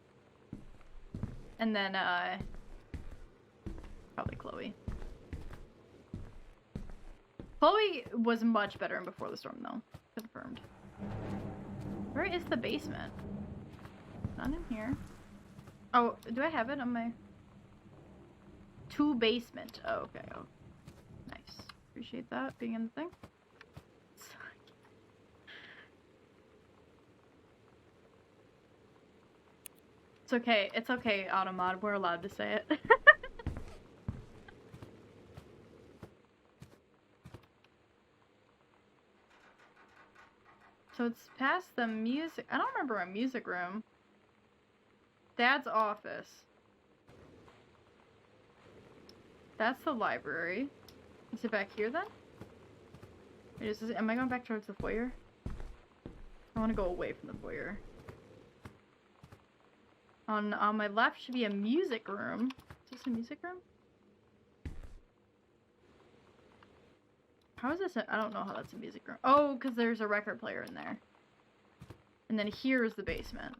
And then, probably Chloe. Chloe was much better in Before the Storm, though. Confirmed. Where is the basement? Not in here. Oh, do I have it on my... To basement. Oh, okay. Oh, nice. Appreciate that being in the thing. It's okay. It's okay, Automod. We're allowed to say it. So it's past the music. I don't remember a music room. Dad's office. That's the library. Is it back here then? Wait, am I going back towards the foyer? I want to go away from the foyer. On my left should be a music room. Is this a music room? How is this I don't know how that's a music room. Oh, because there's a record player in there. And then here's the basement.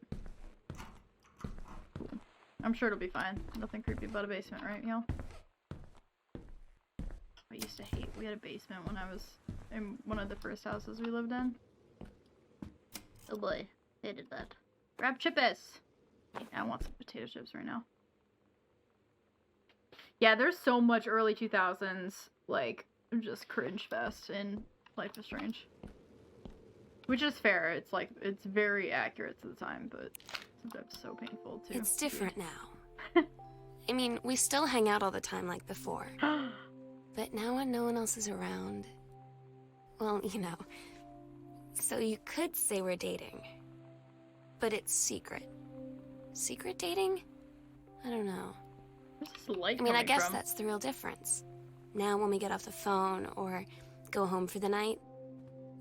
Cool. I'm sure it'll be fine. Nothing creepy about a basement, right, y'all? I used to hate we had a basement when I was in one of the first houses we lived in. Oh boy, hated that. Grab chippers! I want some potato chips right now. Yeah, there's so much early 2000s, like, just cringe fest in Life is Strange. Which is fair, it's like, it's very accurate to the time, but sometimes so painful too. It's different now. I mean, we still hang out all the time like before. But now when no one else is around, well, you know, so you could say we're dating. But it's secret. Secret dating? I don't know. Where's this light I mean, I coming guess from? that's the real difference. Now when we get off the phone or go home for the night,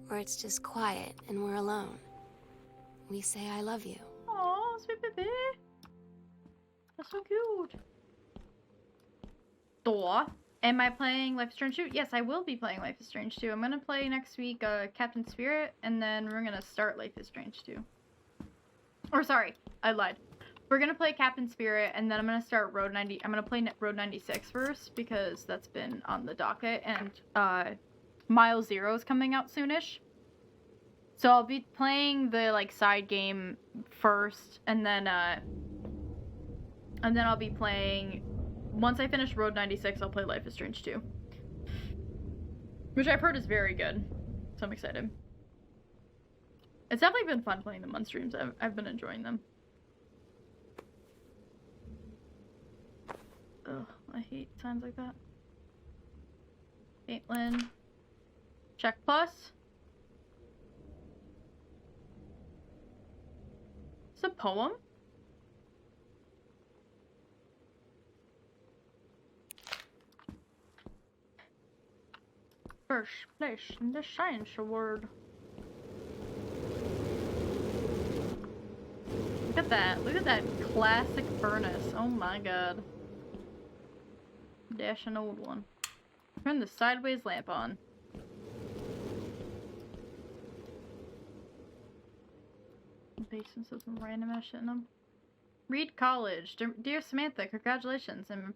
or it's just quiet and we're alone, we say I love you. Aw, sweet baby. That's so cute. Door. Am I playing Life is Strange 2? Yes, I will be playing Life is Strange 2. I'm gonna play next week Captain Spirit, and then we're gonna start Life is Strange 2. Or sorry, I lied. We're gonna play Captain Spirit, and then I'm gonna start Road 90. I'm gonna play Road 96 first, because that's been on the docket, and Mile Zero is coming out soonish. So I'll be playing the like side game first, and then I'll be playing. Once I finish Road 96, I'll play Life is Strange 2. Which I've heard is very good. So I'm excited. It's definitely been fun playing them on streams. I've been enjoying them. Ugh, I hate signs like that. Caitlin. Check plus. It's a poem? First place in the science award. Look at that. Look at that classic furnace. Oh my god. Dash an old one. Turn the sideways lamp on. Basements with some random ass shit in them. Reed College. Dear Samantha, congratulations. I'm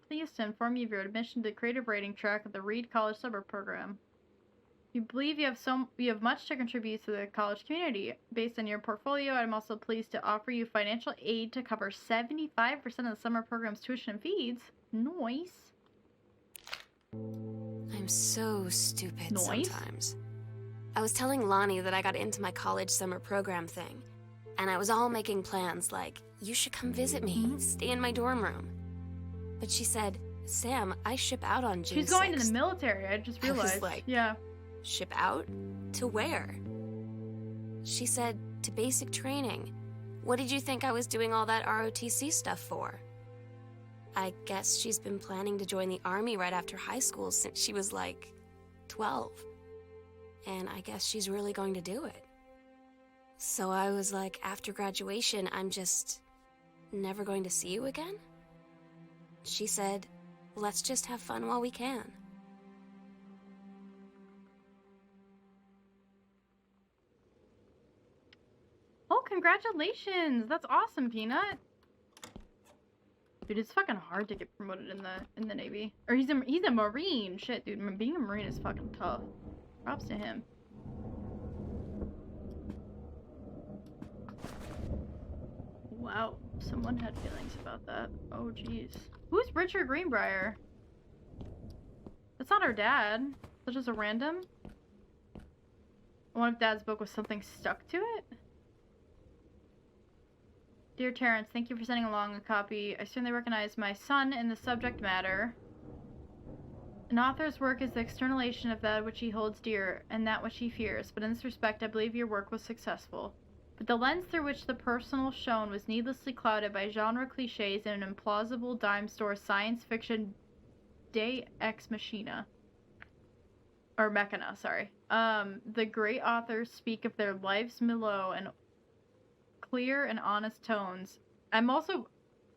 pleased to inform you of your admission to the creative writing track of the Reed College Summer Program. You believe you have much to contribute to the college community. Based on your portfolio, I'm also pleased to offer you financial aid to cover 75% of the summer program's tuition and fees. Nice. I'm so stupid Nice. sometimes. I was telling Lonnie that I got into my college summer program thing, and I was all making plans like, you should come visit me, stay in my dorm room. But she said, Sam, I ship out on June 6th. She's going to the military, I just I was realized. like, yeah. Ship out? To where? She said, to basic training. What did you think I was doing all that ROTC stuff for? I guess she's been planning to join the army right after high school since she was like 12. And I guess she's really going to do it. So I was like, after graduation, I'm just never going to see you again? She said, let's just have fun while we can. Oh, congratulations! That's awesome, Peanut. Dude, it's fucking hard to get promoted in the Navy. Or he's a Marine. Shit, dude, being a Marine is fucking tough. Props to him. Wow, someone had feelings about that. Oh, jeez. Who's Richard Greenbrier? That's not our dad. That's just a random. One of Dad's book with something stuck to it? Dear Terrence, thank you for sending along a copy. I certainly recognize my son in the subject matter. An author's work is the externalization of that which he holds dear, and that which he fears, but in this respect I believe your work was successful. But the lens through which the personal shone was needlessly clouded by genre cliches and an implausible dime store science fiction de ex machina. Or mechana, sorry. The great authors speak of their life's mellow and clear and honest tones.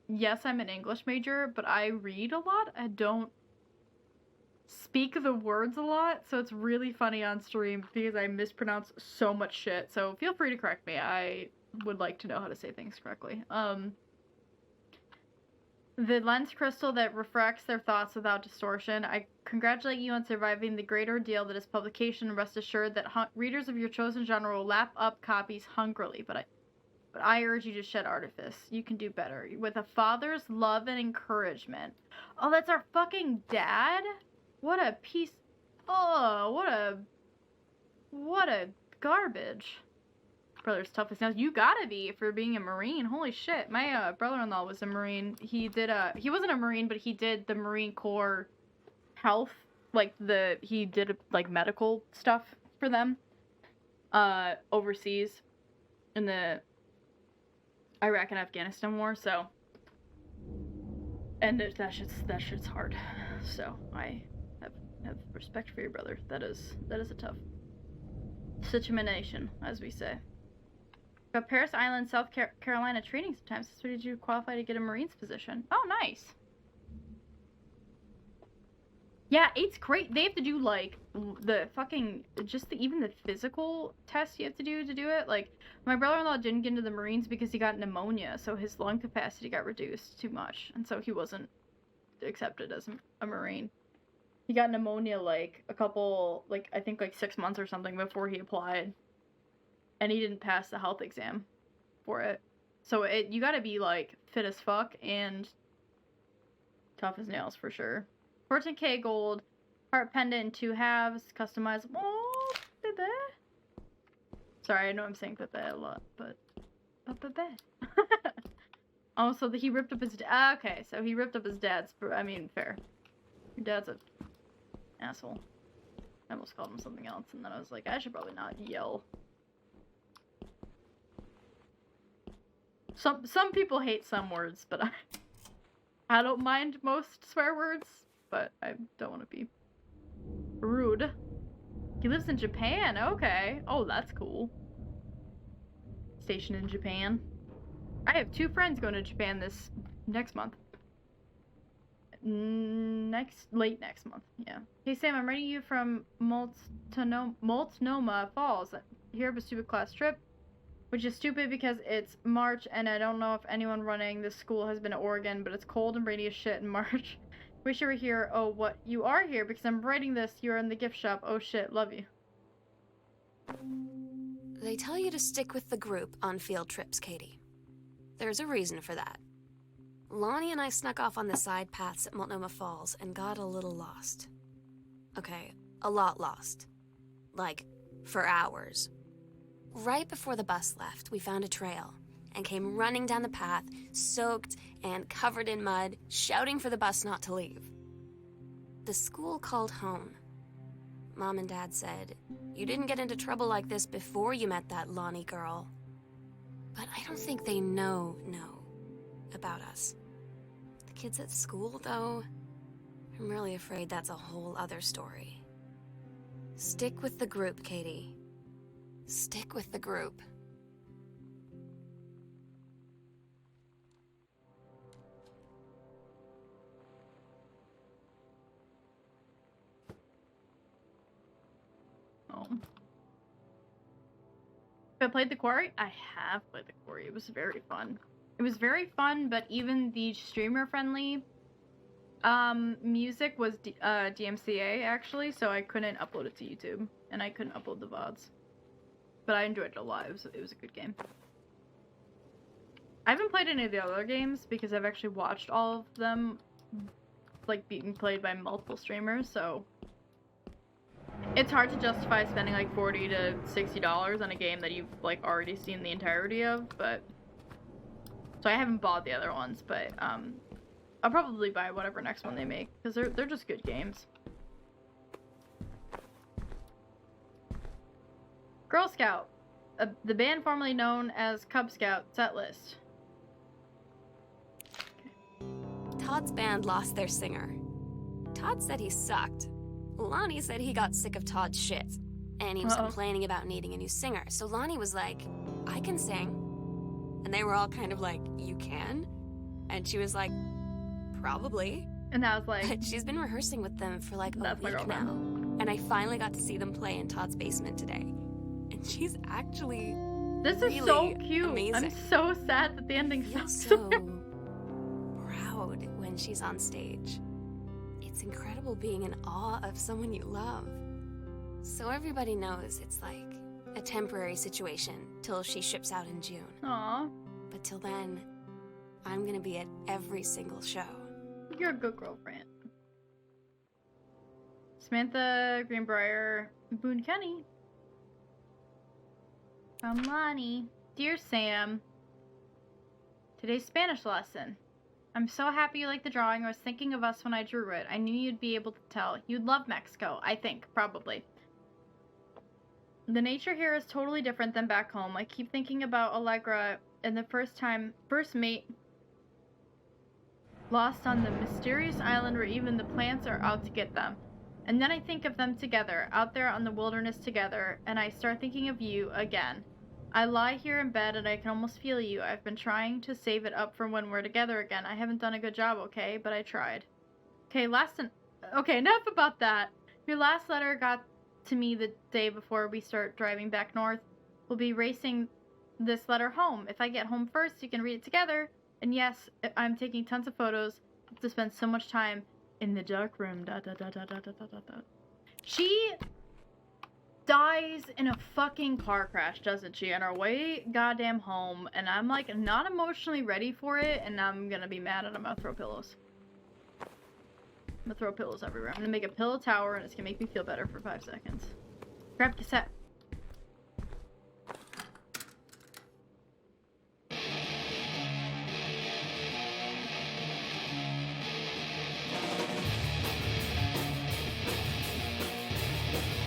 Yes, I'm an English major, but I read a lot. I don't speak the words a lot, so it's really funny on stream because I mispronounce so much shit. So feel free to correct me. I would like to know how to say things correctly. The lens crystal that refracts their thoughts without distortion. I congratulate you on surviving the great ordeal that is publication, and rest assured that readers of your chosen genre will lap up copies hungrily. But I urge you to shed artifice. You can do better. With a father's love and encouragement. Oh, that's our fucking dad? What a piece. Oh, what a garbage. Brother's toughest now. You gotta be for being a Marine. Holy shit. My brother-in-law was a Marine. He wasn't a Marine, but he did the Marine Corps health. He did medical stuff for them. Overseas. In the Iraq and Afghanistan war, so. And that shit's hard. So I have respect for your brother. That is a tough situation, as we say. Got Paris Island, South Carolina training sometimes. So did you qualify to get a Marine's position? Oh, nice. Yeah, 8's great. They have to do the fucking even the physical test you have to do it. Like, my brother-in-law didn't get into the Marines because he got pneumonia, so his lung capacity got reduced too much, and so he wasn't accepted as a Marine. He got pneumonia a couple, I think 6 months or something before he applied. And he didn't pass the health exam for it. So you gotta be fit as fuck and tough as nails for sure. 14K gold, heart pendant in 2 halves, customizable. Oh, baby. Sorry, I know I'm saying baby a lot, but baby. Oh, so he ripped up his okay, so he ripped up his dad's. I mean, fair. Your dad's a asshole. I almost called him something else, and then I was like, I should probably not yell. Some people hate some words, but I don't mind most swear words, but I don't want to be rude. He lives in Japan, okay. Oh, that's cool. Stationed in Japan. I have 2 friends going to Japan this next month. Late next month, yeah. Hey Sam, I'm writing you from Multnomah Falls. Here of a stupid class trip, which is stupid because it's March and I don't know if anyone running this school has been to Oregon, but it's cold and rainy as shit in March. Wish you were here. Oh, what? You are here because I'm writing this. You're in the gift shop. Oh shit, love you. They tell you to stick with the group on field trips, Katie. There's a reason for that. Lonnie and I snuck off on the side paths at Multnomah Falls and got a little lost. Okay, a lot lost. For hours. Right before the bus left, we found a trail and came running down the path, soaked and covered in mud, shouting for the bus not to leave. The school called home. Mom and Dad said, you didn't get into trouble like this before you met that Lonnie girl. But I don't think they know about us. kids at school, though, I'm really afraid that's a whole other story. Stick with the group, Katie. Stick with the group. Oh. Have I played the Quarry? I have played the Quarry. It was very fun. It was very fun, but even the streamer-friendly music was DMCA, actually, so I couldn't upload it to YouTube, and I couldn't upload the VODs. But I enjoyed it a lot. It was a good game. I haven't played any of the other games because I've actually watched all of them, like, being played by multiple streamers, so it's hard to justify spending like $40 to $60 on a game that you've like already seen the entirety of, but so I haven't bought the other ones, but I'll probably buy whatever next one they make because they're just good games. Girl Scout, the band formerly known as Cub Scout setlist. Todd's band lost their singer. Todd said he sucked. Lonnie said he got sick of Todd's shit, and he was complaining about needing a new singer. So Lonnie was like, I can sing. And they were all kind of like, you can? And she was like, probably. And I was like, But she's been rehearsing with them for like a week now. And I finally got to see them play in Todd's basement today. And she's actually this is really so cute. amazing. I'm so sad that the ending Feels sucks. so proud when she's on stage. It's incredible being in awe of someone you love. So everybody knows it's like a temporary situation till she ships out in June. Aw, But till then, I'm gonna be at every single show. you're a good girlfriend. Samantha Greenbrier, Boone County. From Lonnie. Dear Sam, today's Spanish lesson. I'm so happy you like the drawing. I was thinking of us when I drew it. I knew you'd be able to tell. You'd love Mexico, I think, probably. The nature here is totally different than back home. I keep thinking about Allegra and the first mate lost on the mysterious island where even the plants are out to get them. And then I think of them together, out there on the wilderness together, and I start thinking of you again. I lie here in bed and I can almost feel you. I've been trying to save it up for when we're together again. I haven't done a good job, okay? But I tried. Okay, enough about that. Your last letter got to me the day before we start driving back north. We'll be racing this letter home. If I get home first, you can read it together. And yes, I'm taking tons of photos to spend so much time in the dark room. She dies in a fucking car crash, doesn't she? On our way goddamn home, and I'm like not emotionally ready for it, and I'm gonna be mad and I'm gonna throw pillows. I'm gonna throw pillows everywhere. I'm gonna make a pillow tower and it's gonna make me feel better for 5 seconds. Grab cassette.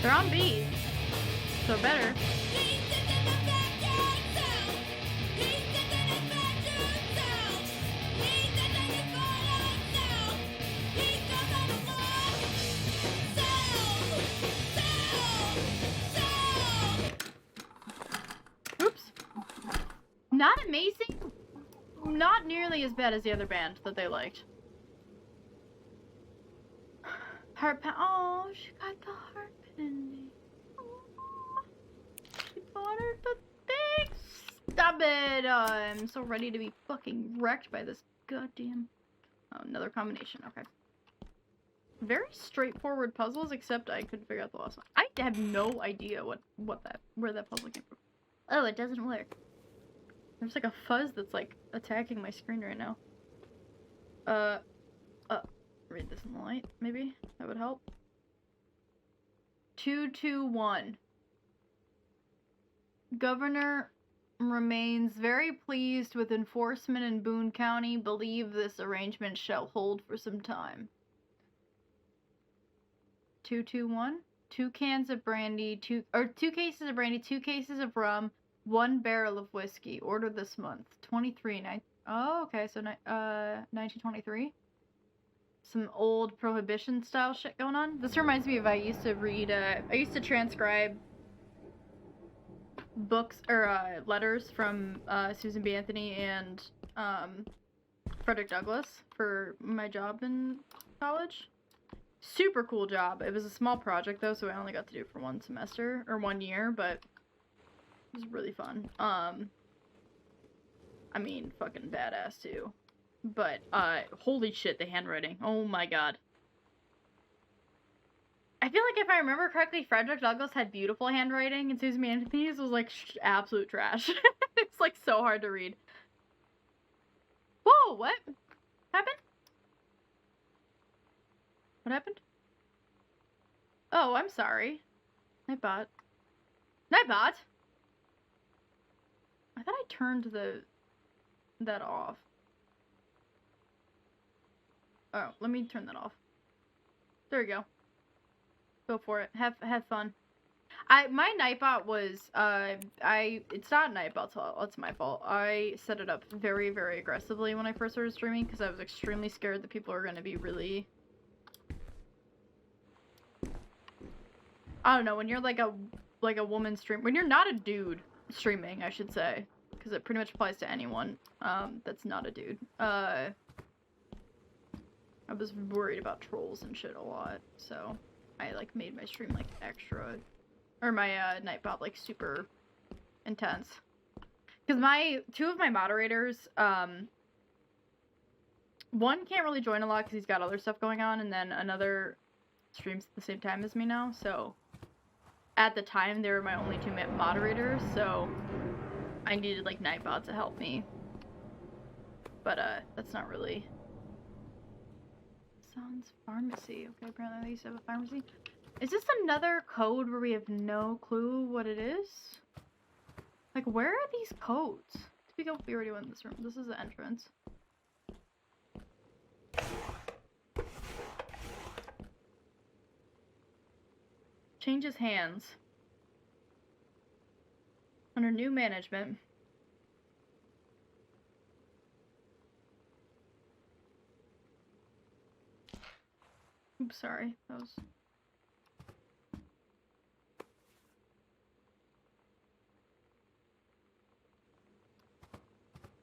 They're on beat. So better. Oops. Not amazing. Not nearly as bad as the other band that they liked. Heart pound. Oh, she got the heart pending. She bought her the thing. Stop it. I'm so ready to be fucking wrecked by this goddamn. Oh, another combination. Okay. Very straightforward puzzles, except I couldn't figure out the last one. I have no idea where that puzzle came from. Oh, it doesn't work. There's like a fuzz that's like attacking my screen right now. Read this in the light, maybe? That would help. 221. Governor remains very pleased with enforcement in Boone County. Believe this arrangement shall hold for some time. 221. 2 cans of brandy, 2 cases of brandy, 2 cases of rum, 1 barrel of whiskey. Order this month. 23. Oh, okay, so 1923. some old prohibition style shit going on. This reminds me of I used to read, I used to transcribe books or letters from Susan B. Anthony and Frederick Douglass for my job in college. Super cool job. It was a small project though, so I only got to do it for 1 semester or 1 year, but it was really fun. I mean, fucking badass too. But holy shit, the handwriting. Oh my god. I feel like if I remember correctly, Frederick Douglass had beautiful handwriting, and Susan B. Anthony's was like absolute trash. It's like so hard to read. Whoa, what happened? What happened? Oh, I'm sorry. Nightbot. Nightbot? I thought I turned that off. Oh, let me turn that off. There we go. Go for it. Have fun. My Nightbot was it's not Nightbot's fault. It's my fault. I set it up very, very aggressively when I first started streaming because I was extremely scared that people are going to be really, I don't know, when you're like a woman stream, when you're not a dude streaming, I should say, because it pretty much applies to anyone that's not a dude. I was worried about trolls and shit a lot, so I like made my stream like extra, or my Nightbot like super intense. Because two of my moderators, one can't really join a lot because he's got other stuff going on, and then another streams at the same time as me now, so at the time they were my only 2 moderators, so I needed like Nightbot to help me. But that's not really. Sounds pharmacy. Okay, apparently they used to have a pharmacy. Is this another code where we have no clue what it is? Like, where are these codes? We already went in this room. This is the entrance. Changes hands. Under new management. Oops, sorry. That was...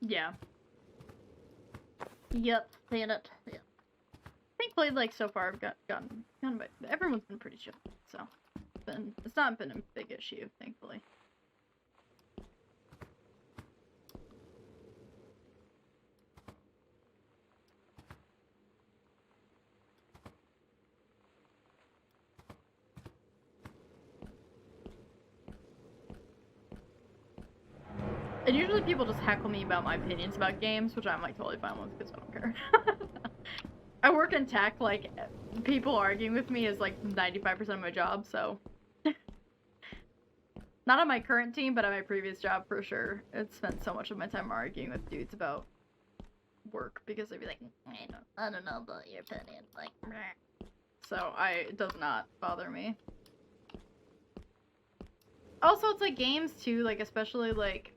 Yeah. Yep, saying it. Yeah. I think played like so far I've gotten but everyone's been pretty chill, so it's not been a big issue, thankfully. And usually people just heckle me about my opinions about games, which I'm like totally fine with because I don't care. I work in tech, like people arguing with me is like 95% of my job, so. Not on my current team, but on my previous job for sure. I'd spent so much of my time arguing with dudes about work because they'd be like, I don't know about your opinion, like, meh. So it does not bother me. Also, it's like games too, like especially like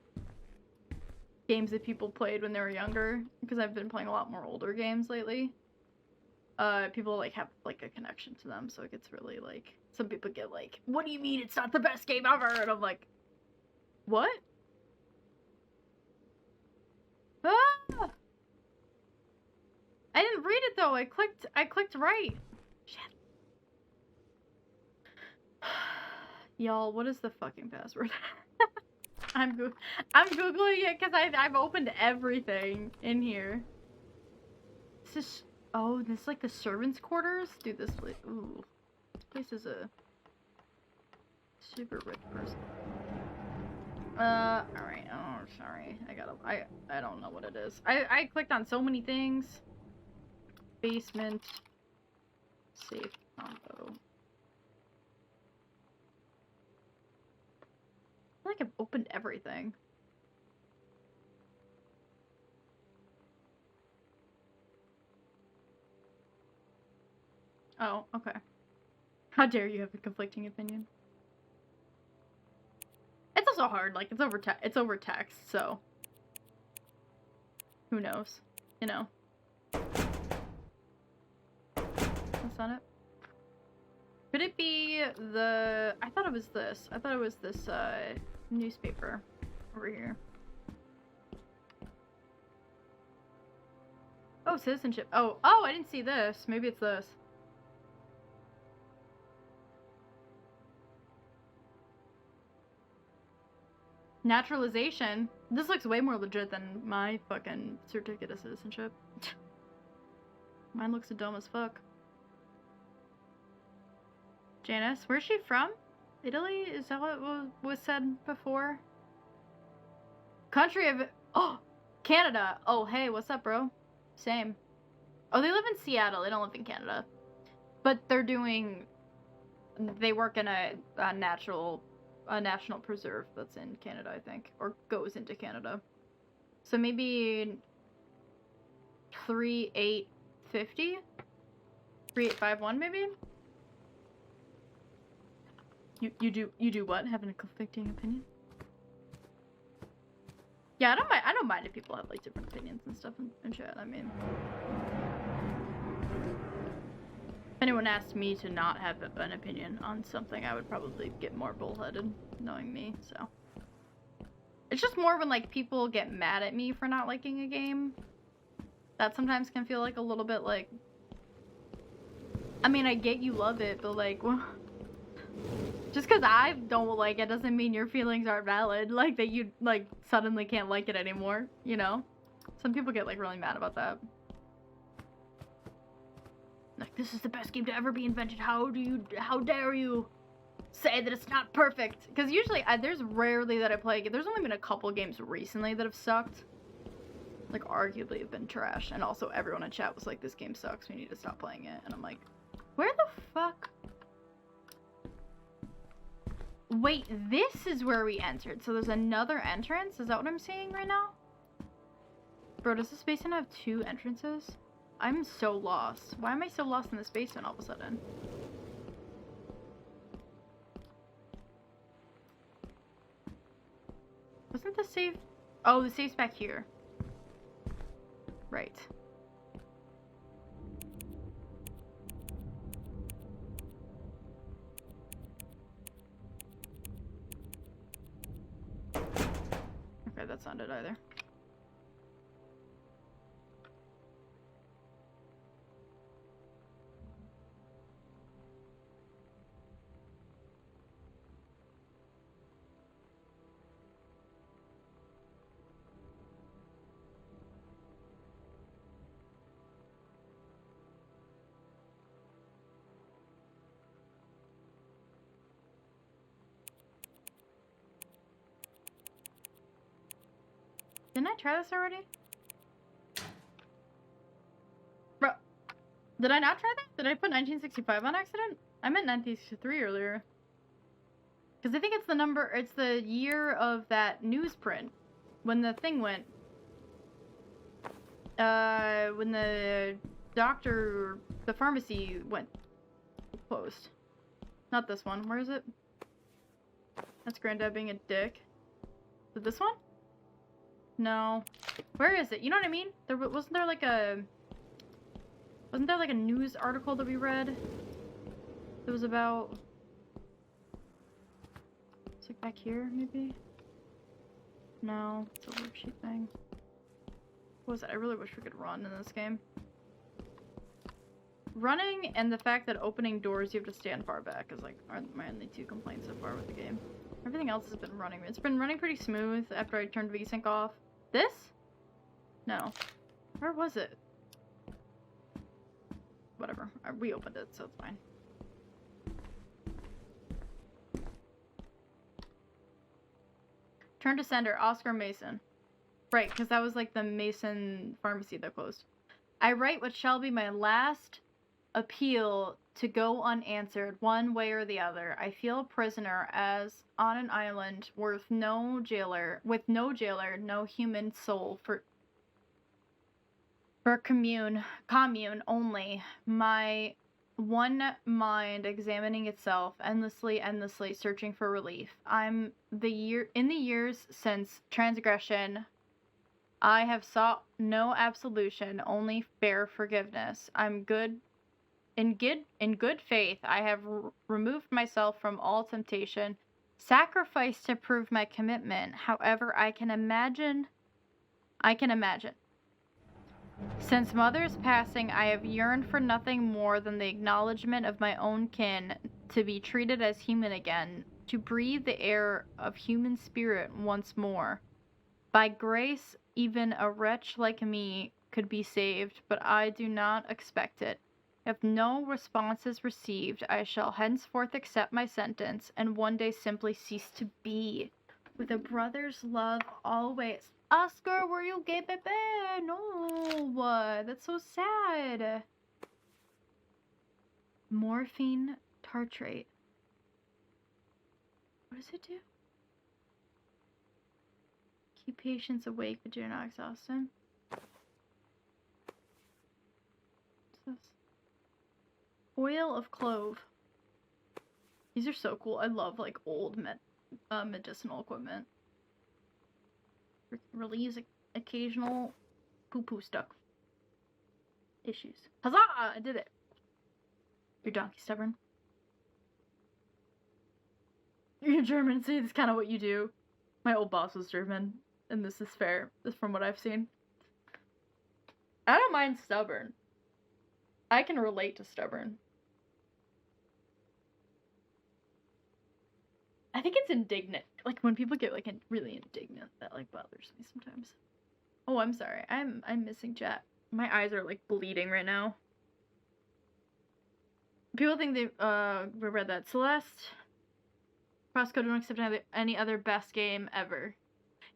games that people played when they were younger, because I've been playing a lot more older games lately. People like have like a connection to them, so it gets really like, some people get like, what do you mean it's not the best game ever? And I'm like, what? Ah! I didn't read it though. I clicked right. Shit. Y'all, what is the fucking password? I'm googling it because I've opened everything in here. This is, oh, this is like the servants' quarters? Dude, this place, ooh. This place is a super rich person. Alright, oh, sorry. I don't know what it is. I clicked on so many things. Basement. Safe combo. I feel like I've opened everything. Oh, okay. How dare you have a conflicting opinion? It's also hard, like, it's over text, so who knows, you know. on it. Could it be the... I thought it was this. I thought it was this, newspaper over here. Oh, citizenship. Oh, I didn't see this. Maybe it's this. Naturalization? This looks way more legit than my fucking certificate of citizenship. Mine looks dumb as fuck. Janice, where's she from? Italy? Is that what was said before? Country of... Oh! Canada! Oh, hey, what's up, bro? Same. Oh, they live in Seattle. They don't live in Canada. But they're doing... They work in a national preserve that's in Canada, I think. Or goes into Canada. So maybe... 3850? 3851, maybe? You do what? Having a conflicting opinion? Yeah, I don't mind if people have like different opinions and stuff and shit. I mean, if anyone asked me to not have an opinion on something, I would probably get more bullheaded, knowing me. So it's just more when like people get mad at me for not liking a game. That sometimes can feel like a little bit like. I mean, I get you love it, but like. Just because I don't like it doesn't mean your feelings aren't valid. Like, that you, like, suddenly can't like it anymore, you know? Some people get, like, really mad about that. Like, this is the best game to ever be invented. How dare you say that it's not perfect? Because usually, there's rarely that I play. There's only been a couple games recently that have sucked. Like, arguably have been trash. And also, everyone in chat was like, this game sucks. We need to stop playing it. And I'm like, where the fuck... Wait, this is where we entered. So there's another entrance? Is that what I'm seeing right now? Bro, does this basin have 2 entrances? I'm so lost. Why am I so lost in this basin all of a sudden? Wasn't the safe... Oh, the safe's back here. Right. Okay, that's not it either. Didn't I try this already? Bro, did I not try that? Did I put 1965 on accident? I meant 1963 earlier. Because I think it's the number, it's the year of that newsprint. When the thing went. When the doctor, the pharmacy went closed. Not this one. Where is it? That's Granddad being a dick. Is it this one? No. Where is it? You know what I mean? Wasn't there like a news article that we read? It was about... It's like back here, maybe? No. It's a worksheet thing. What was it? I really wish we could run in this game. Running and the fact that opening doors you have to stand far back is like my only 2 complaints so far with the game. Everything else has been running. It's been running pretty smooth after I turned VSync off. This? No. Where was it? Whatever. We opened it, so it's fine. Turn to sender, Oscar Mason. Right, because that was like the Mason pharmacy that closed. I write what shall be my last appeal to go unanswered one way or the other. I feel a prisoner as on an island with no jailer, no human soul for commune only. My one mind examining itself endlessly searching for relief. In the years since transgression, I have sought no absolution, only fair forgiveness. I'm good In good faith, I have removed myself from all temptation, sacrificed to prove my commitment. However, I can imagine. Since mother's passing, I have yearned for nothing more than the acknowledgement of my own kin, to be treated as human again, to breathe the air of human spirit once more. By grace, even a wretch like me could be saved, but I do not expect it. If no response is received, I shall henceforth accept my sentence, and one day simply cease to be. With a brother's love always. Oscar, were you gay, baby? No, that's so sad. Morphine tartrate. What does it do? Keep patients awake, but do not exhaust them. What's this? Oil of clove. These are so cool. I love like old medicinal equipment. Relieves occasional poo-poo stuck issues. Huzzah! I did it. You're donkey stubborn. You're German. See, that's kind of what you do. My old boss was German, and this is fair. This from what I've seen. I don't mind stubborn. I can relate to stubborn. I think it's indignant. Like when people get like really indignant, that like bothers me sometimes. Oh, I'm sorry. I'm missing chat. My eyes are like bleeding right now. People think they read that. Celeste. Crosscode don't accept any other best game ever.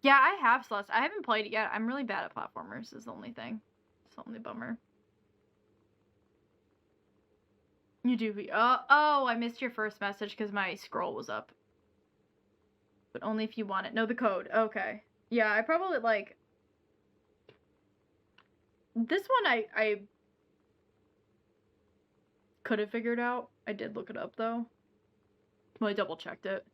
Yeah, I have Celeste. I haven't played it yet. I'm really bad at platformers is the only thing. It's the only bummer. You do. Oh, I missed your first message because my scroll was up. But only if you want it. Know the code. Okay. Yeah, I probably, like... This one I could have figured out. I did look it up, though. Well, I double-checked it.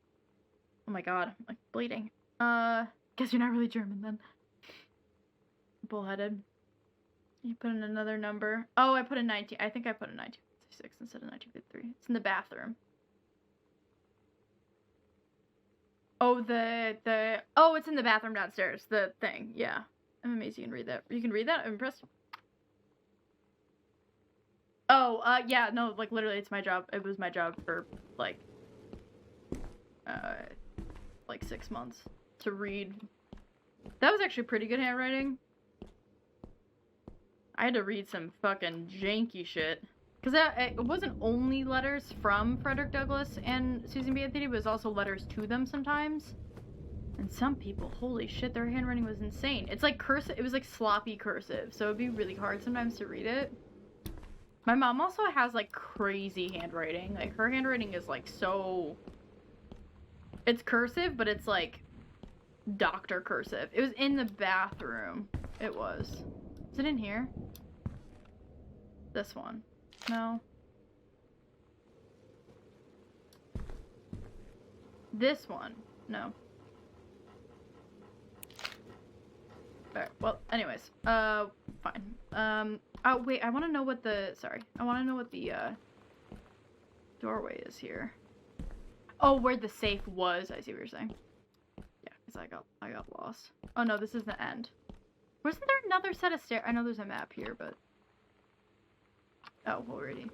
Oh my god. I'm, like, bleeding. Guess you're not really German, then. Bullheaded. You put in another number. Oh, I put in 19... I think I put in 1956 instead of 1953. It's in the bathroom. Oh, oh, it's in the bathroom downstairs. The thing, yeah. I'm amazed you can read that. You can read that? I'm impressed. Oh, yeah, no, like, literally, it's my job. It was my job for, like 6 months to read. That was actually pretty good handwriting. I had to read some fucking janky shit. Because it wasn't only letters from Frederick Douglass and Susan B. Anthony, but it was also letters to them sometimes. And some people, holy shit, their handwriting was insane. It's like cursive, it was like sloppy cursive, so it'd be really hard sometimes to read it. My mom also has like crazy handwriting. Like her handwriting is like so... It's cursive, but it's like doctor cursive. It was in the bathroom. It was. Is it in here? This one. No. This one. No. Alright, well, anyways. Fine. Oh, wait, I want to know what the... Sorry. I want to know what the, doorway is here. Oh, where the safe was. I see what you're saying. Yeah, because I got lost. Oh, no, this is the end. Wasn't there another set of stairs? I know there's a map here, but... Oh, already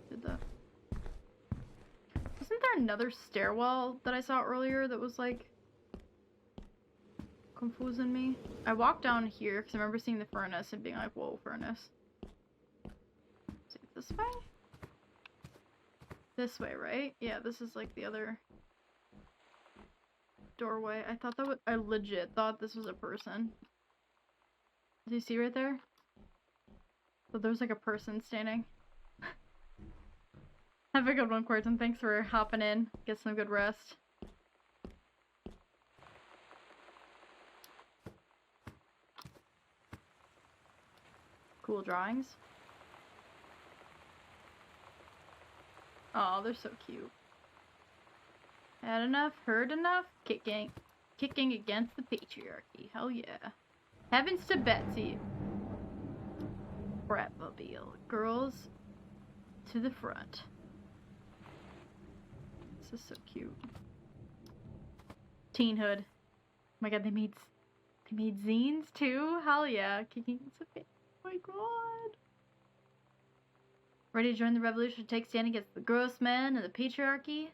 did that. Wasn't there another stairwell that I saw earlier that was, like, confusing me? I walked down here because I remember seeing the furnace and being like, whoa, furnace. Is it this way? This way, right? Yeah, this is, like, the other doorway. I thought that was... I legit thought this was a person. Do you see right there? So there's like a person standing. Have a good one, Quirton. Thanks for hopping in. Get some good rest. Cool drawings. Oh, they're so cute. Had enough, heard enough, kicking against the patriarchy. Hell yeah. Heavens to Betsy. Bratmobile. Girls to the front. This is so cute. Teenhood. Oh my god, they made zines too? Hell yeah. Kicking oh my god. Ready to join the revolution to take stand against the gross men and the patriarchy?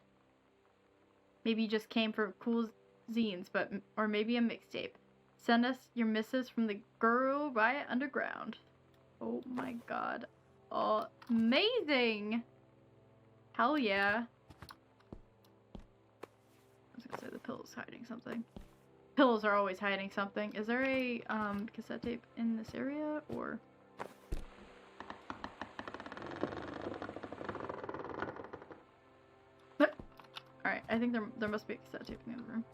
Maybe you just came for cool zines, or maybe a mixtape. Send us your missives from the Guru Riot Underground. Oh my god. Oh, amazing! Hell yeah. I was gonna say the pillow's hiding something. Pillows are always hiding something. Is there a cassette tape in this area, or? Alright, I think there must be a cassette tape in the other room.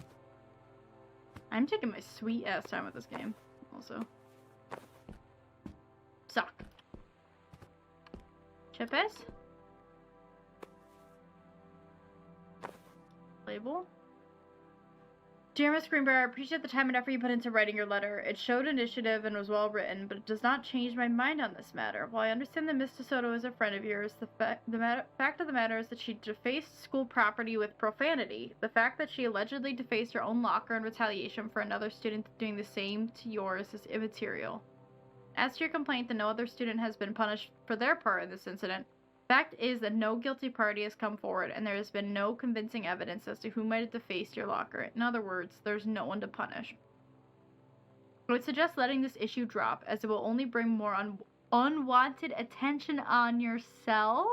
I'm taking my sweet ass time with this game, also. Sock. Chippers. Label. Dear Miss Greenbrier, I appreciate the time and effort you put into writing your letter. It showed initiative and was well written, but it does not change my mind on this matter. While I understand that Miss DeSoto is a friend of yours, the fact of the matter is that she defaced school property with profanity. The fact that she allegedly defaced her own locker in retaliation for another student doing the same to yours is immaterial. As to your complaint that no other student has been punished for their part in this incident, fact is that no guilty party has come forward, and there has been no convincing evidence as to who might have defaced your locker. In other words, there's no one to punish. I would suggest letting this issue drop, as it will only bring more unwanted attention on yourself,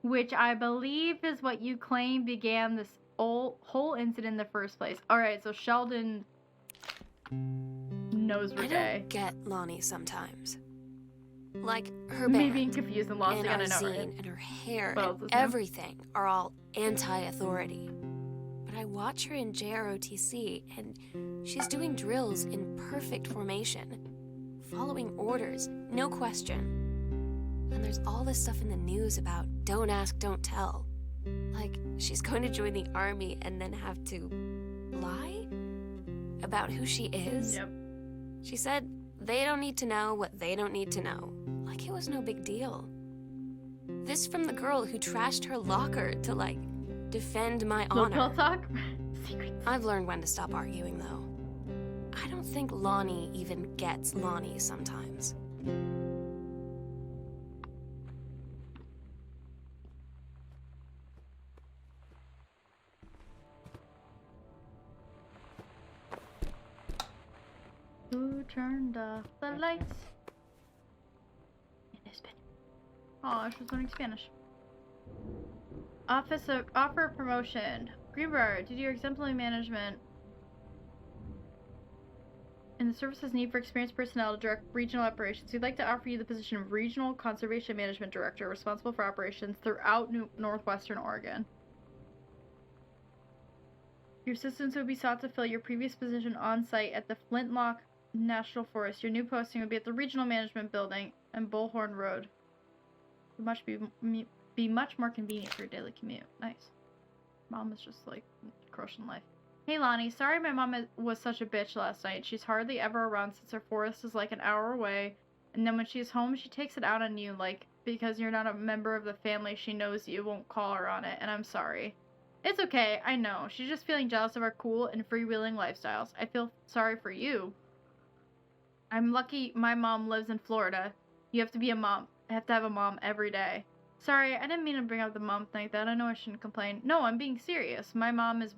which I believe is what you claim began this whole incident in the first place. Alright, so Sheldon knows we're gay. I don't get Lonnie sometimes. Like, her Me band, being confused and lost and again, our I know, zine, right? and her hair, Well, and everything are all anti-authority. But I watch her in JROTC, and she's doing drills in perfect formation, following orders, no question. And there's all this stuff in the news about don't ask, don't tell. Like, she's going to join the army and then have to lie about who she is. Yep. She said they don't need to know what they don't need to know. Like it was no big deal. This from the girl who trashed her locker to, like, defend my No honor. pill talk? Secrets. I've learned when to stop arguing, though. I don't think Lonnie even gets Lonnie sometimes. Who turned off the lights? It has been. Oh, she was learning Spanish. Offer of promotion. Greenbrier, due to your exemplary management and the service's need for experienced personnel to direct regional operations, we'd like to offer you the position of Regional Conservation Management Director, responsible for operations throughout northwestern Oregon. Your assistance would be sought to fill your previous position on site at the Flintlock National Forest. Your new posting would be at the Regional Management Building and Bullhorn Road. It must be much more convenient for your daily commute. Nice. Mom is just like crushing life. Hey Lonnie, sorry my mom was such a bitch last night. She's hardly ever around since her forest is like an hour away. And then when she's home, she takes it out on you, like, because you're not a member of the family, she knows you won't call her on it, and I'm sorry. It's okay, I know. She's just feeling jealous of our cool and freewheeling lifestyles. I feel sorry for you. I'm lucky my mom lives in Florida. You have to be a mom. I have to have a mom every day. Sorry, I didn't mean to bring up the mom thing like that. I know I shouldn't complain. No, I'm being serious. My mom is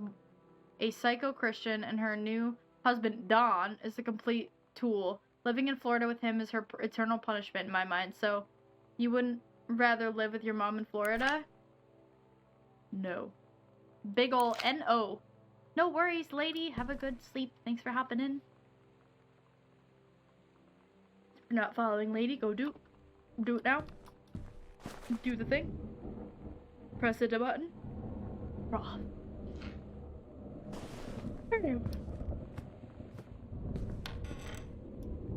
a psycho-Christian, and her new husband, Don, is a complete tool. Living in Florida with him is her eternal punishment in my mind. So, you wouldn't rather live with your mom in Florida? No. Big ol' N-O. No worries, lady. Have a good sleep. Thanks for hopping in. If you're not following, lady, go do it now. Do the thing. Press the button. Raw.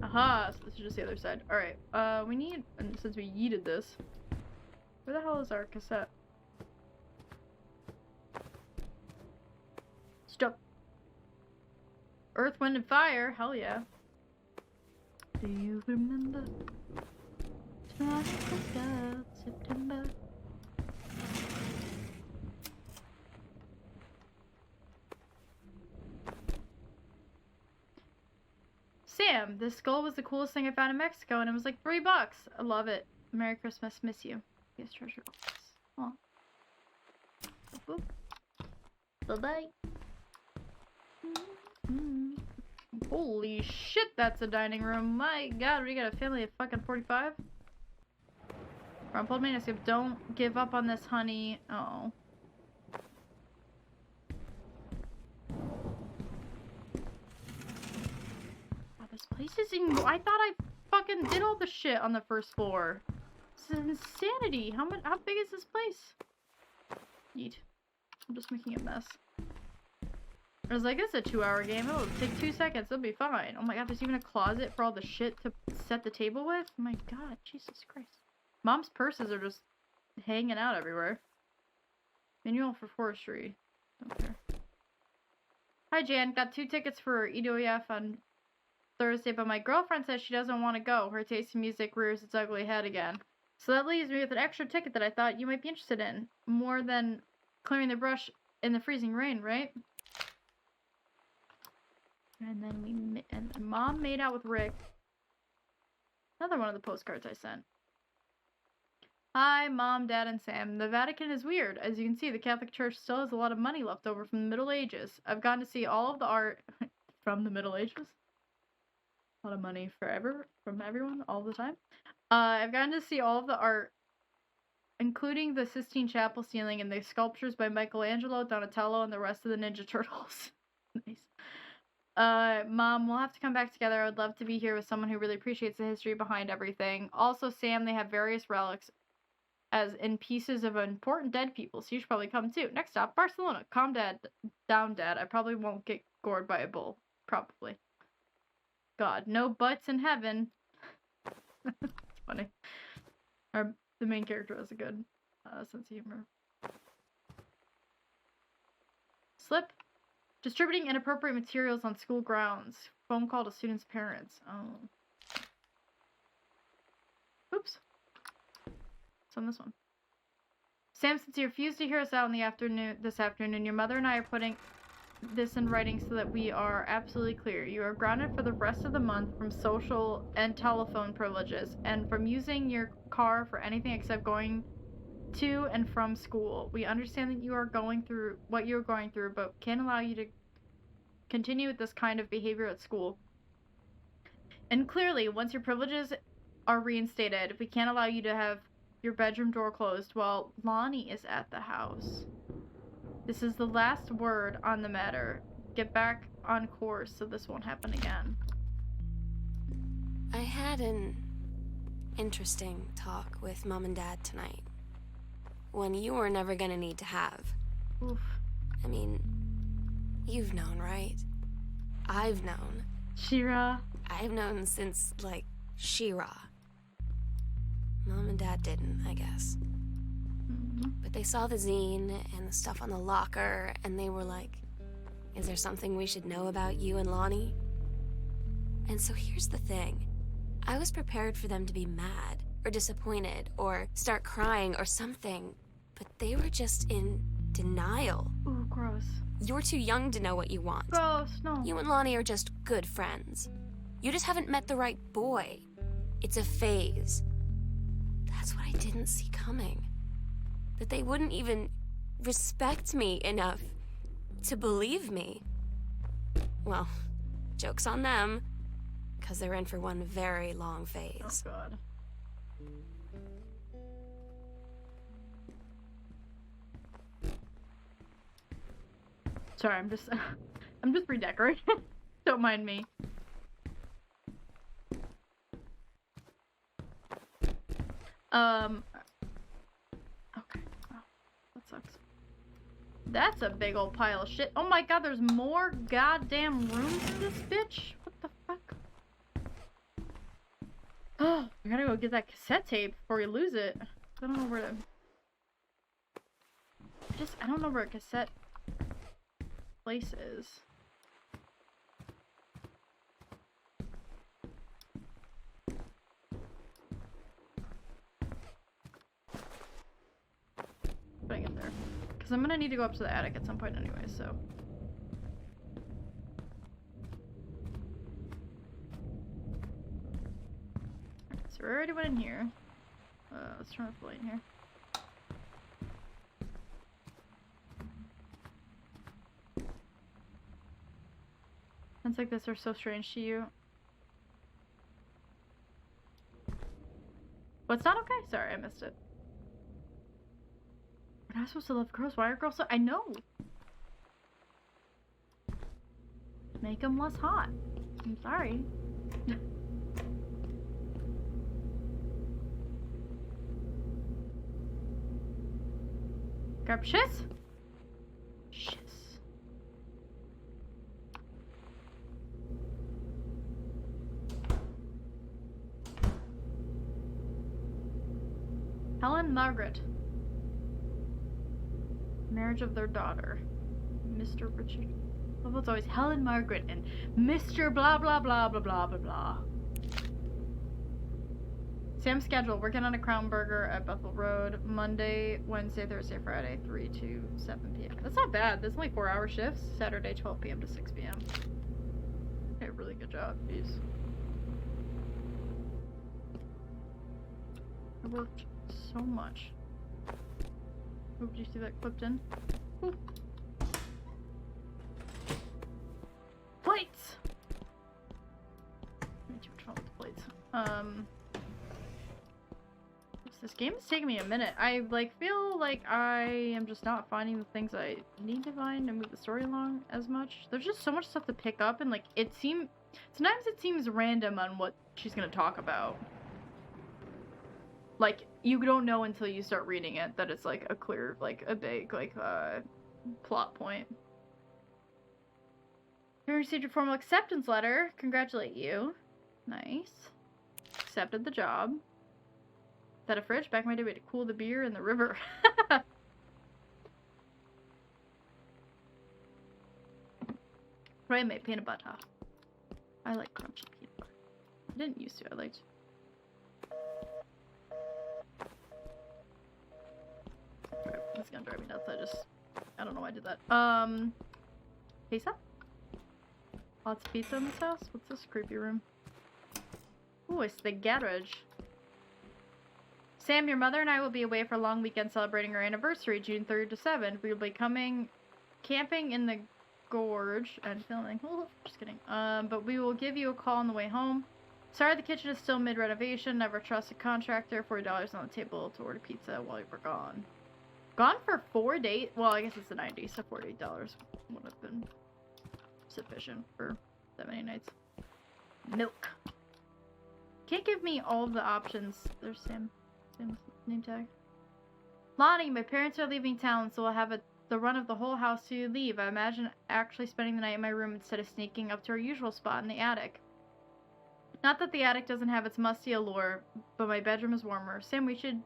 Aha, so this is just the other side. Alright, we need, and since we yeeted this, where the hell is our cassette? Stop. Earth, Wind, and Fire, hell yeah. Do you remember? Trust the gods. September. Sam, this skull was the coolest thing I found in Mexico, and it was like $3. I love it. Merry Christmas, miss you. Yes, treasure box. Aw. Bye-bye. Holy shit, that's a dining room. My god, we got a family of fucking 45. Rumpled manuscript. Don't give up on this, honey. Oh. Wow, this place is I thought I fucking did all the shit on the first floor. This is insanity. How big is this place? Neat. I'm just making a mess. I was like, it's a 2-hour game. It'll take 2 seconds. It'll be fine. Oh my god, there's even a closet for all the shit to set the table with? Oh my god, Jesus Christ. Mom's purses are just hanging out everywhere. Manual for forestry. Don't care. Hi, Jan. Got 2 tickets for EWF on Thursday, but my girlfriend says she doesn't want to go. Her taste in music rears its ugly head again. So that leaves me with an extra ticket that I thought you might be interested in. More than clearing the brush in the freezing rain, right? And then Mom made out with Rick. Another one of the postcards I sent. Hi, Mom, Dad, and Sam. The Vatican is weird. As you can see, the Catholic Church still has a lot of money left over from the Middle Ages. I've gotten to see all of the art from the Middle Ages. A lot of money from everyone, all the time. I've gotten to see all of the art, including the Sistine Chapel ceiling and the sculptures by Michelangelo, Donatello, and the rest of the Ninja Turtles. Nice. Mom, we'll have to come back together. I would love to be here with someone who really appreciates the history behind everything. Also, Sam, they have various relics as in pieces of important dead people, so you should probably come too. Next stop, Barcelona. Calm down, Dad. I probably won't get gored by a bull. Probably. God, no butts in heaven. It's funny. The main character has a good sense of humor. Slip. Distributing inappropriate materials on school grounds. Phone call to students' parents. Oh. Oops. It's on this one. Sam, since you refused to hear us out in this afternoon, your mother and I are putting this in writing so that we are absolutely clear. You are grounded for the rest of the month from social and telephone privileges, and from using your car for anything except going to and from school. We understand that you are going through what you're going through, but can't allow you to continue with this kind of behavior at school. And clearly, once your privileges are reinstated, we can't allow you to have your bedroom door closed while Lonnie is at the house. This is the last word on the matter. Get back on course so this won't happen again. I had an interesting talk with Mom and Dad tonight. One you were never gonna need to have. Oof. I mean, you've known, right? I've known. She-Ra. I've known since, like, She-Ra. Mom and Dad didn't, I guess. But they saw the zine and the stuff on the locker, and they were like, is there something we should know about you and Lonnie? And so here's the thing. I was prepared for them to be mad, or disappointed, or start crying, or something. But they were just in denial. Ooh, gross. You're too young to know what you want. Gross, no. You and Lonnie are just good friends. You just haven't met the right boy. It's a phase. That's what I didn't see coming. That they wouldn't even respect me enough to believe me. Well, joke's on them, because they're in for one very long phase. Oh, God. Sorry, I'm just redecorating. Don't mind me. Okay. Oh, that sucks. That's a big old pile of shit. Oh my god, there's more goddamn rooms in this bitch? What the fuck? Oh, I gotta go get that cassette tape before we lose it. I don't know where to... I don't know where a cassette place is. Because I'm gonna need to go up to the attic at some point anyway, so. Alright, so we already went in here. Let's turn off the light in here. Things like this are so strange to you. What's not okay? Sorry, I missed it. You're not supposed to love girls. Why are girls so... I know! Make them less hot. I'm sorry. Grab shiz? Shiz. Helen Margaret. Marriage of their daughter. Mr. Richard. Well, it's always Helen Margaret and Mr. blah blah blah blah blah blah blah. Sam's schedule. Working on a Crown Burger at Bethel Road. Monday, Wednesday, Thursday, Friday, 3 to 7 p.m. That's not bad. There's only 4-hour shifts. Saturday, 12 p.m. to 6 p.m. Okay, really good job. Jeez. I worked so much. Oh, did you see that clipped in? Ooh. Plates! Way too much fun with the plates. This game is taking me a minute. I feel like I am just not finding the things I need to find and move the story along as much. There's just so much stuff to pick up, and sometimes it seems random on what she's gonna talk about. Like, you don't know until you start reading it that it's a clear, a big, plot point. You received your formal acceptance letter. Congratulate you. Nice. Accepted the job. Is that a fridge? Back in my day, we had to cool the beer in the river. Right, made peanut butter. I like crunchy peanut butter. I didn't used to. I liked. It's gonna drive me nuts. I don't know why I did that. Pizza? Lots of pizza in this house? What's this creepy room? Ooh, it's the garage. Sam, your mother and I will be away for a long weekend celebrating our anniversary, June 3rd to 7th. We will be camping in the gorge and filming. Oh, just kidding. But we will give you a call on the way home. Sorry, the kitchen is still mid-renovation. Never trust a contractor. $40 on the table to order pizza while you were gone. Gone for 4 days? Well, I guess it's the 90s, so $48 would have been sufficient for that many nights. Milk. Can't give me all of the options. There's Sam's name tag. Lonnie, my parents are leaving town, so we'll have the run of the whole house till you leave. I imagine actually spending the night in my room instead of sneaking up to our usual spot in the attic. Not that the attic doesn't have its musty allure, but my bedroom is warmer. Sam, we should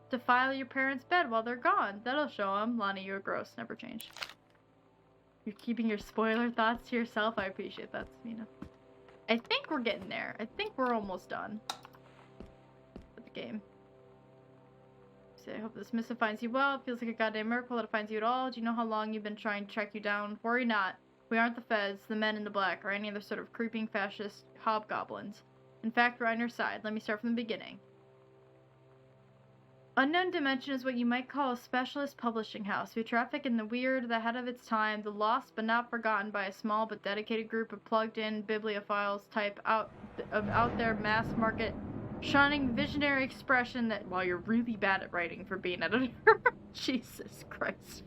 defile your parents' bed while they're gone. That'll show them. Lonnie, you're gross. Never change. You're keeping your spoiler thoughts to yourself. I appreciate that, Samina. I think we're getting there. I think we're almost done with the game. So I hope this missive finds you well. It feels like a goddamn miracle that it finds you at all. Do you know how long you've been trying to track you down? Worry not. We aren't the feds, the men in the black, or any other sort of creeping fascist hobgoblins. In fact, we're on your side. Let me start from the beginning. Unknown Dimension is what you might call a specialist publishing house. We traffic in the weird, the ahead of its time, the lost but not forgotten by a small but dedicated group of plugged-in bibliophiles type out there mass market shunning visionary expression that, well, you're really bad at writing for being an editor. Jesus Christ.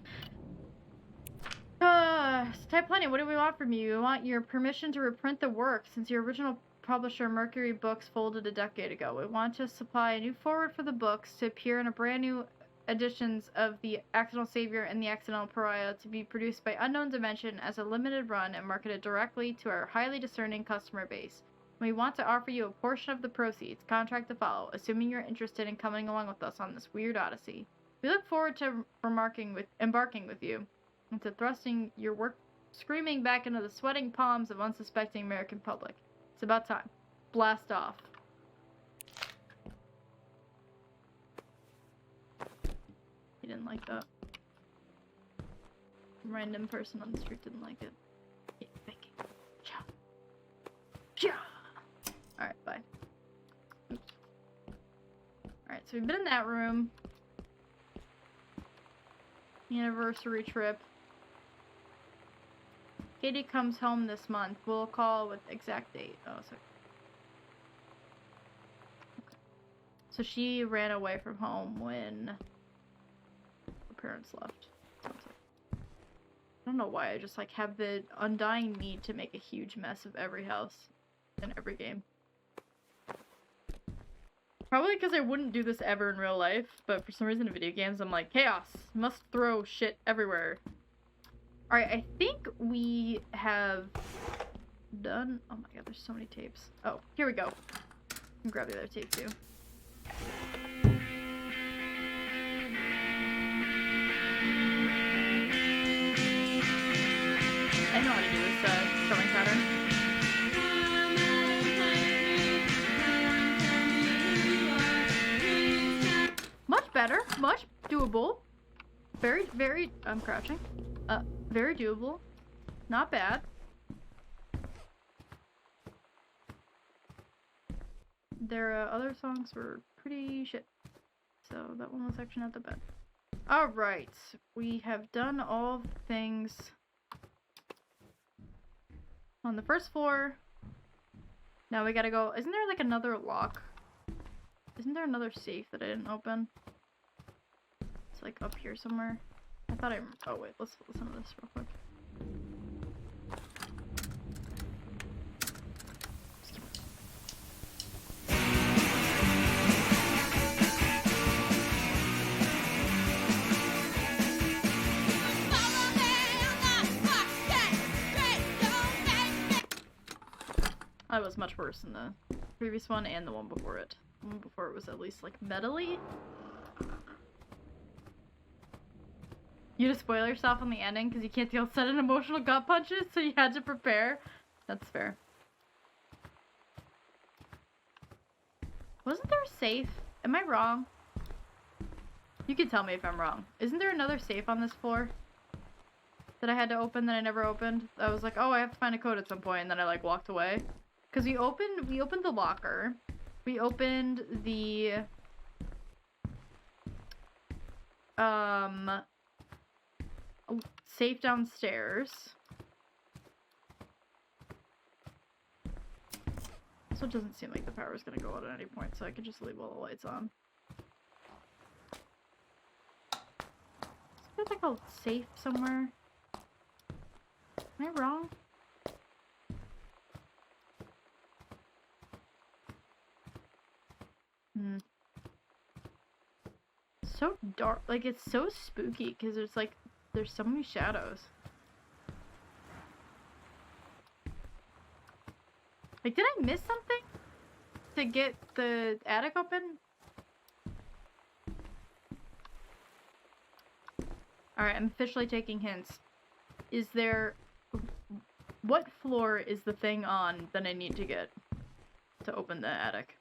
Type Plenty, what do we want from you? We want your permission to reprint the work, since your original publisher Mercury Books folded a decade ago. We want to supply a new forward for the books to appear in a brand new editions of The Accidental Savior and The Accidental Pariah to be produced by Unknown Dimension as a limited run and marketed directly to our highly discerning customer base. We want to offer you a portion of the proceeds, contract to follow, assuming you're interested in coming along with us on this weird odyssey. We look forward to embarking with you, and to thrusting your work screaming back into the sweating palms of unsuspecting American public. It's about time. Blast off. He didn't like that. random person on the street didn't like it. Yeah, Becky. Ciao. Ciao. Alright, bye. Oops. Alright, so we've been in that room. Anniversary trip. Katie comes home this month. We'll call with exact date. Oh, sorry. Okay. So she ran away from home when her parents left. Sounds like. I don't know why, I just like have the undying need to make a huge mess of every house in every game. Probably because I wouldn't do this ever in real life, but for some reason in video games I'm like, chaos! Must throw shit everywhere. Alright, I think we have done... Oh my god, there's so many tapes. Oh, here we go. Grab the other tape too. I know how to do this strumming pattern. Much better. Much doable. Very, very... I'm crouching. Very doable. Not bad. Their other songs were pretty shit. So that one was actually not that bad. Alright. We have done all the things on the first floor. Now we gotta go. Isn't there like another lock? Isn't there another safe that I didn't open? It's like up here somewhere. I thought I... Oh wait, let's listen to this real quick. That was much worse than the previous one and the one before it. The one before it was at least like metally. You just spoil yourself on the ending because you can't deal with sudden emotional gut punches, so you had to prepare. That's fair. Wasn't there a safe? Am I wrong? You can tell me if I'm wrong. Isn't there another safe on this floor that I had to open that I never opened? I was like, oh, I have to find a code at some point, and then I like walked away. Because we opened the locker. We opened the safe downstairs. So it doesn't seem like the power is gonna go out at any point, so I could just leave all the lights on. Is there like a safe somewhere? Am I wrong? So dark, like it's so spooky because there's so many shadows. Like, did I miss something to get the attic open? Alright, I'm officially taking hints. Is there... What floor is the thing on that I need to get to open the attic?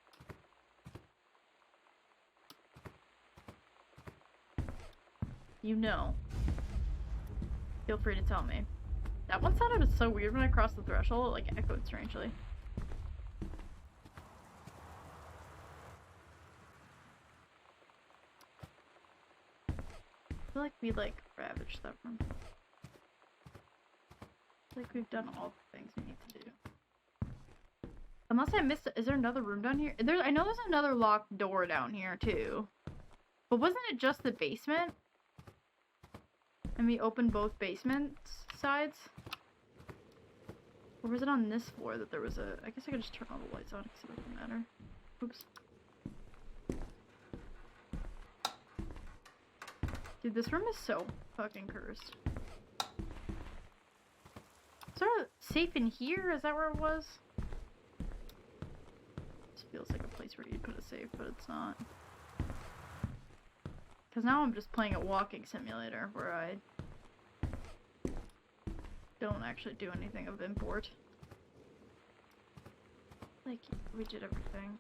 You know. Feel free to tell me. That one sounded so weird when I crossed the threshold, it like echoed strangely. I feel like we like ravaged that room. I feel like we've done all the things we need to do. Unless I missed it. Is there another room down here? I know there's another locked door down here too. But wasn't it just the basement? And we opened both basement sides? Or was it on this floor that there was a... I guess I could just turn all the lights on because it doesn't matter. Oops. Dude, this room is so fucking cursed. Is there a safe in here? Is that where it was? This feels like a place where you'd put a safe, but it's not. Because now I'm just playing a walking simulator where I don't actually do anything of import. Like, we did everything.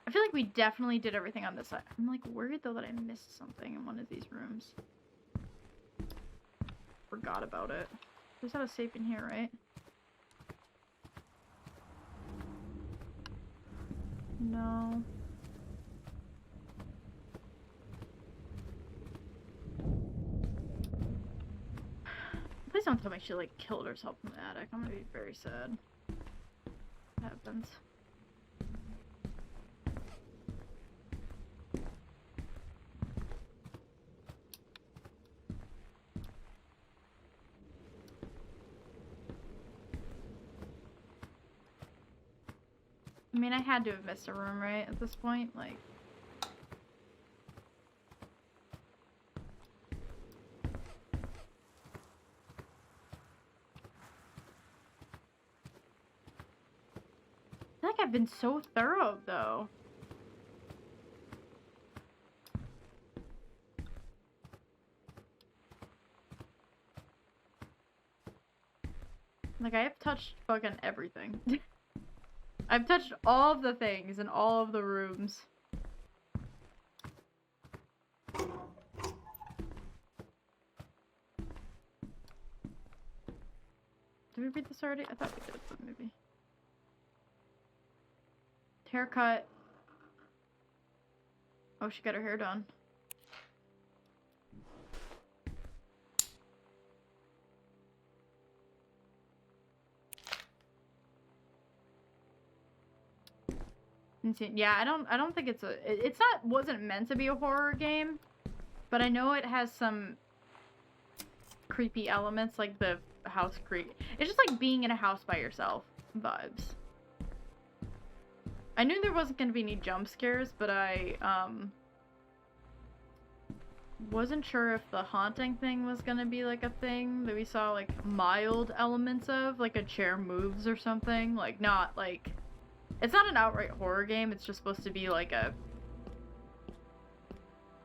I feel like we definitely did everything on this side. I'm like worried though that I missed something in one of these rooms. forgot about it. There's not a safe in here, right? No. Please don't tell me she like killed herself in the attic. I'm gonna be very sad. That happens. I mean, I had to have missed a room, right? At this point, like. I feel like I've been so thorough, though. Like, I have touched fucking everything. I've touched all of the things in all of the rooms. Did we read this already? I thought we did, but maybe. Haircut. Oh, she got her hair done. Yeah, I don't think it's wasn't meant to be a horror game, but I know it has some creepy elements, like the house creep. It's just like being in a house by yourself vibes. I knew there wasn't gonna be any jump scares, but I wasn't sure if the haunting thing was gonna be like a thing that we saw like mild elements of, like a chair moves or something, like not like. It's not an outright horror game, it's just supposed to be like a...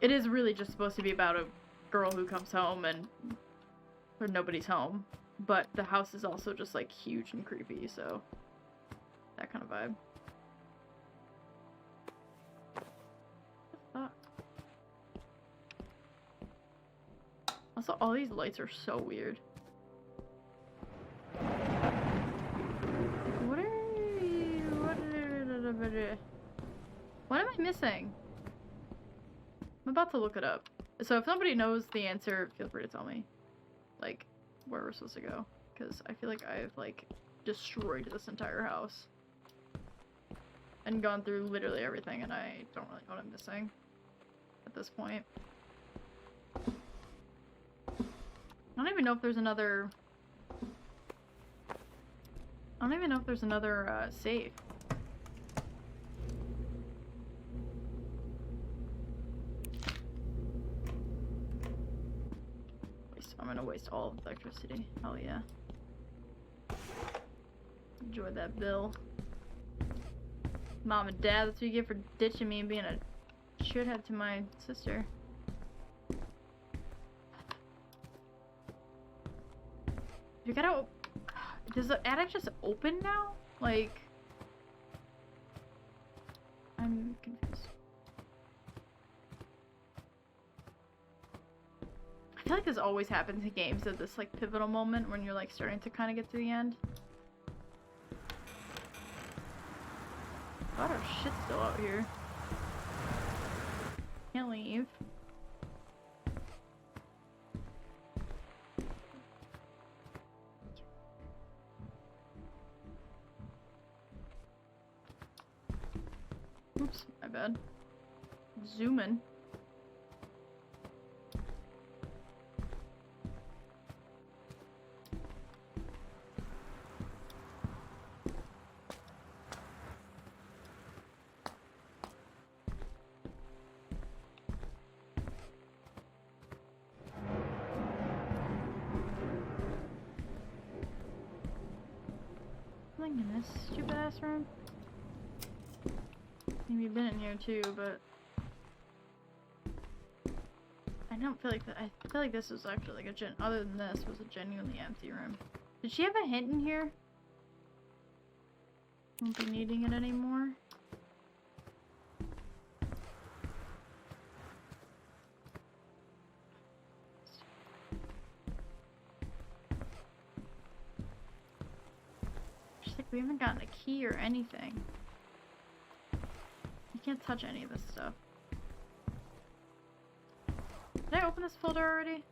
It is really just supposed to be about a girl who comes home and... or nobody's home. But the house is also just like huge and creepy, so... that kind of vibe. What the fuck? Also, all these lights are so weird. What am I missing? I'm about to look it up. So if somebody knows the answer, feel free to tell me. Like, where we're supposed to go. Because I feel like I've, like, destroyed this entire house. And gone through literally everything, and I don't really know what I'm missing. At this point. I don't even know if there's another... I don't even know if there's another, safe. I'm gonna waste all of electricity. Hell yeah. Enjoy that bill. Mom and Dad, that's what you get for ditching me and being a shithead to my sister. You gotta... Does the attic just open now? Like... I'm confused. I feel like this always happens in games at this like pivotal moment when you're like starting to kind of get to the end. A lot of shit still out here. Can't leave. Oops, my bad. Zoom in. In this stupid ass room? Maybe you've been in here too, but I don't feel like that. I feel like this was actually like a other than this was a genuinely empty room. Did she have a hint in here? Won't be needing it anymore. We haven't gotten a key or anything. You can't touch any of this stuff. Did I open this folder already?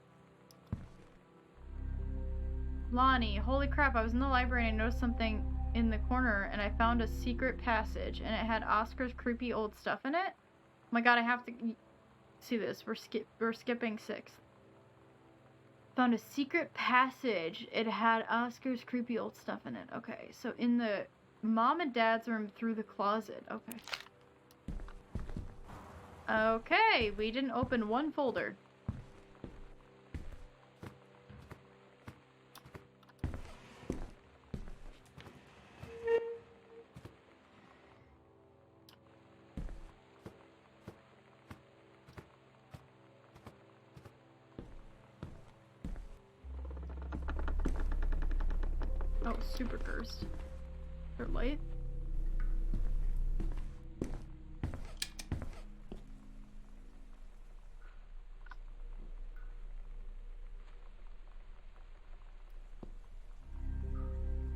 Lonnie, holy crap, I was in the library and I noticed something in the corner and I found a secret passage and it had Oscar's creepy old stuff in it. Oh my god, I have to see this. We're skipping 6. Found a secret passage. It had Oscar's creepy old stuff in it. Okay, so in the mom and dad's room through the closet. Okay. Okay, we didn't open one folder. Oh, super cursed. Or light.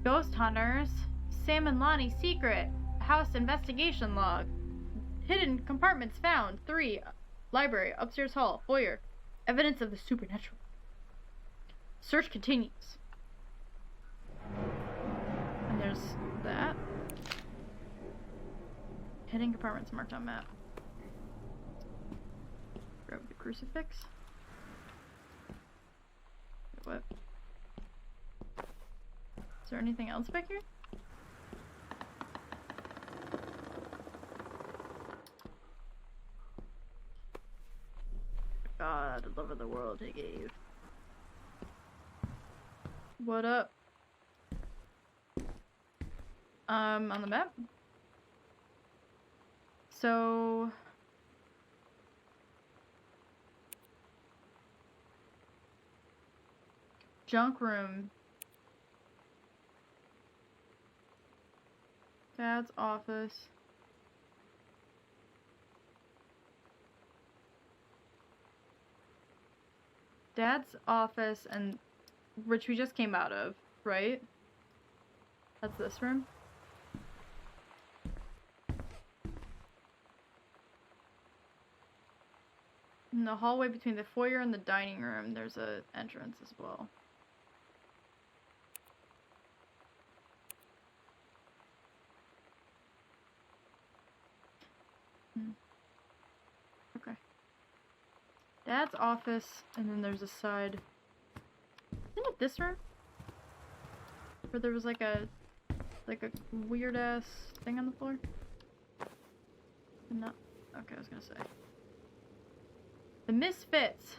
Ghost hunters. Sam and Lonnie secret. House investigation log. Hidden compartments found. 3. Library. Upstairs hall. Foyer. Evidence of the supernatural. Search continues. And there's that. Hidden compartments marked on map. Grab the crucifix. What? Is there anything else back here? God, the love of the world he gave. What up? On the map. So junk room. Dad's office. Dad's office, and which we just came out of, right? That's this room. In the hallway between the foyer and the dining room, there's an entrance as well. Okay. Dad's office, and then there's a side. Isn't it this room? Where there was like a weird ass thing on the floor? No. Okay, I was gonna say. The Misfits.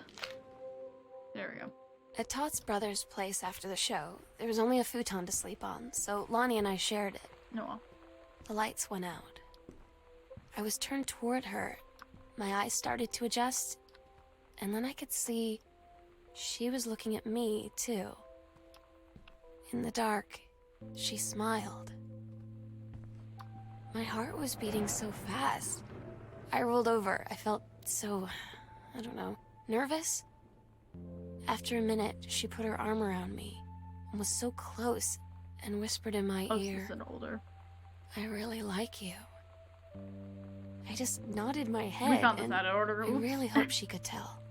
There we go. At Todd's brother's place after the show, there was only a futon to sleep on, so Lonnie and I shared it. No. The lights went out. I was turned toward her. My eyes started to adjust, and then I could see she was looking at me, too. In the dark, she smiled. My heart was beating so fast. I rolled over. I felt so, I don't know, nervous? After a minute, she put her arm around me and was so close and whispered in my ear, This is an older. I really like you. I just nodded my head. We found this and out of order. I really hope she could tell.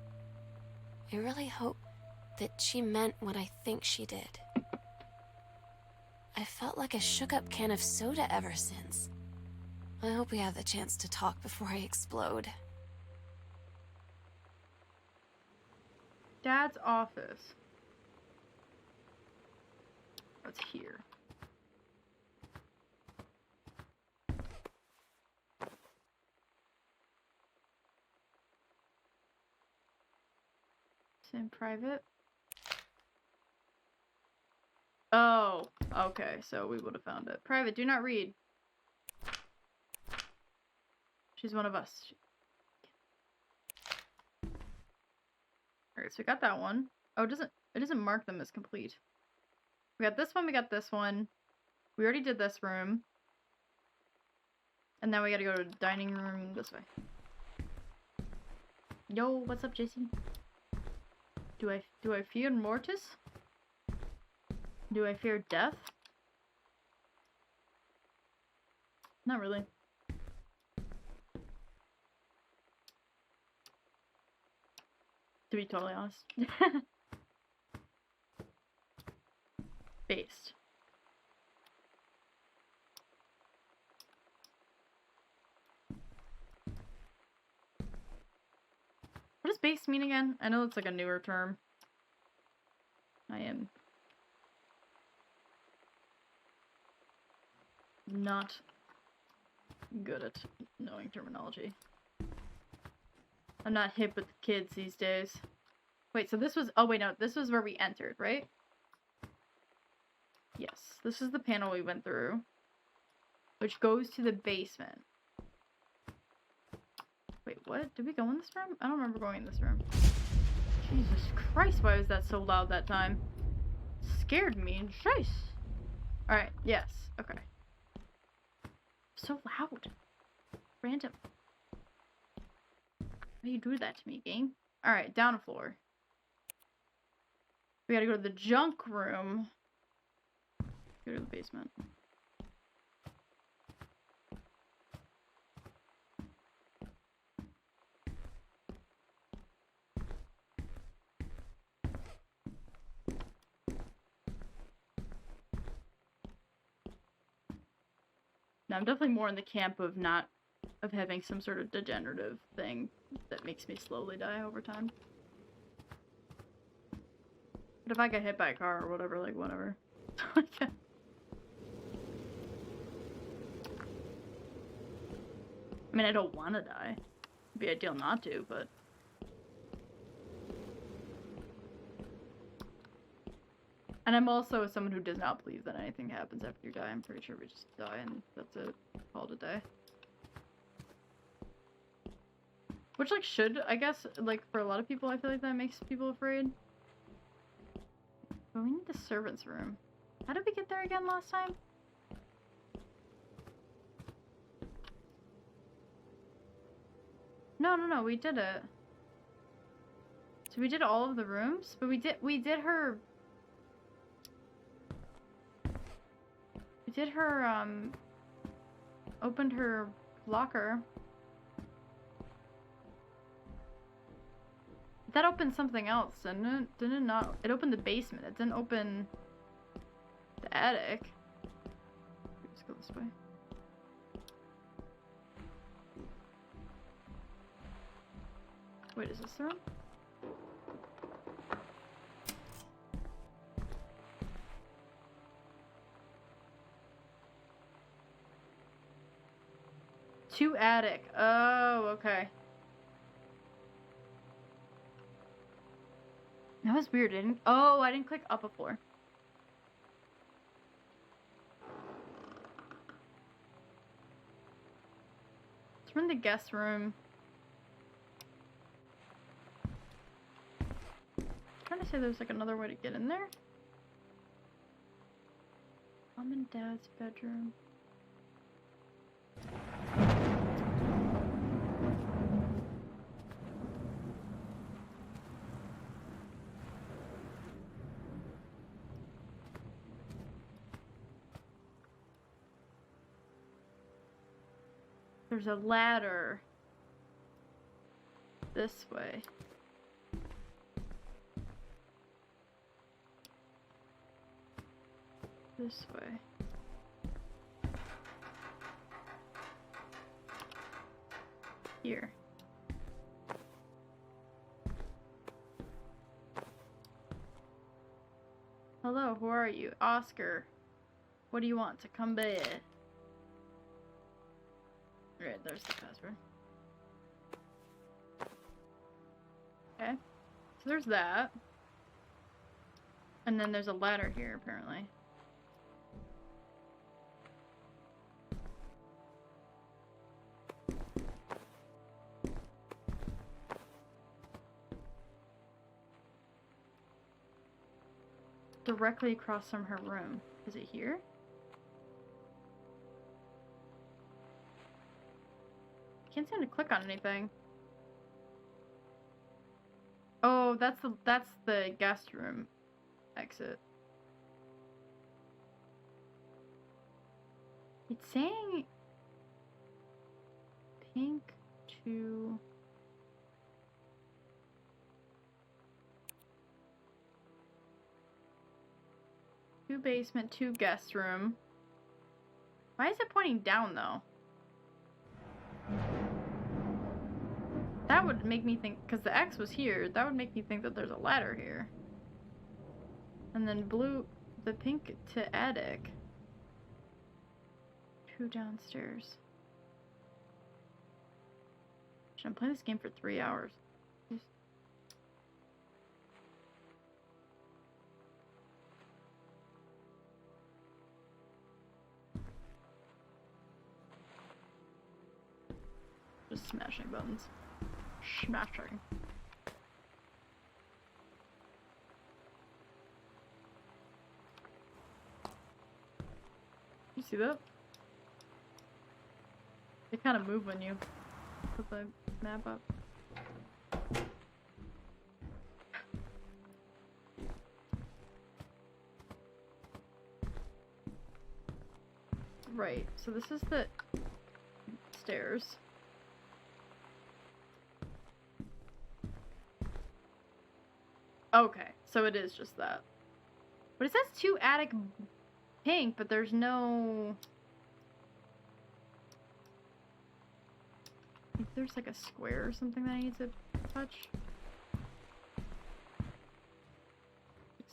I really hope that she meant what I think she did. I felt like a shook-up can of soda ever since. I hope we have the chance to talk before I explode. Dad's office. What's here? It's in private. Oh, okay, so we would have found it. Private, do not read. She's one of us. Alright, so we got that one. Oh, it doesn't mark them as complete. We got this one, we got this one. We already did this room. And now we gotta go to the dining room this way. Yo, what's up, JC? Do I fear Mortis? Do I fear death? Not really. To be totally honest. Based. What does base mean again? I know it's like a newer term. I am not good at knowing terminology. I'm not hip with the kids these days. Wait, so this was... Oh, wait, no. This was where we entered, right? Yes. This is the panel we went through. Which goes to the basement. Wait, what? Did we go in this room? I don't remember going in this room. Jesus Christ, why was that so loud that time? Scared me. Jeez. Alright, yes. Okay. So loud. Random. Why do you do that to me, game? Alright, down a floor. We gotta go to the junk room. Go to the basement. Now, I'm definitely more in the camp of of having some sort of degenerative thing that makes me slowly die over time. But if I get hit by a car or whatever, like, whatever. I mean, I don't want to die. It'd be ideal not to, but... And I'm also someone who does not believe that anything happens after you die. I'm pretty sure we just die and that's it. Call it a day. Which, like, should, I guess, like, for a lot of people, I feel like that makes people afraid. But we need the servant's room. How did we get there again last time? No, we did it. So we did all of the rooms, but we did her... We did her, opened her locker. That opened something else, didn't it? Didn't it not? It opened the basement. It didn't open the attic. Let's go this way. Wait, is this the room? To attic. Oh, okay. That was weird. I didn't click up a floor. We're in the guest room. I'm trying to say there's like another way to get in there. Mom and Dad's bedroom. There's a ladder this way. This way. Here. Hello, who are you? Oscar. What do you want to come bed? Right, there's the password. Okay. So there's that. And then there's a ladder here, apparently. Directly across from her room. Is it here? Can't seem to click on anything. Oh, that's the guest room exit. It's saying pink to... Two basement, two guest room. Why is it pointing down, though? That would make me think, because the X was here, that would make me think that there's a ladder here. And then blue, the pink to attic. Two downstairs. I'm playing this game for 3 hours. Just smashing buttons. Smashing. You see that? They kind of move when you put the map up. Right, so this is the stairs. Okay, so it is just that. But it says two attic pink, but there's no... I think there's like a square or something that I need to touch.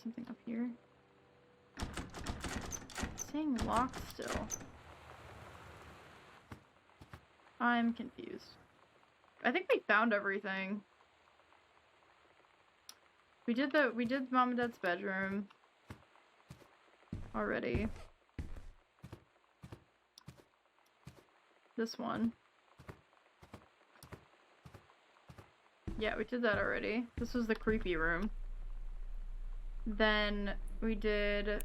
Something up here. It's saying locked still. I'm confused. I think we found everything. We did Mom and Dad's bedroom already. This one. Yeah, we did that already. This was the creepy room. Then we did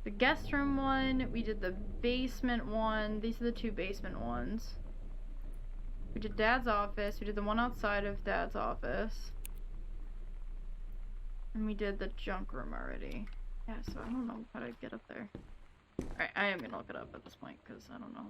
the guest room one. We did the basement one. These are the two basement ones. We did Dad's office. We did the one outside of Dad's office. And we did the junk room already. Yeah, so I don't know how to get up there. Alright, I am gonna look it up at this point, because I don't know.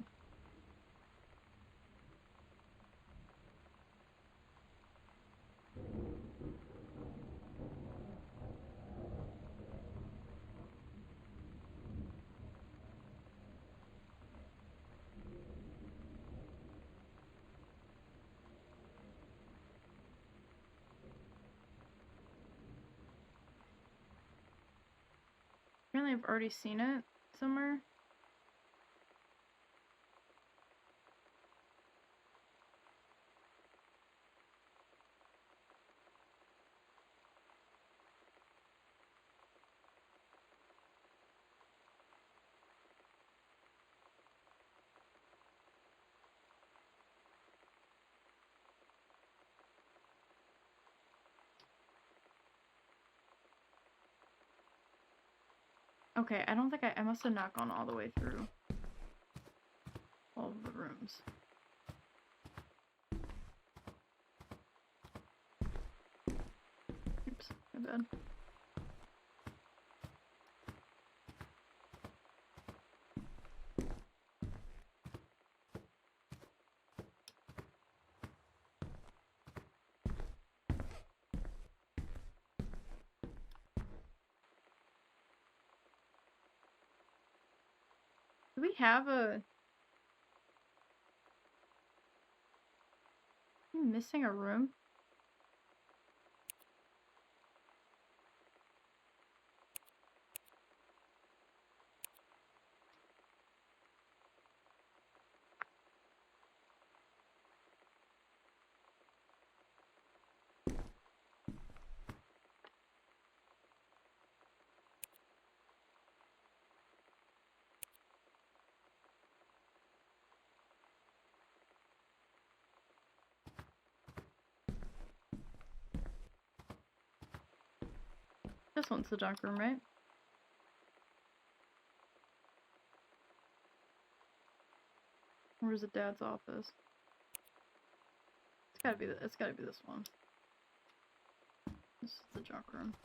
Apparently I've already seen it somewhere. Okay, I don't think I must have not gone all the way through all of the rooms. Oops, my bad. Do we have a... I'm missing a room? This one's the junk room, right? Or is it Dad's office? It's gotta be this one. This is the junk room.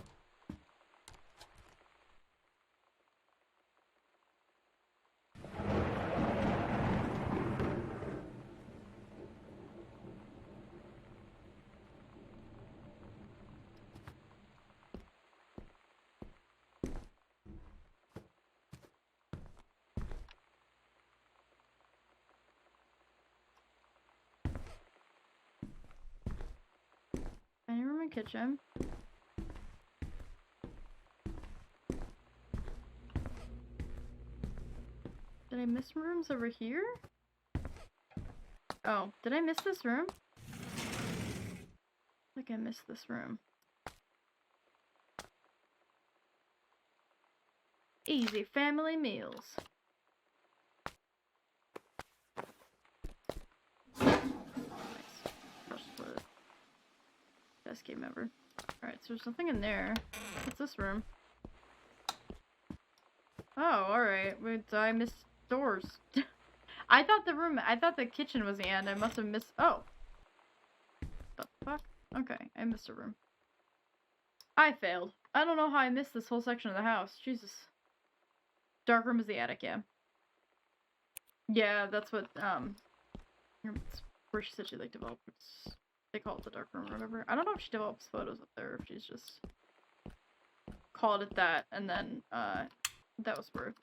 and kitchen. Did I miss rooms over here? Oh, did I miss this room? I think I missed this room. Easy family meals. Nice. Best game ever. Alright, so there's nothing in there. What's this room? Oh, alright. Wait, I missed doors. I thought the kitchen was the end. I must have missed. Oh. The fuck? Okay, I missed a room. I failed. I don't know how I missed this whole section of the house. Jesus. Dark room is the attic, yeah. Yeah, that's what, where she said she like develops. They call it the dark room or whatever. I don't know if she develops photos up there, or if she's just called it that, and then, that was where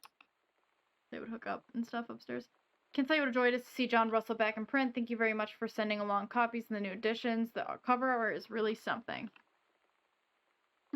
they would hook up and stuff upstairs. Can tell you what a joy it is to see John Russell back in print. Thank you very much for sending along copies in the new editions. The cover art is really something.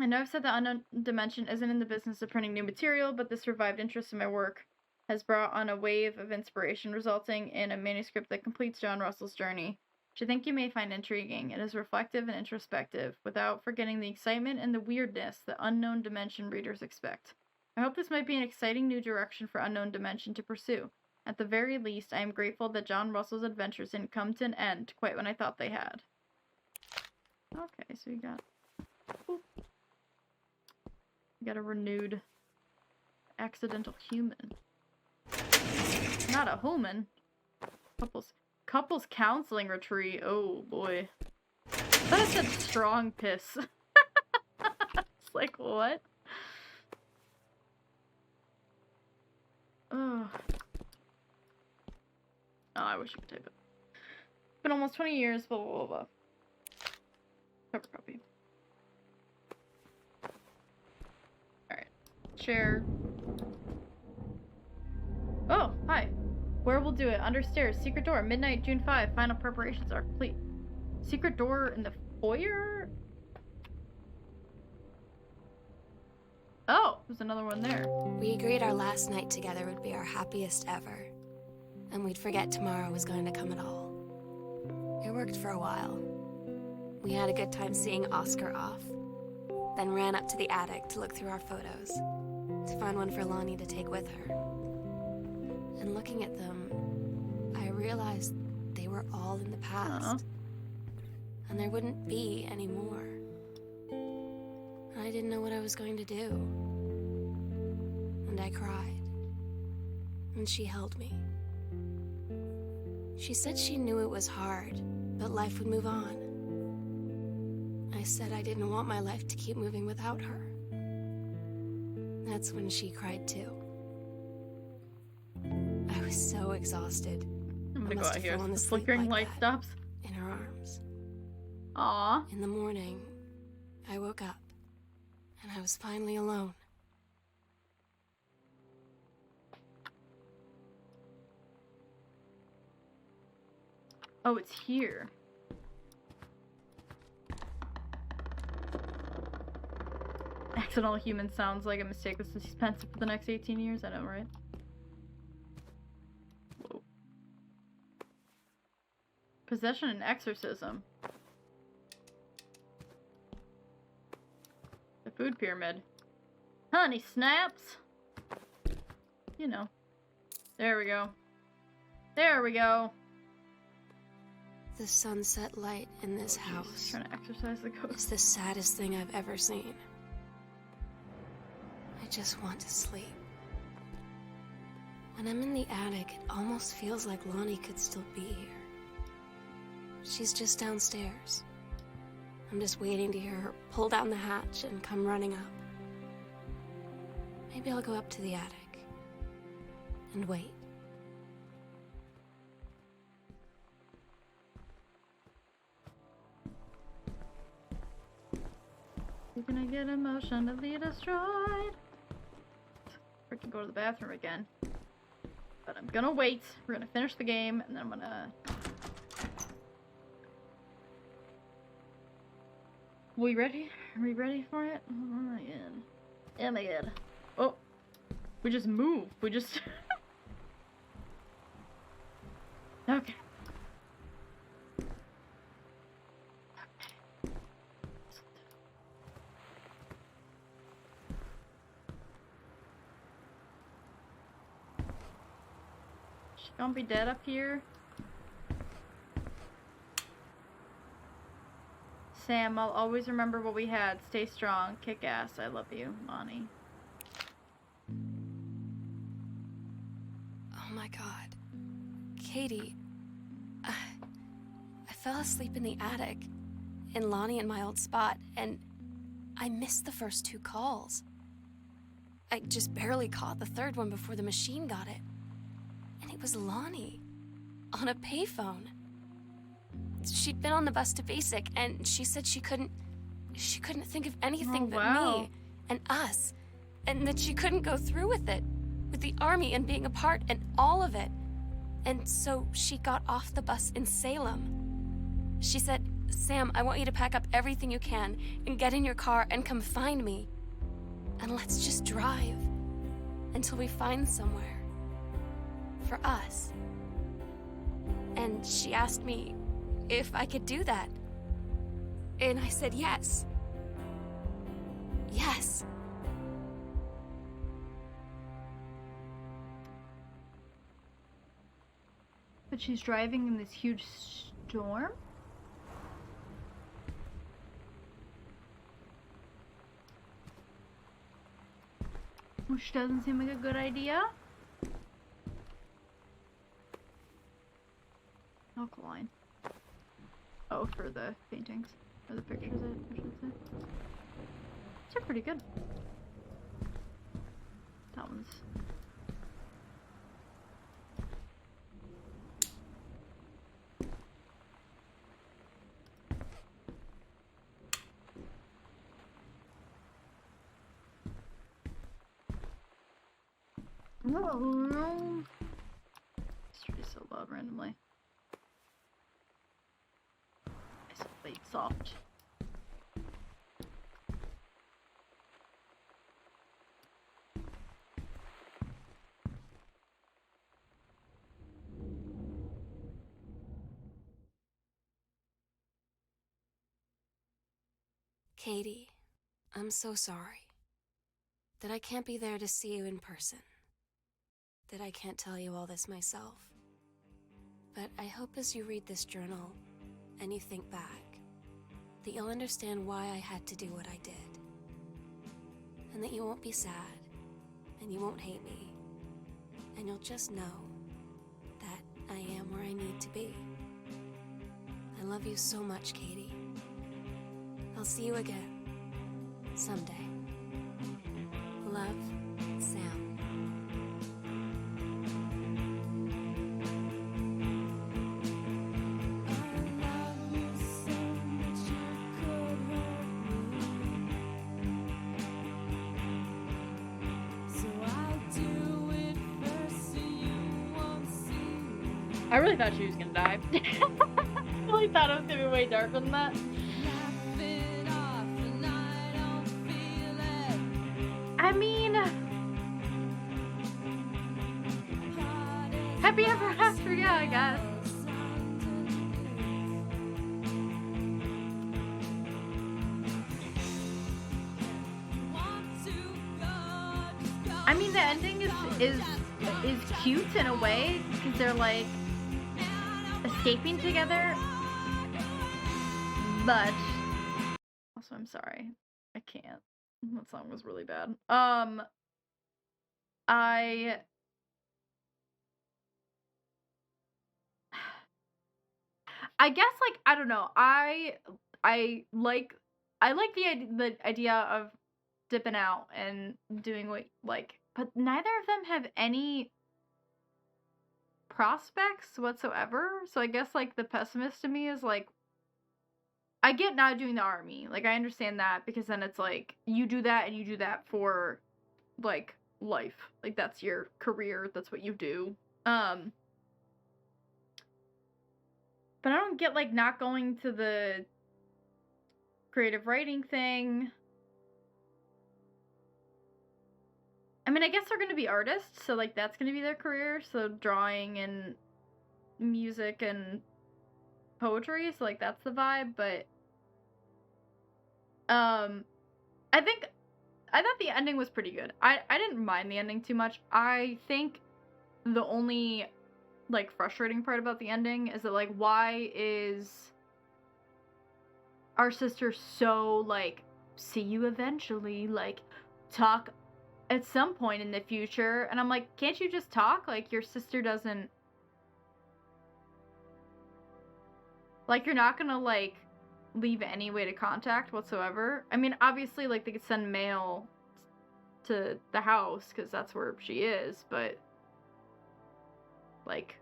I know I've said that Unknown Dimension isn't in the business of printing new material, but this revived interest in my work has brought on a wave of inspiration, resulting in a manuscript that completes John Russell's journey, which I think you may find intriguing. It is reflective and introspective, without forgetting the excitement and the weirdness that Unknown Dimension readers expect. I hope this might be an exciting new direction for Unknown Dimension to pursue. At the very least, I am grateful that John Russell's adventures didn't come to an end quite when I thought they had. Okay, so you got... Ooh. You got a renewed accidental human. Not a human. Couples counseling retreat. Oh boy. I thought it said strong piss. It's like, what? Oh. Oh, I wish you could type it. Been almost 20 years, blah, blah, blah, blah. Cover copy. Alright. Share. Oh, hi. Where we'll do it. Under stairs. Secret door. Midnight, June 5. Final preparations are complete. Secret door in the foyer? Oh, there's another one there. We agreed our last night together would be our happiest ever. And we'd forget tomorrow was going to come at all. It worked for a while. We had a good time seeing Oscar off, then ran up to the attic to look through our photos, to find one for Lonnie to take with her. And looking at them, I realized they were all in the past. And there wouldn't be any more. I didn't know what I was going to do. And I cried. And she held me. She said she knew it was hard, but life would move on. I said I didn't want my life to keep moving without her. That's when she cried too. I was so exhausted. I'm gonna go out here. The asleep flickering like light that, stops. in her arms. Aww. In the morning, I woke up, and I was finally alone. Oh, it's here. Accidental human sounds like a mistake with suspense for the next 18 years. I know, right? Whoa. Possession and exorcism. The food pyramid. Honey snaps. You know. There we go. There we go. The sunset light in this house Trying to exercise the ghost. is the saddest thing I've ever seen. I just want to sleep. When I'm in the attic, it almost feels like Lonnie could still be here. She's just downstairs. I'm just waiting to hear her pull down the hatch and come running up. Maybe I'll go up to the attic and wait. You're gonna get emotionally destroyed. I can go to the bathroom again. But I'm gonna wait. We're gonna finish the game, and then I'm gonna... We ready? Are we ready for it? Oh my god. Oh my god. Oh. We just moved. We just... Okay. She gonna be dead up here? Sam, I'll always remember what we had. Stay strong. Kick ass. I love you, Lonnie. Oh my god. Katie. I fell asleep in the attic, in Lonnie and my old spot, and I missed the first 2 calls. I just barely caught the third one before the machine got it. And it was Lonnie, on a payphone. She'd been on the bus to Basic, and she said she couldn't think of anything but me and us, and that she couldn't go through with it, with the army and being apart and all of it. And so she got off the bus in Salem. She said, Sam, I want you to pack up everything you can and get in your car and come find me. And let's just drive until we find somewhere for us. And she asked me if I could do that. And I said yes. Yes. But she's driving in this huge storm? Which doesn't seem like a good idea. Alkaline. Oh, for the paintings. Or the pictures, I should say. These are pretty good. That one's... No. It's really so loud randomly. Nice light soft. Katie, I'm so sorry that I can't be there to see you in person, that I can't tell you all this myself. But I hope as you read this journal and you think back, that you'll understand why I had to do what I did. And that you won't be sad, and you won't hate me, and you'll just know that I am where I need to be. I love you so much, Katie. I'll see you again, someday. Love, Sam. I really thought she was gonna die. I really thought it was gonna be way darker than that. I mean, happy ever after, yeah, I guess. I mean, the ending is cute in a way because they're like escaping together, but also I'm sorry, I can't. That song was really bad. I guess, like, I don't know. I like the idea of dipping out and doing what, like, but neither of them have any prospects whatsoever. So I guess, like, the pessimist to me is like, I get not doing the army. Like, I understand that because then it's like you do that and you do that for, like, life. Like, that's your career. That's what you do. But I don't get, like, not going to the creative writing thing. I mean, I guess they're going to be artists, so, like, that's going to be their career. So, drawing and music and poetry, so, like, that's the vibe. But, I thought the ending was pretty good. I didn't mind the ending too much. I think the only, like, frustrating part about the ending is that, like, why is our sister so, like, see you eventually, like, talk at some point in the future, and I'm like, can't you just talk? Like, your sister doesn't, like, you're not gonna, like, leave any way to contact whatsoever. I mean, obviously, like, they could send mail to the house, because that's where she is, but, like,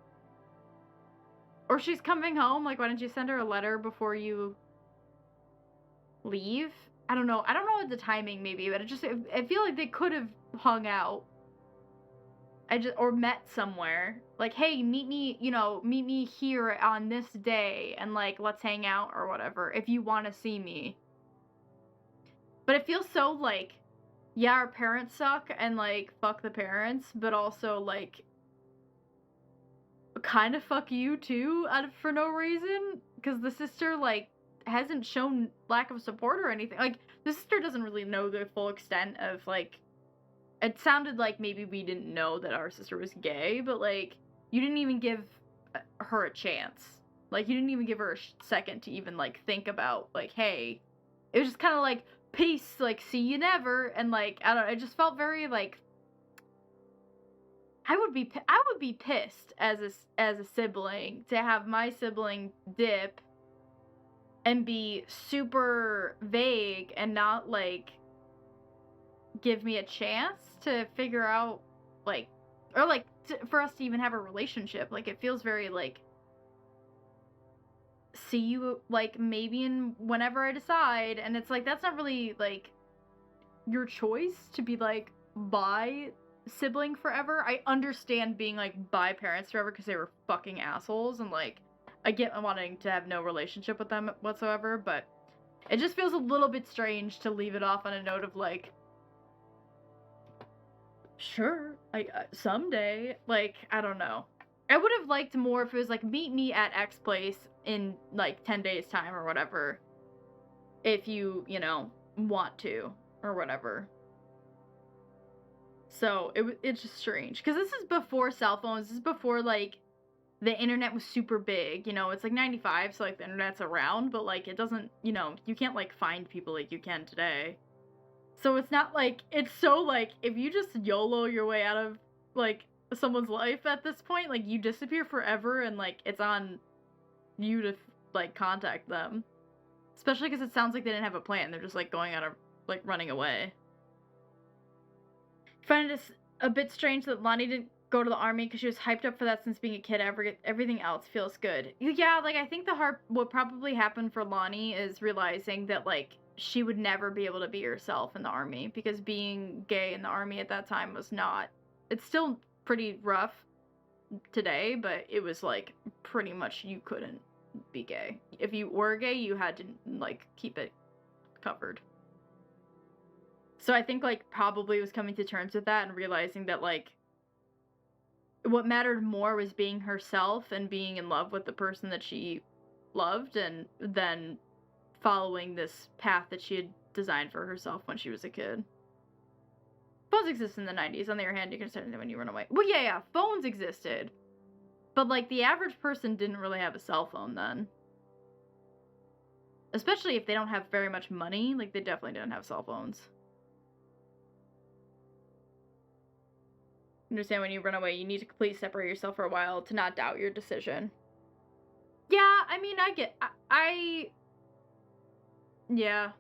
or she's coming home, like, why don't you send her a letter before you leave? I don't know what the timing maybe, but I feel like they could have hung out. Or met somewhere. Like, hey, meet me here on this day, and, like, let's hang out or whatever, if you want to see me. But it feels so, like, yeah, our parents suck, and, like, fuck the parents, but also, like, kind of fuck you, too, for no reason, because the sister, like, hasn't shown lack of support or anything. Like, the sister doesn't really know the full extent of, like, it sounded like maybe we didn't know that our sister was gay, but, like, you didn't even give her a chance. Like, you didn't even give her a second to even, like, think about, like, hey. It was just kind of like, peace, like, see you never, and, like, I don't know, it just felt very, like, I would be pissed as a sibling to have my sibling dip and be super vague and not, like, give me a chance to figure out, like, or, like, for us to even have a relationship. Like, it feels very, like, see you, like, maybe in whenever I decide, and it's like, that's not really, like, your choice to be, like, by sibling forever. I understand being, like, by parents forever because they were fucking assholes, and, like, I get wanting to have no relationship with them whatsoever, but it just feels a little bit strange to leave it off on a note of, like, sure, I someday, like, I don't know. I would have liked more if it was like, meet me at X place in, like, 10 days time or whatever, if you know, want to, or whatever. So, it's just strange, because this is before cell phones, this is before, like, the internet was super big, you know, it's, like, 95, so, like, the internet's around, but, like, it doesn't, you know, you can't, like, find people like you can today. So it's not like, it's so, like, if you just YOLO your way out of, like, someone's life at this point, like, you disappear forever, and, like, it's on you to, like, contact them. Especially because it sounds like they didn't have a plan, they're just, like, going out of, like, running away. I find it a bit strange that Lonnie didn't go to the army because she was hyped up for that since being a kid. Everything else feels good. Yeah, like, I think what probably happened for Lonnie is realizing that, like, she would never be able to be herself in the army, because being gay in the army at that time was not, it's still pretty rough today, but it was, like, pretty much you couldn't be gay. If you were gay, you had to, like, keep it covered. So I think, like, probably was coming to terms with that and realizing that, like, what mattered more was being herself and being in love with the person that she loved, and then following this path that she had designed for herself when she was a kid. Phones existed in the 90s. On the other hand, you can start them when you run away. Well, yeah, phones existed. But, like, the average person didn't really have a cell phone then. Especially if they don't have very much money. Like, they definitely didn't have cell phones. Understand when you run away, you need to completely separate yourself for a while to not doubt your decision. Yeah, I mean, yeah.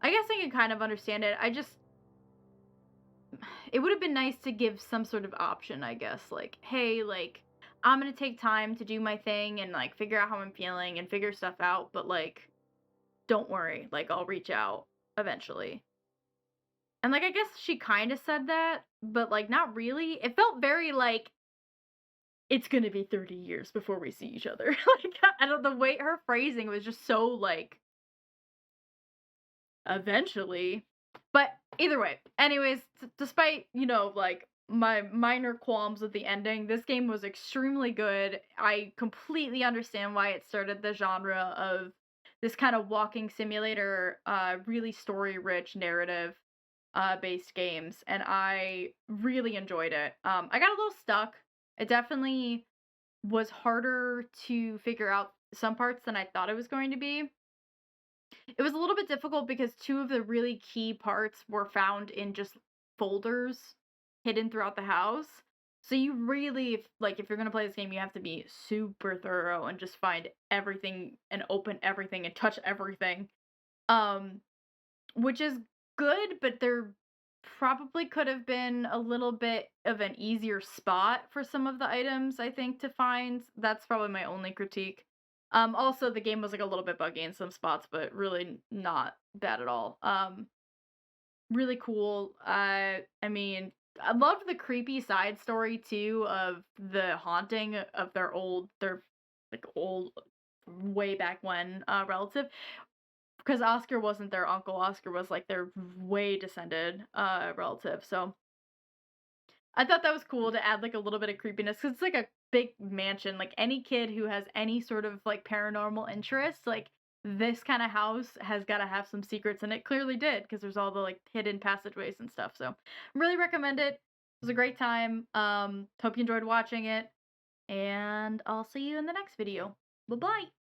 I guess I can kind of understand it. It would have been nice to give some sort of option, I guess. Like, hey, like, I'm gonna take time to do my thing and, like, figure out how I'm feeling and figure stuff out, but, like, don't worry. Like, I'll reach out eventually. And, like, I guess she kind of said that, but, like, not really. It felt very, like, it's gonna be 30 years before we see each other. Like, I don't, the way her phrasing was just so, like, eventually. But either way, anyways, despite, you know, like my minor qualms with the ending, this game was extremely good. I completely understand why it started the genre of this kind of walking simulator, really story rich narrative based games, and I really enjoyed it. I got a little stuck. It definitely was harder to figure out some parts than I thought it was going to be. It was a little bit difficult because two of the really key parts were found in just folders hidden throughout the house. So you really, if you're gonna play this game, you have to be super thorough and just find everything and open everything and touch everything. Um, which is good, but there probably could have been a little bit of an easier spot for some of the items, I think, to find. That's probably my only critique. Also the game was like a little bit buggy in some spots, but really not bad at all. Really cool. I mean, I loved the creepy side story too of the haunting of their like old way back when relative, because Oscar wasn't their uncle. Oscar was like their way descended relative. So I thought that was cool to add like a little bit of creepiness because it's like a big mansion. Like any kid who has any sort of like paranormal interest, like this kind of house has got to have some secrets, and it clearly did because there's all the like hidden passageways and stuff. So really recommend it. It was a great time. Hope you enjoyed watching it, and I'll see you in the next video. Bye bye.